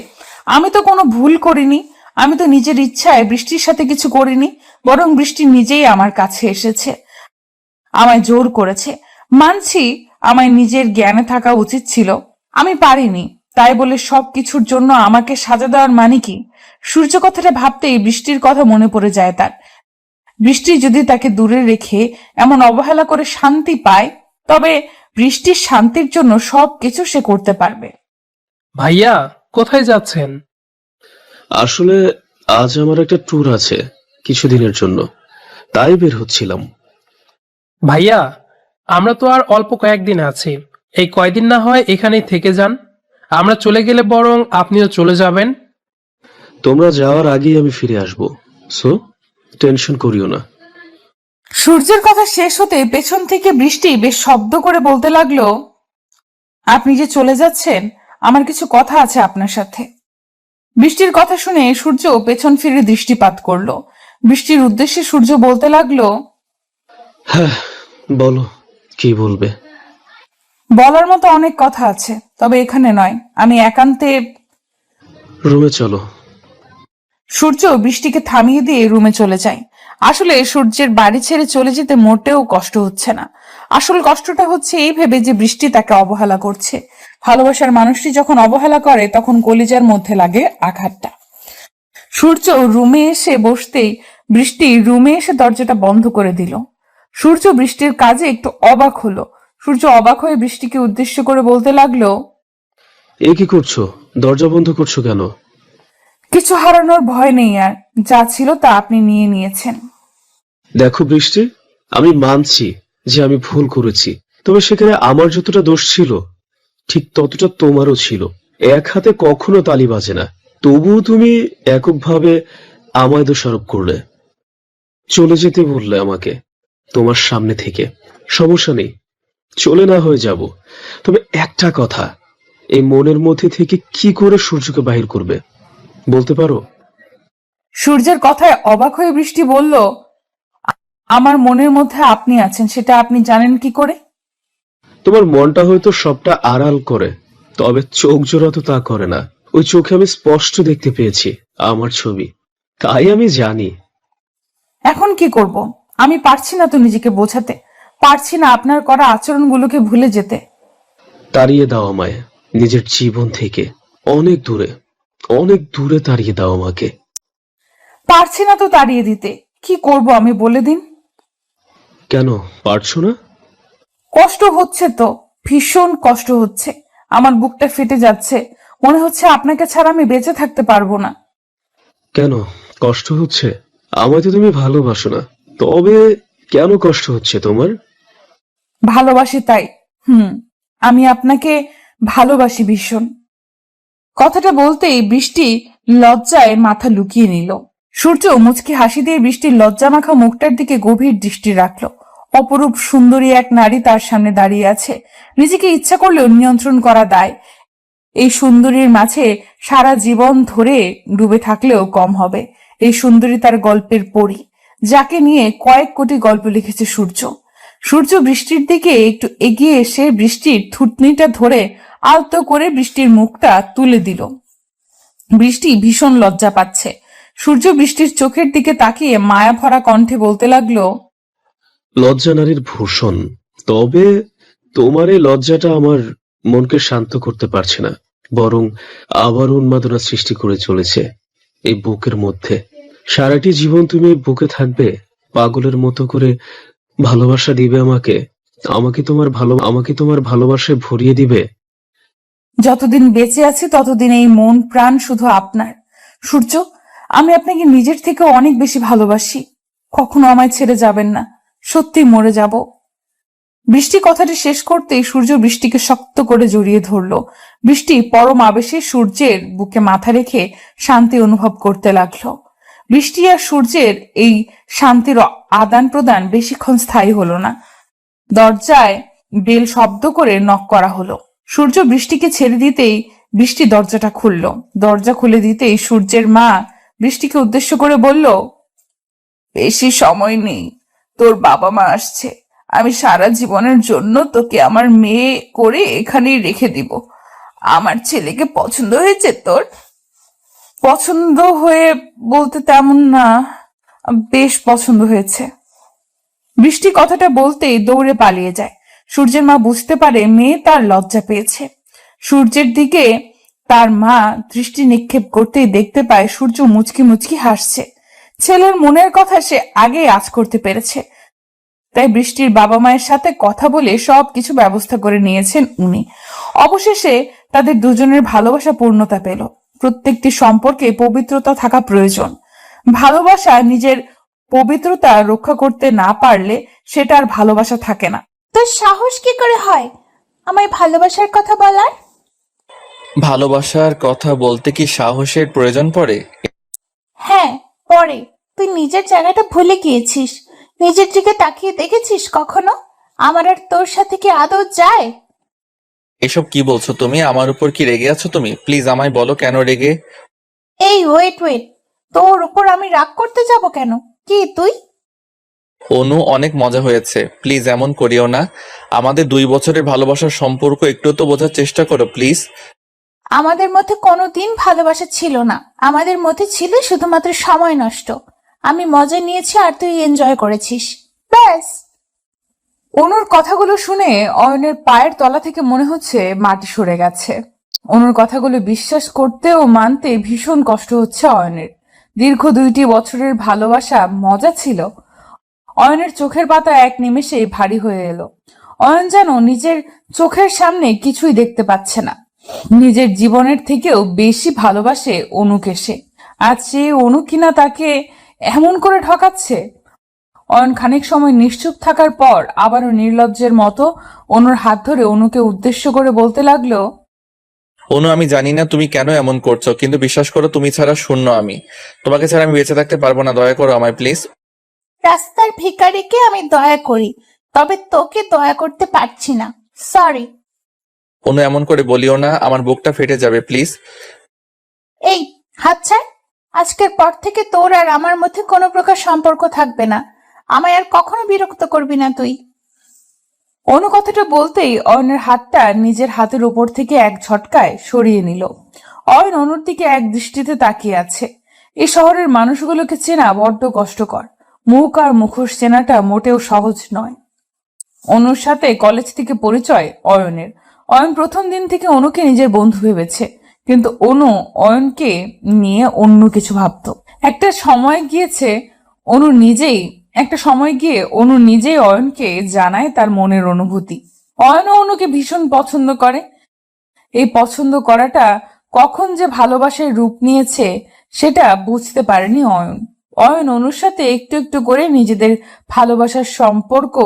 আমি তো কোনো ভুল করিনি, আমি তো নিজের ইচ্ছায় বৃষ্টির সাথে কিছু করিনি, বরং বৃষ্টি নিজেই আমার কাছে এসেছে, আমায় জোর করেছে। মানছি আমায় নিজের জ্ঞানে থাকা উচিত ছিল, আমি পারিনি, তাই বলে সবকিছুর জন্য আমাকে সাজা দেওয়ার মানে কি? সূর্য কথাটা ভাবতেই বৃষ্টির কথা মনে পড়ে যায় তার। বৃষ্টি যদি তাকে দূরে রেখে এমন অবহেলা করে শান্তি পায়, তবে বৃষ্টির শান্তির জন্য সবকিছু সে করতে পারবে। ভাইয়া, কোথায় যাচ্ছেন? আসলে আজ আমার একটা ট্যুর আছে কিছুদিনের জন্য, তাই বের হচ্ছিলাম। ভাইয়া, আমরা তো আর অল্প কয়েকদিন আছি। এই কয়দিন না হয় এখানেই থেকে যান। আমরা চলে গেলে বরং আপনিও চলে যাবেন। তোমরা যাওয়ার আগেই আমি ফিরে আসবো, সো টেনশন করিও না। সূর্যের কথা শেষ হতে পেছন থেকে বৃষ্টি বেশ শব্দ করে বলতে লাগলো, আপনি যে চলে যাচ্ছেন, আমার কিছু কথা আছে আপনার সাথে। বৃষ্টির কথা শুনে সূর্য পেছন ফিরে দৃষ্টিপাত করলো। বৃষ্টির উদ্দেশ্যে সূর্য বলতে লাগলো, হ্যাঁ, বলো, কি বলবে? বলার মতো অনেক কথা আছে, তবে এখানে নয়, আমি একান্তে। রুমে চলো। সূর্য বৃষ্টিকে থামিয়ে দিয়ে রুমে চলে যায়। আসলে সূর্যের বাড়ি ছেড়ে চলে যেতে মোটেও কষ্ট হচ্ছে না। আসল কষ্টটা হচ্ছে এই ভেবে যে বৃষ্টি তাকে অবহেলা করছে। ভালোবাসার মানুষটি যখন অবহেলা করে তখন কলিজার মধ্যে লাগে আঘাতটা। সূর্য রুমে এসে বসতেই বৃষ্টি রুমে এসে দরজাটা বন্ধ করে দিল। সূর্য বৃষ্টির কাজে একটু অবাক হলো। সূর্য অবাক হয়ে বৃষ্টিকে উদ্দেশ্য করে বলতে লাগলো, এ কি করছো? দরজা বন্ধ করছো কেন? কিছু হারানোর ভয় নেই, আর যা ছিল তা আপনি নিয়ে নিয়েছেন। দেখো বৃষ্টি, আমি মানছি যে আমি ভুল করেছি, তবে সেখানে আমার যতটা দোষ ছিল ঠিক ততটা তোমারও ছিল। এক হাতে কখনো তালি বাজে না, তবুও তুমি এককভাবে আমায় দোষারোপ করলে। চলে যেতে বললে আমাকে তোমার সামনে থেকে। সমস্যা নেই, চলে না হয়ে যাব, তবে একটা কথা, এই মনের মধ্যে থেকে কি করে সূর্যকে বাহির করবে বলতে পারো? সূর্যের কথায় অবাক হয়ে বৃষ্টি বলল, আমার মনের মধ্যে আপনি আছেন, সেটা আপনি জানেন কি করে? তোমার মনটা হয়তো সবটা আড়াল করে, তবে চোখ জোড়া তো তা করে না। ওই চোখে আমি স্পষ্ট দেখতে পেয়েছি আমার ছবি, তাই আমি জানি। এখন কি করব? আমি পারছি না তো নিজেকে বোঝাতে, পারছি না আপনার করা আচরণগুলোকে ভুলে যেতে। তাড়িয়ে দাও আমায় নিজের জীবন থেকে, অনেক দূরে, অনেক দূরে তাড়িয়ে দাও আমাকে। পারছি না তো তাড়িয়ে দিতে, কি করব আমি বলে দিন। কেন পারছো না? কষ্ট হচ্ছে তো, ভীষণ কষ্ট হচ্ছে। আমার বুকটা ফেটে যাচ্ছে, মনে হচ্ছে আপনাকে ছাড়া আমি বেঁচে থাকতে পারবো না। কেন কষ্ট হচ্ছে? আমায় তো তুমি ভালোবাসো না, তবে কেন কষ্ট হচ্ছে তোমার? ভালোবাসি তাই। আমি আপনাকে ভালোবাসি ভীষণ। কথাটা বলতেই বৃষ্টি লজ্জায় মাথা লুকিয়ে নিল। সূর্য মুচকি হাসি দিয়ে বৃষ্টির লজ্জা মাখা মুখটার দিকে গভীর দৃষ্টি রাখলো। অপরূপ সুন্দরী এক নারী তার সামনে দাঁড়িয়ে আছে। নিজেকে ইচ্ছা করলেও নিয়ন্ত্রণ করা দায়। এই সুন্দরীর মাঝে সারা জীবন ধরে ডুবে থাকলেও কম হবে। এই সুন্দরী তার গল্পের পরী, যাকে নিয়ে কয়েক কোটি গল্প লিখেছে সূর্য। সূর্য বৃষ্টির দিকে একটু এগিয়ে এসে বৃষ্টির থুতনিটা ধরে আলতো করে বৃষ্টির মুখটা তুলে দিল। বৃষ্টি ভীষণ লজ্জা পাচ্ছে। সূর্য বৃষ্টির চোখের দিকে তাকিয়ে মায়া ভরা কণ্ঠে বলতে লাগলো, লজ্জা নারীর ভূষণ, তবে তোমার এই লজ্জাটা আমার মনকে শান্ত করতে পারছে না, বরং আবার উন্মাদনা সৃষ্টি করে চলেছে এই বুকের মধ্যে। সারাটি জীবন তুমি এই বুকে থাকবে, পাগলের মতো করে ভালোবাসা দিবে আমাকে, আমাকে তোমার ভালোবাসায় ভরিয়ে দিবে। যতদিন বেঁচে আছি ততদিন এই মন প্রাণ শুধু আপনার। সূর্য, আমি আপনাকে নিজের থেকে অনেক বেশি ভালোবাসি। কখনো আমায় ছেড়ে যাবেন না, সত্যি মরে যাব। বৃষ্টি কথাটি শেষ করতেই সূর্য বৃষ্টিকে শক্ত করে জড়িয়ে ধরলো। বৃষ্টি পরম আবেশে সূর্যের বুকে মাথা রেখে শান্তি অনুভব করতে লাগলো। বৃষ্টি আর সূর্যের এই শান্তির আদান প্রদান বেশিক্ষণ স্থায়ী হলো না। দরজায় বেল শব্দ করে নক করা হলো। সূর্য বৃষ্টিকে ছেড়ে দিতেই বৃষ্টি দরজাটা খুলল। দরজা খুলে দিতেই সূর্যের মা বৃষ্টিকে উদ্দেশ্য করে বলল, বেশি সময় নেই, তোর বাবা মা আসছে। আমি সারা জীবনের জন্য তোকে আমার মেয়ে করে এখানেই রেখে দিব। আমার ছেলেকে পছন্দ হয়েছে তোর? পছন্দ হয়ে বলতে তেমন না, বেশ পছন্দ হয়েছে। বৃষ্টি কথাটা বলতেই দৌড়ে পালিয়ে যায়। সূর্যের মা বুঝতে পারে মেয়ে তার লজ্জা পেয়েছে। সূর্যের দিকে তার মা দৃষ্টি নিক্ষেপ করতেই দেখতে পায় সূর্য মুচকি মুচকি হাসছে। ছেলের মনের কথা সে আগেই আঁচ করতে পেরেছে। তাই বৃষ্টির বাবা মায়ের সাথে কথা বলে সবকিছু ব্যবস্থা করে নিয়েছেন উনি। অবশেষে তাদের দুজনের ভালোবাসা পূর্ণতা পেল। প্রত্যেকটি সম্পর্কে পবিত্রতা থাকা প্রয়োজন। ভালোবাসা নিজের পবিত্রতা রক্ষা করতে না পারলে সেটা আর ভালোবাসা থাকে না। তোর সাহস কি করে হয় আমায় ভালোবাসার কথা বলার? ভালোবাসার কথা বলতে কি সাহসের প্রয়োজন পড়ে? হ্যাঁ পরে। তুই নিজের জায়গাটা ভুলে গিয়েছিস। নিজের দিকে তাকিয়ে দেখেছিস কখনো? আমার আর তোর সাথে কি আদৌ যায়? এসব কি বলছো তুমি? আমার উপর কি রেগে আছো তুমি? প্লিজ আমায় বলো কেন রেগে? এই ওয়েট, তোর উপর আমি রাগ করতে যাব কেন? কি তুই? অনু, অনেক মজা হয়েছে, প্লিজ এমন করিও না। আমাদের 2 বছরের ভালোবাসার সম্পর্ক একটু তো বোঝার চেষ্টা করো প্লিজ। আমাদের মধ্যে কোনোদিন ভালোবাসা ছিল না। আমাদের মধ্যে ছিল শুধুমাত্র সময় নষ্ট। আমি মজা নিয়েছি আর তুই এনজয় করেছিস, ব্যাস। অনুর কথাগুলো শুনে অয়নের পায়ের তলা থেকে মনে হচ্ছে মাটি সরে গেছে। অনুর কথাগুলো বিশ্বাস করতে ও মানতে ভীষণ কষ্ট হচ্ছে অয়নের। দীর্ঘ 2টি বছরের ভালোবাসা মজা ছিল। অয়নের চোখের পাতা এক নিমেষেই ভারী হয়ে এলো। অয়ন যেন নিজের চোখের সামনে কিছুই দেখতে পাচ্ছে না। নিজের জীবনের থেকেও বেশি ভালোবাসে অনুকে সে। আজ সে অনু কিনা তাকে এমন করে ঠকাচ্ছে। অয়ন খানিক সময় নিশ্চুপ থাকার পর আবারও নির্লজ্জের মতো অনুর হাত ধরে অনুকে উদ্দেশ্য করে বলতে লাগলো, অনু, আমি জানি না তুমি কেন এমন করছো, কিন্তু বিশ্বাস করো তুমি ছাড়া শূন্য আমি। তোমাকে ছাড়া আমি বেঁচে থাকতে পারবো না, দয়া করো আমায় প্লিজ। রাস্তার ভিখারিকে আমি দয়া করি, তবে তোকে দয়া করতে পারছি না, সরি। অনু, এমন করে বলিও না, আমার বুকটা ফেটে যাবে প্লিজ। এই হাত ছাড়। আজকের পর থেকে তোর আর আমার মধ্যে কোনো প্রকার সম্পর্ক থাকবে না। আমায় আর কখনো বিরক্ত করবি না তুই। অনু কথাটা বলতেই অয়নের হাতটা নিজের হাতের উপর থেকে এক ঝটকায় সরিয়ে নিল। অয়ন অনুর দিকে এক দৃষ্টিতে তাকিয়ে আছে। এই শহরের মানুষগুলোকে চেনা বড্ড কষ্টকর। মুখ আর মুখোশ চেনাটা মোটেও সহজ নয়। অনুর সাথে কলেজ থেকে পরিচয় অয়নের। অয়ন প্রথম দিন থেকে অনুকে নিজের বন্ধু ভেবেছে, কিন্তু অনু অয়নকে নিয়ে অন্য কিছু ভাবতো। একটা সময় গিয়ে অনু নিজেই অয়নকে জানায় তার মনের অনুভূতি। অয়নও অনুকে ভীষণ পছন্দ করে। এই পছন্দ করাটা কখন যে ভালোবাসার রূপ নিয়েছে সেটা বুঝতে পারেনি অয়ন অনুর সাথে একটু একটু করে নিজেদের ভালোবাসার সম্পর্ক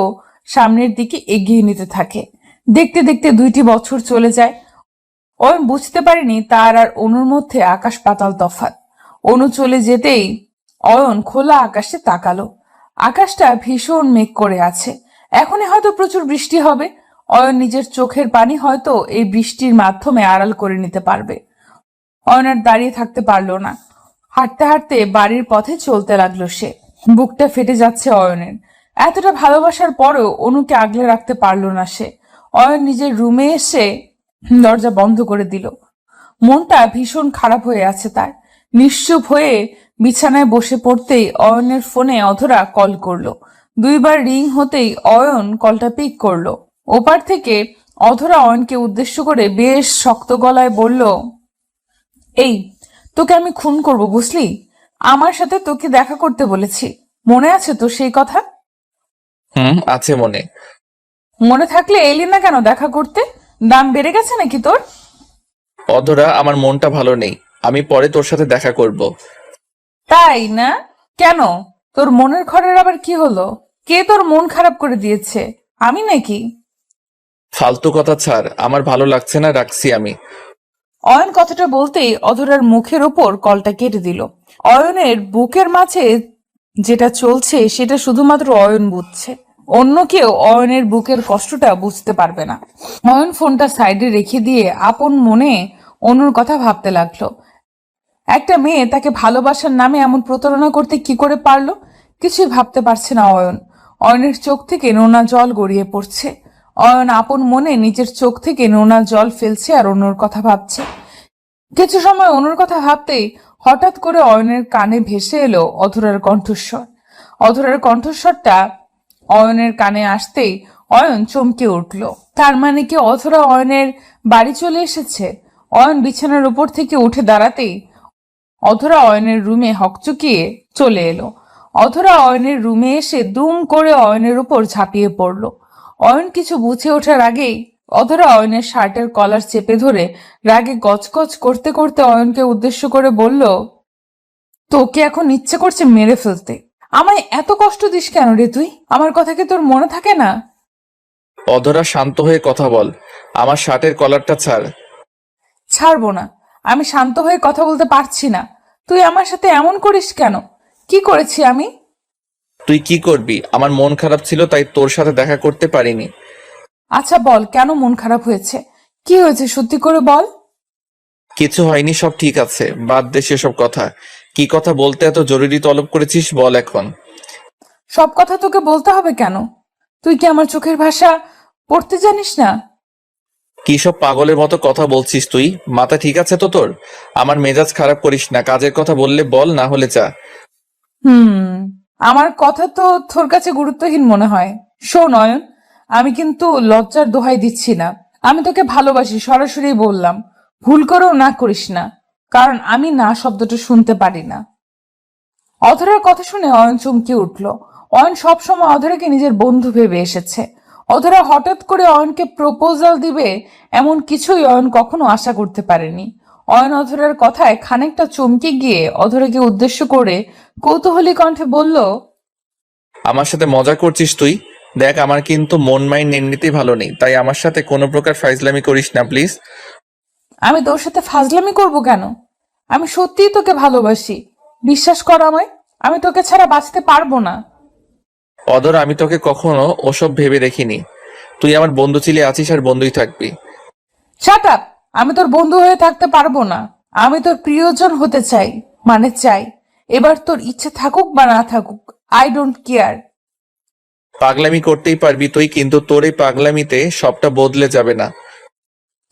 সামনের দিকে এগিয়ে নিতে থাকে। দেখতে দেখতে 2টি বছর চলে যায়। অয়ন বুঝতে পারেনি তার আর অনুর মধ্যে আকাশ পাতাল তফাৎ। অনু চলে যেতেই অয়ন খোলা আকাশে তাকালো। আকাশটা ভীষণ মেঘ করে আছে। এখনই হয়তো প্রচুর বৃষ্টি হবে। অয়ন নিজের চোখের পানি হয়তো এই বৃষ্টির মাধ্যমে আড়াল করে নিতে পারবে। অয়ন আর দাঁড়িয়ে থাকতে পারলো না। হাঁটতে হাঁটতে বাড়ির পথে চলতে লাগলো সে। বুকটা ফেটে যাচ্ছে অয়নের। এতটা ভালোবাসার পরেও অনুকে আগলে রাখতে পারলো না সে। অয়ন নিজের রুমে এসে দরজা বন্ধ করে দিল। মনটা ভীষণ খারাপ হয়ে আছে তার। নিশ্চুপ হয়ে বিছানায় বসে পড়তেই অয়নের ফোনে অধরা কল করলো। 2বার রিং হতেই অয়ন কলটা পিক করলো। ওপার থেকে অধরা অয়নকে উদ্দেশ্য করে বেশ শক্ত গলায় বলল, এই তোকে আমি খুন করব বুঝলি? আমার সাথে তোকে দেখা করতে বলেছি, মনে আছে তো সেই কথা? আছে মনে। মনে থাকলে এলি না কেন দেখা করতে? দাম বেড়ে গেছে নাকি তোর? অধরা, আমার মনটা ভালো নেই, আমি পরে তোর সাথে দেখা করব। তাই না? কেন, তোর মনের ঘরের আবার কি হলো? কে তোর মন খারাপ করে দিয়েছে, আমি নাকি? ফালতু কথা ছাড়, আমার ভালো লাগছে না, রাখছি আমি। অয়ন কথাটা বলতেই অধরার মুখের ওপর কলটা কেটে দিল। অয়নের বুকের মাঝে যেটা চলছে সেটা শুধুমাত্র অয়ন বুঝছে। অন্য কেউ অয়নের বুকের কষ্টটা বুঝতে পারবে না। অয়ন ফোনটা সাইডে রেখে দিয়ে আপন মনে অনুর কথা ভাবতে লাগলো। একটা মেয়ে তাকে ভালোবাসার নামে এমন প্রতারণা করতে কি করে পারলো? কিছুই ভাবতে পারছে না অয়ন। অয়নের চোখ থেকে নোনা জল গড়িয়ে পড়ছে। অয়ন আপন মনে নিজের চোখ থেকে নোনা জল ফেলছে আর অনুর কথা ভাবছে। কিছু সময় অনুর কথা ভাবতেই হঠাৎ করে অয়নের কানে ভেসে এলো অধরার কণ্ঠস্বর। অধরার কণ্ঠস্বরটা অয়নের কানে আসতেই অয়ন চমকে উঠল। তার মানে কি অধরা অয়নের বাড়ি চলে এসেছে? অয়ন বিছানার উপর থেকে উঠে দাঁড়াতেই অধরা অয়নের রুমে হকচকিয়ে চলে এলো। অধরা অয়নের রুমে এসে দুম করে অয়নের উপর ঝাঁপিয়ে পড়ল। অয়ন কিছু বুঝে ওঠার আগেই অধরা অয়নের শার্টের কলার চেপে ধরে রাগে গজগজ করতে করতে অয়নকে উদ্দেশ্য করে বলল, তোকে এখন ইচ্ছে করছে মেরে ফেলতে। আমায় এত কষ্ট দিস কেন রে তুই? আমার কথা কি তোর মনে থাকে না? অধরা, শান্ত হয়ে কথা বল। আমার শার্টের কলারটা ছাড়। ছাড়বো না। আমি শান্ত হয়ে কথা বলতে পারছি না। তুই আমার সাথে এমন করিস কেন? কি করেছি আমি? তুই কি করবি? আমার মন খারাপ ছিল তাই তোর সাথে দেখা করতে পারিনি। আচ্ছা বল, কেন মন খারাপ হয়েছে? কি হয়েছে সত্যি করে বল। কিছু হয়নি, সব ঠিক আছে, বাদ দে সেসব কথা। কি কথা বলতে এত জরুরি তলব করেছিস বল এখন। সব কথা তোকে বলতে হবে কেন? তুই কি আমার চোখের ভাষা পড়তে জানিস না? কি সব পাগলের মতো কথা বলছিস তুই? মাথা ঠিক আছে তো তোর? আমার মেজাজ খারাপ করিস না। কাজের কথা বললে বল, না হলে যা। আমার কথা তো তোর কাছে গুরুত্বহীন মনে হয়। শোন অয়ন, আমি কিন্তু লজ্জার দোহাই দিচ্ছি না। আমি তোকে ভালোবাসি, সরাসরি বললাম। ভুল করেও না করিস না, কারণ আমি না শব্দটা শুনতে পারি না। অধরার কথা শুনে অয়ন চমকে উঠল। অয়ন সবসময় অধরাকে নিজের বন্ধু ভেবে এসেছে। অধরা হঠাৎ করে অয়নকে প্রপোজাল দিবে এমন কিছুই অয়ন কখনো আশা করতে পারেনি। অয়ন অধরার কথায় খানিকটা চমকে গিয়ে অধরাকে উদ্দেশ্য করে কৌতূহলী কণ্ঠে বলল, আমার সাথে মজা করছিস তুই? দেখ, আমার কিন্তু মন মাইন্ড এমনিতেই ভালো নেই, তাই আমার সাথে কোনো প্রকার ফাইজলামি করিস না প্লিজ। আমি তোর সাথে ফাজলামি করব কেন? আমি সত্যিই তোকে ভালোবাসি। বিশ্বাস কর আমায়, আমি তোকে ছাড়া বাঁচতে পারবো না। অধর, আমি তোকে কখনো ওসব ভেবে দেখিনি। তুই আমার বন্ধু ছিলি, আছিস আর বন্ধুই থাকবি। Shut up! আমি তোর বন্ধু হয়ে থাকতে পারবো না। আমি তোর প্রিয়জন হতে চাই, মানে চাই। এবার তোর ইচ্ছে থাকুক বা না থাকুক, আই ডোন্ট কেয়ার। পাগলামি করতেই পারবি তুই, কিন্তু তোর এই পাগলামিতে সবটা বদলে যাবে না।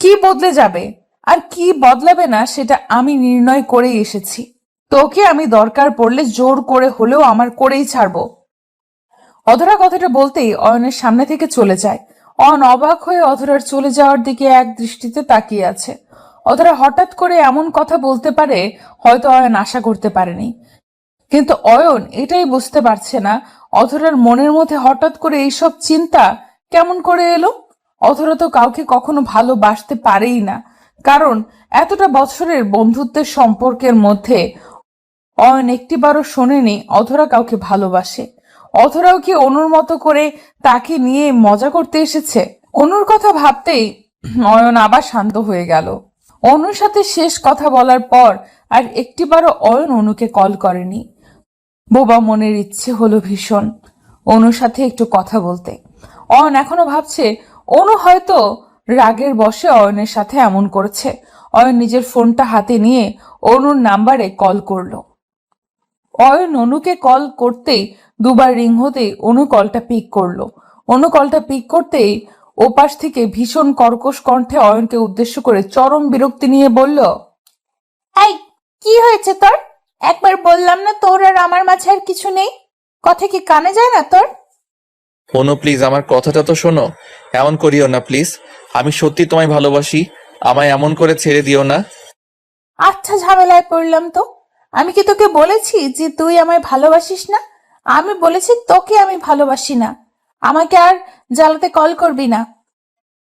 কি বদলে যাবে আর কি বদলাবে না সেটা আমি নির্ণয় করেই এসেছি। তোকে আমি দরকার পড়লে জোর করে হলেও আমার করেই ছাড়বো। অধরা কথাটা বলতেই অয়নের সামনে থেকে চলে যায়। অয়ন অবাক হয়ে অধরার চলে যাওয়ার দিকে এক দৃষ্টিতে তাকিয়ে আছে। অধরা হঠাৎ করে এমন কথা বলতে পারে হয়তো অয়ন আশা করতে পারেনি, কিন্তু অয়ন এটাই বুঝতে পারছে না অধরার মনের মধ্যে হঠাৎ করে এইসব চিন্তা কেমন করে এলো। অধরা তো কাউকে কখনো ভালোবাসতে পারেই না, কারণ এতটা বছরের বন্ধুত্বের সম্পর্কের মধ্যে অয়ন একটিবারও শোনেনি অধরা কাউকে ভালোবাসে। অধরাও কি অনুর মতো করে তাকে নিয়ে মজা করতে এসেছে? অনুর কথা ভাবতেই অয়ন আবার শান্ত হয়ে গেল। অনুর সাথে শেষ কথা বলার পর আর একটিবারও অয়ন অনুকে কল করেনি। বোবা মনের ইচ্ছে হলো ভীষণ অনুর সাথে একটু কথা বলতে। অয়ন এখনো ভাবছে অনু হয়তো রাগের বশে অয়নের সাথে এমন করেছে। অয়ন নিজের ফোনটা হাতে নিয়ে অনুর নাম্বারে কল করলো। অয়ন অনুকে কল করতেই দুবার রিং হতেই অনু কলটা পিক করলো। অনু কলটা পিক করতেই ওপাশ থেকে ভীষণ কর্কশ কণ্ঠে অয়নকে উদ্দেশ্য করে চরম বিরক্তি নিয়ে বলল, এই, কি হয়েছে তোর? একবার বললাম না তোর আর আমার মাঝে আর কিছু নেই? কথা কি কানে যায় না তোর? অনু প্লিজ, আমার কথাটা তো শোনো। এমন করিও না প্লিজ। আমি সত্যি তোমায় ভালোবাসি, আমায় এমন করে ছেড়ে দিও না। আচ্ছা, ঝামেলায় পড়লাম তো। আমি কি তোকে বলেছি যে তুই আমায় ভালোবাসিস না? আমি বলেছি তোকে আমি ভালোবাসি না। আমাকে আর জ্বালাতে কল করবি না।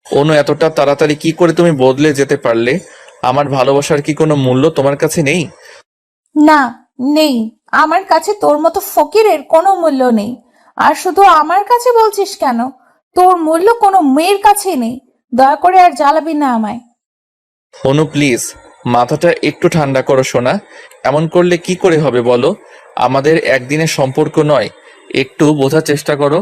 অনু, এতটা তাড়াতাড়ি কি করে তুমি বদলে যেতে পারলে? আমার ভালোবাসার কি কোনো মূল্য তোমার কাছে নেই? না, নেই। আমার কাছে তোর মতো ফকিরের কোনো মূল্য নেই। আর শুধু আমার কাছে বলছিস কেন? তোর মূল্য কোনো মেয়ের কাছেই নেই। দয়া করে আর জ্বালাবি না আমায়। অনু প্লিজ, মাথাটা একটু ঠান্ডা করো সোনা। এমন করলে কি করে হবে বলো? আমাদের একদিনের সম্পর্ক নয়, একটু বোঝার চেষ্টা করো।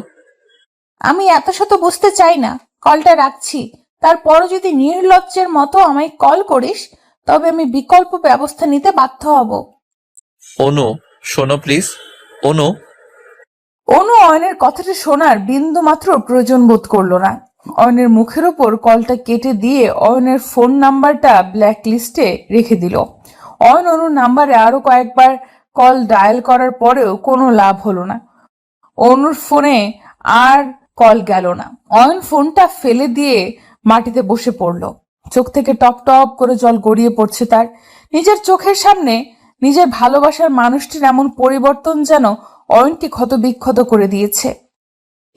আমি এত শত বুঝতে চাই না। কলটা রাখছি। তারপরও যদি নির্লজ্জের মতো আমায় কল করিস তবে আমি বিকল্প ব্যবস্থা নিতে বাধ্য হব। অনু শোনো প্লিজ। অনু। অনু অয়নের কথাটা শোনার বিন্দু মাত্র প্রয়োজন বোধ করলো না। অয়নের মুখের ওপর কলটা কেটে দিয়ে অয়নের ফোন নাম্বারটা ব্ল্যাক লিস্টে রেখে দিল। অয়ন অনুর নাম্বারে আরো কয়েকবার কল ডায়াল করার পরেও কোনো লাভ হলো না। অনুর ফোনে আর কল গেল না। অয়ন ফোনটা ফেলে দিয়ে মাটিতে বসে পড়ল। চোখ থেকে টপ টপ করে জল গড়িয়ে পড়ছে তার। নিজের চোখের সামনে নিজের ভালোবাসার মানুষটির এমন পরিবর্তন যেন অয়নকে ক্ষতবিক্ষত করে দিয়েছে।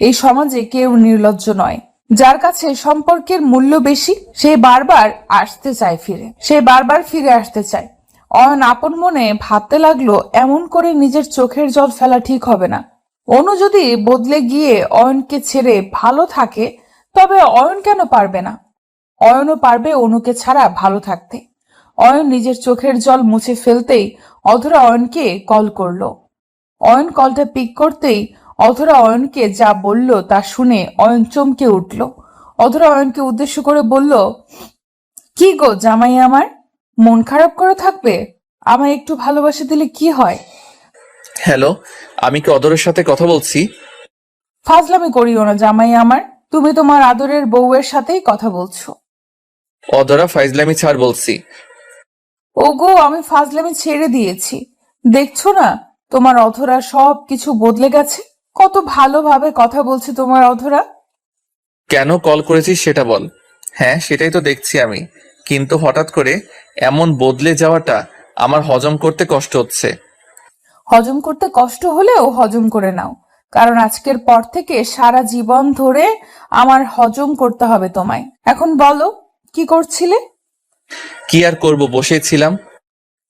এই সমাজে কেউ নির্লজ্জ নয়। যার কাছে সম্পর্কের মূল্য বেশি সে বারবার ফিরে আসতে চায়। অয়ন আপন মনে ভাবতে লাগলো, এমন করে নিজের চোখের জল ফেলা ঠিক হবে না। অনু যদি বদলে গিয়ে অয়নকে ছেড়ে ভালো থাকে, তবে অয়ন কেন পারবে না? অয়নও পারবে অনুকে ছাড়া ভালো থাকতে। অয়ন নিজের চোখের জল মুছে ফেলতেই অধরা অয়নকে কল করলো। অয়ন কলটা পিক করতেই অধরা অয়নকে যা বলল তা শুনে অয়ন চমকে উঠল। অধরা অয়নকে উদ্দেশ্য করে বলল, কি গো জামাই আমার, মন খারাপ করে থাকবে? আমায় একটু ভালোবাসা দিলে কি হয়? হ্যালো, আমি কি অদরের সাথে কথা বলছি? ফাজলামি করিও না জামাই আমার, তুমি তোমার আদরের বউয়ের সাথেই কথা বলছো। অদরা, ফাইজলামি ছাড় বলছি। ওগো, আমি ফাজলামি ছেড়ে দিয়েছি। দেখছো না তোমার অধরা সব কিছু বদলে গেছে? কত ভালোভাবে কথা বলছে তোমার অধরা। কেন কল করেছিস সেটা বল। হ্যাঁ, সেটাই তো দেখছি আমি, কিন্তু হঠাৎ করে এমন বদলে যাওয়াটা আমার হজম করতে কষ্ট হচ্ছে। হজম করতে কষ্ট হলেও হজম করে নাও, কারণ আজকের পর থেকে সারা জীবন ধরে আমার হজম করতে হবে তোমায়। এখন বলো, কি করছিলে? কি আর করব, বসেছিলাম।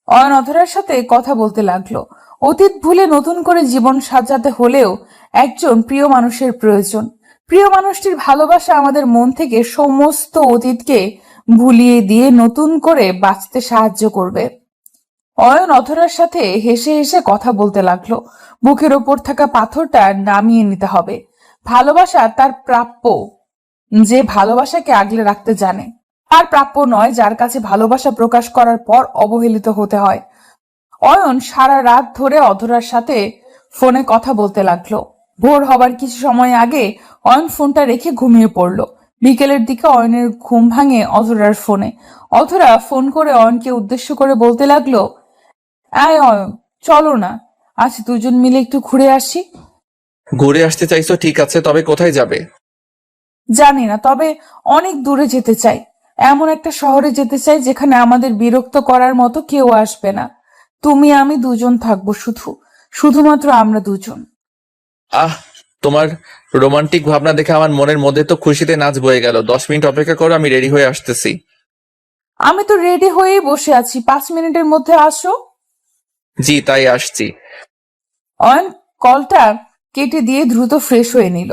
অয়ন অধরার সাথে কথা বলতে লাগলো। অতীত ভুলে নতুন করে জীবন সাজাতে হলেও একজন প্রিয় মানুষের প্রয়োজন। প্রিয় মানুষটির ভালোবাসা আমাদের মন থেকে সমস্ত অতীতকে ভুলিয়ে দিয়ে নতুন করে বাঁচতে সাহায্য করবে। অয়ন অধরার সাথে হেসে হেসে কথা বলতে লাগলো। বুকের ওপর থাকা পাথরটা নামিয়ে নিতে হবে। ভালোবাসা তার প্রাপ্য, যে ভালোবাসাকে আগলে রাখতে জানে। আর প্রাপ্য নয় যার কাছে ভালোবাসা প্রকাশ করার পর অবহেলিত হতে হয়। অয়ন সারা রাত ধরে অধরার সাথে ফোনে কথা বলতে লাগলো। ভোর হবার কিছু সময় আগে অয়ন ফোনটা রেখে ঘুমিয়ে পড়লো। বিকেলের দিকে অয়নের ঘুম ভাঙে অধরার ফোনে। অধরা ফোন করে অয়নকে উদ্দেশ্য করে বলতে লাগলো, আয় অয়ন, চলো না, আজ দুজন মিলে একটু ঘুরে আসি। ঘুরে আসতে চাইছো, ঠিক আছে, তবে কোথায় যাবে? জানি না, তবে অনেক দূরে যেতে চাই। এমন একটা শহরে যেতে চাই যেখানে আমাদের বিরক্ত করার মতো কেউ আসবে না। তুমি আমি দুজন থাকবো, শুধুমাত্র আমরা দুজন। আহ, তোমার রোমান্টিক ভাবনা দেখে আমার মনের মধ্যে তো খুশিতে নাচ বয়ে গেল। 10 মিনিট অপেক্ষা করো, আমি রেডি হয়ে আসতেছি। আমি তো রেডি হয়েই বসে আছি, 5 মিনিটের মধ্যে আসো। জি, তাই আসছি। অয়ন কলটা কেটে দিয়ে দ্রুত ফ্রেশ হয়ে নিল।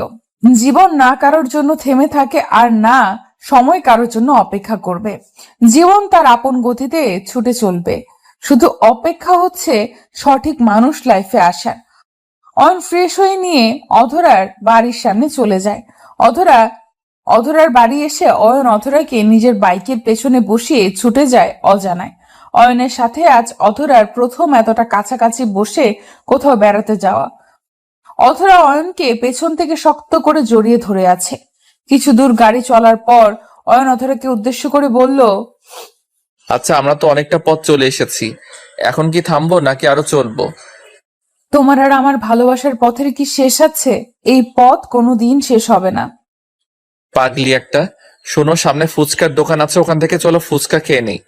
জীবন না কারোর জন্য থেমে থাকে, আর না সময় কারোর জন্য অপেক্ষা করবে। জীবন তার আপন গতিতে ছুটে চলবে, শুধু অপেক্ষা হচ্ছে সঠিক মানুষ লাইফে আসার। অয়ন ফ্রেশ হয়ে নিয়ে অধরার বাড়ির সামনে চলে যায়। অধরার বাড়ি এসে অয়ন অধরাকে নিজের বাইকের পেছনে বসিয়ে ছুটে যায় অজানায়। অয়নের সাথে আজ অধরার প্রথম এতটা কাছাকাছি বসে কোথাও বেড়াতে যাওয়া। অধরা অয়নকে পেছন থেকে শক্ত করে জড়িয়ে ধরে আছে। কিছু দূর গাড়ি চলার পর অয়ন অধরাকে উদ্দেশ্য করে বলল, আচ্ছা, আমরা তো অনেকটা পথ চলে এসেছি, এখন কি থামবো নাকি আরো চলবো? তোমার আর আমার ভালোবাসার পথের কি শেষ আছে? এই পথ কোনোদিন শেষ হবে না। পাগলি একটা। শোনো, সামনে ফুচকার দোকান আছে, ওখান থেকে চলো ফুচকা খেয়ে নেই।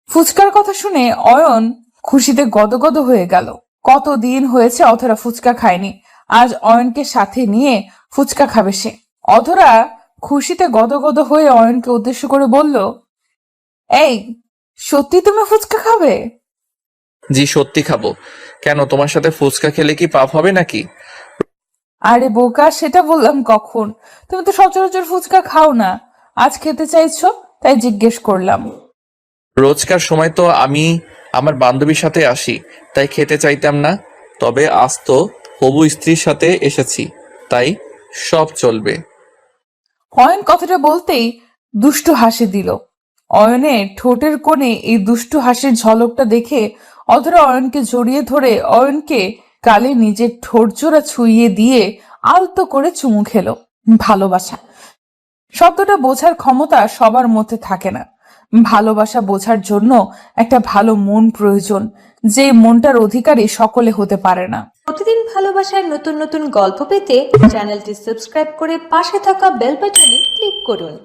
ফুচকার কথা শুনে অয়ন খুশিতে গদগদ হয়ে গেল। কতদিন হয়েছে অধরা ফুচকা খায়নি, আজ অয়নকে সাথে নিয়ে ফুচকা খাবে সে। অধরা খুশিতে গদগদ হয়ে অয়নকে উদ্দেশ্য করে বলল, এই, সত্যি তুমি ফুচকা খাবে? জি, সত্যি খাবো। কেন, তোমার সাথে ফুচকা খেলে কি পাপ হবে নাকি? আরে বোকা, সেটা বললাম কখন? তুমি তো সচরাচর ফুচকা খাও না, আজ খেতে চাইছো তাই জিজ্ঞেস করলাম। রোজকার সময় তো আমি আমার বান্ধবীর সাথে আসি, তাই খেতে চাইতাম না। তবে আজ তো হবু স্ত্রীর সাথে এসেছি, তাই সব চলবে। অয়ন কথাটা বলতেই দুষ্টু হাসি দিল। অয়নের ঠোঁটের কোণে এই দুষ্টু হাসির ঝলকটা দেখে অধরা অয়নকে জড়িয়ে ধরে অয়নকে গালে নিজের ঠোঁট জোড়া ছুঁইয়ে দিয়ে আলতো করে চুমু খেলো। ভালোবাসা শব্দটা বোঝার ক্ষমতা সবার মধ্যে থাকে না। ভালোবাসা বোঝার জন্য একটা ভালো মন প্রয়োজন, যে মনটার অধিকারী সকলে হতে পারে না। প্রতিদিন ভালোবাসার নতুন নতুন গল্প পেতে চ্যানেলটি সাবস্ক্রাইব করে পাশে থাকা বেল বাটনে ক্লিক করুন।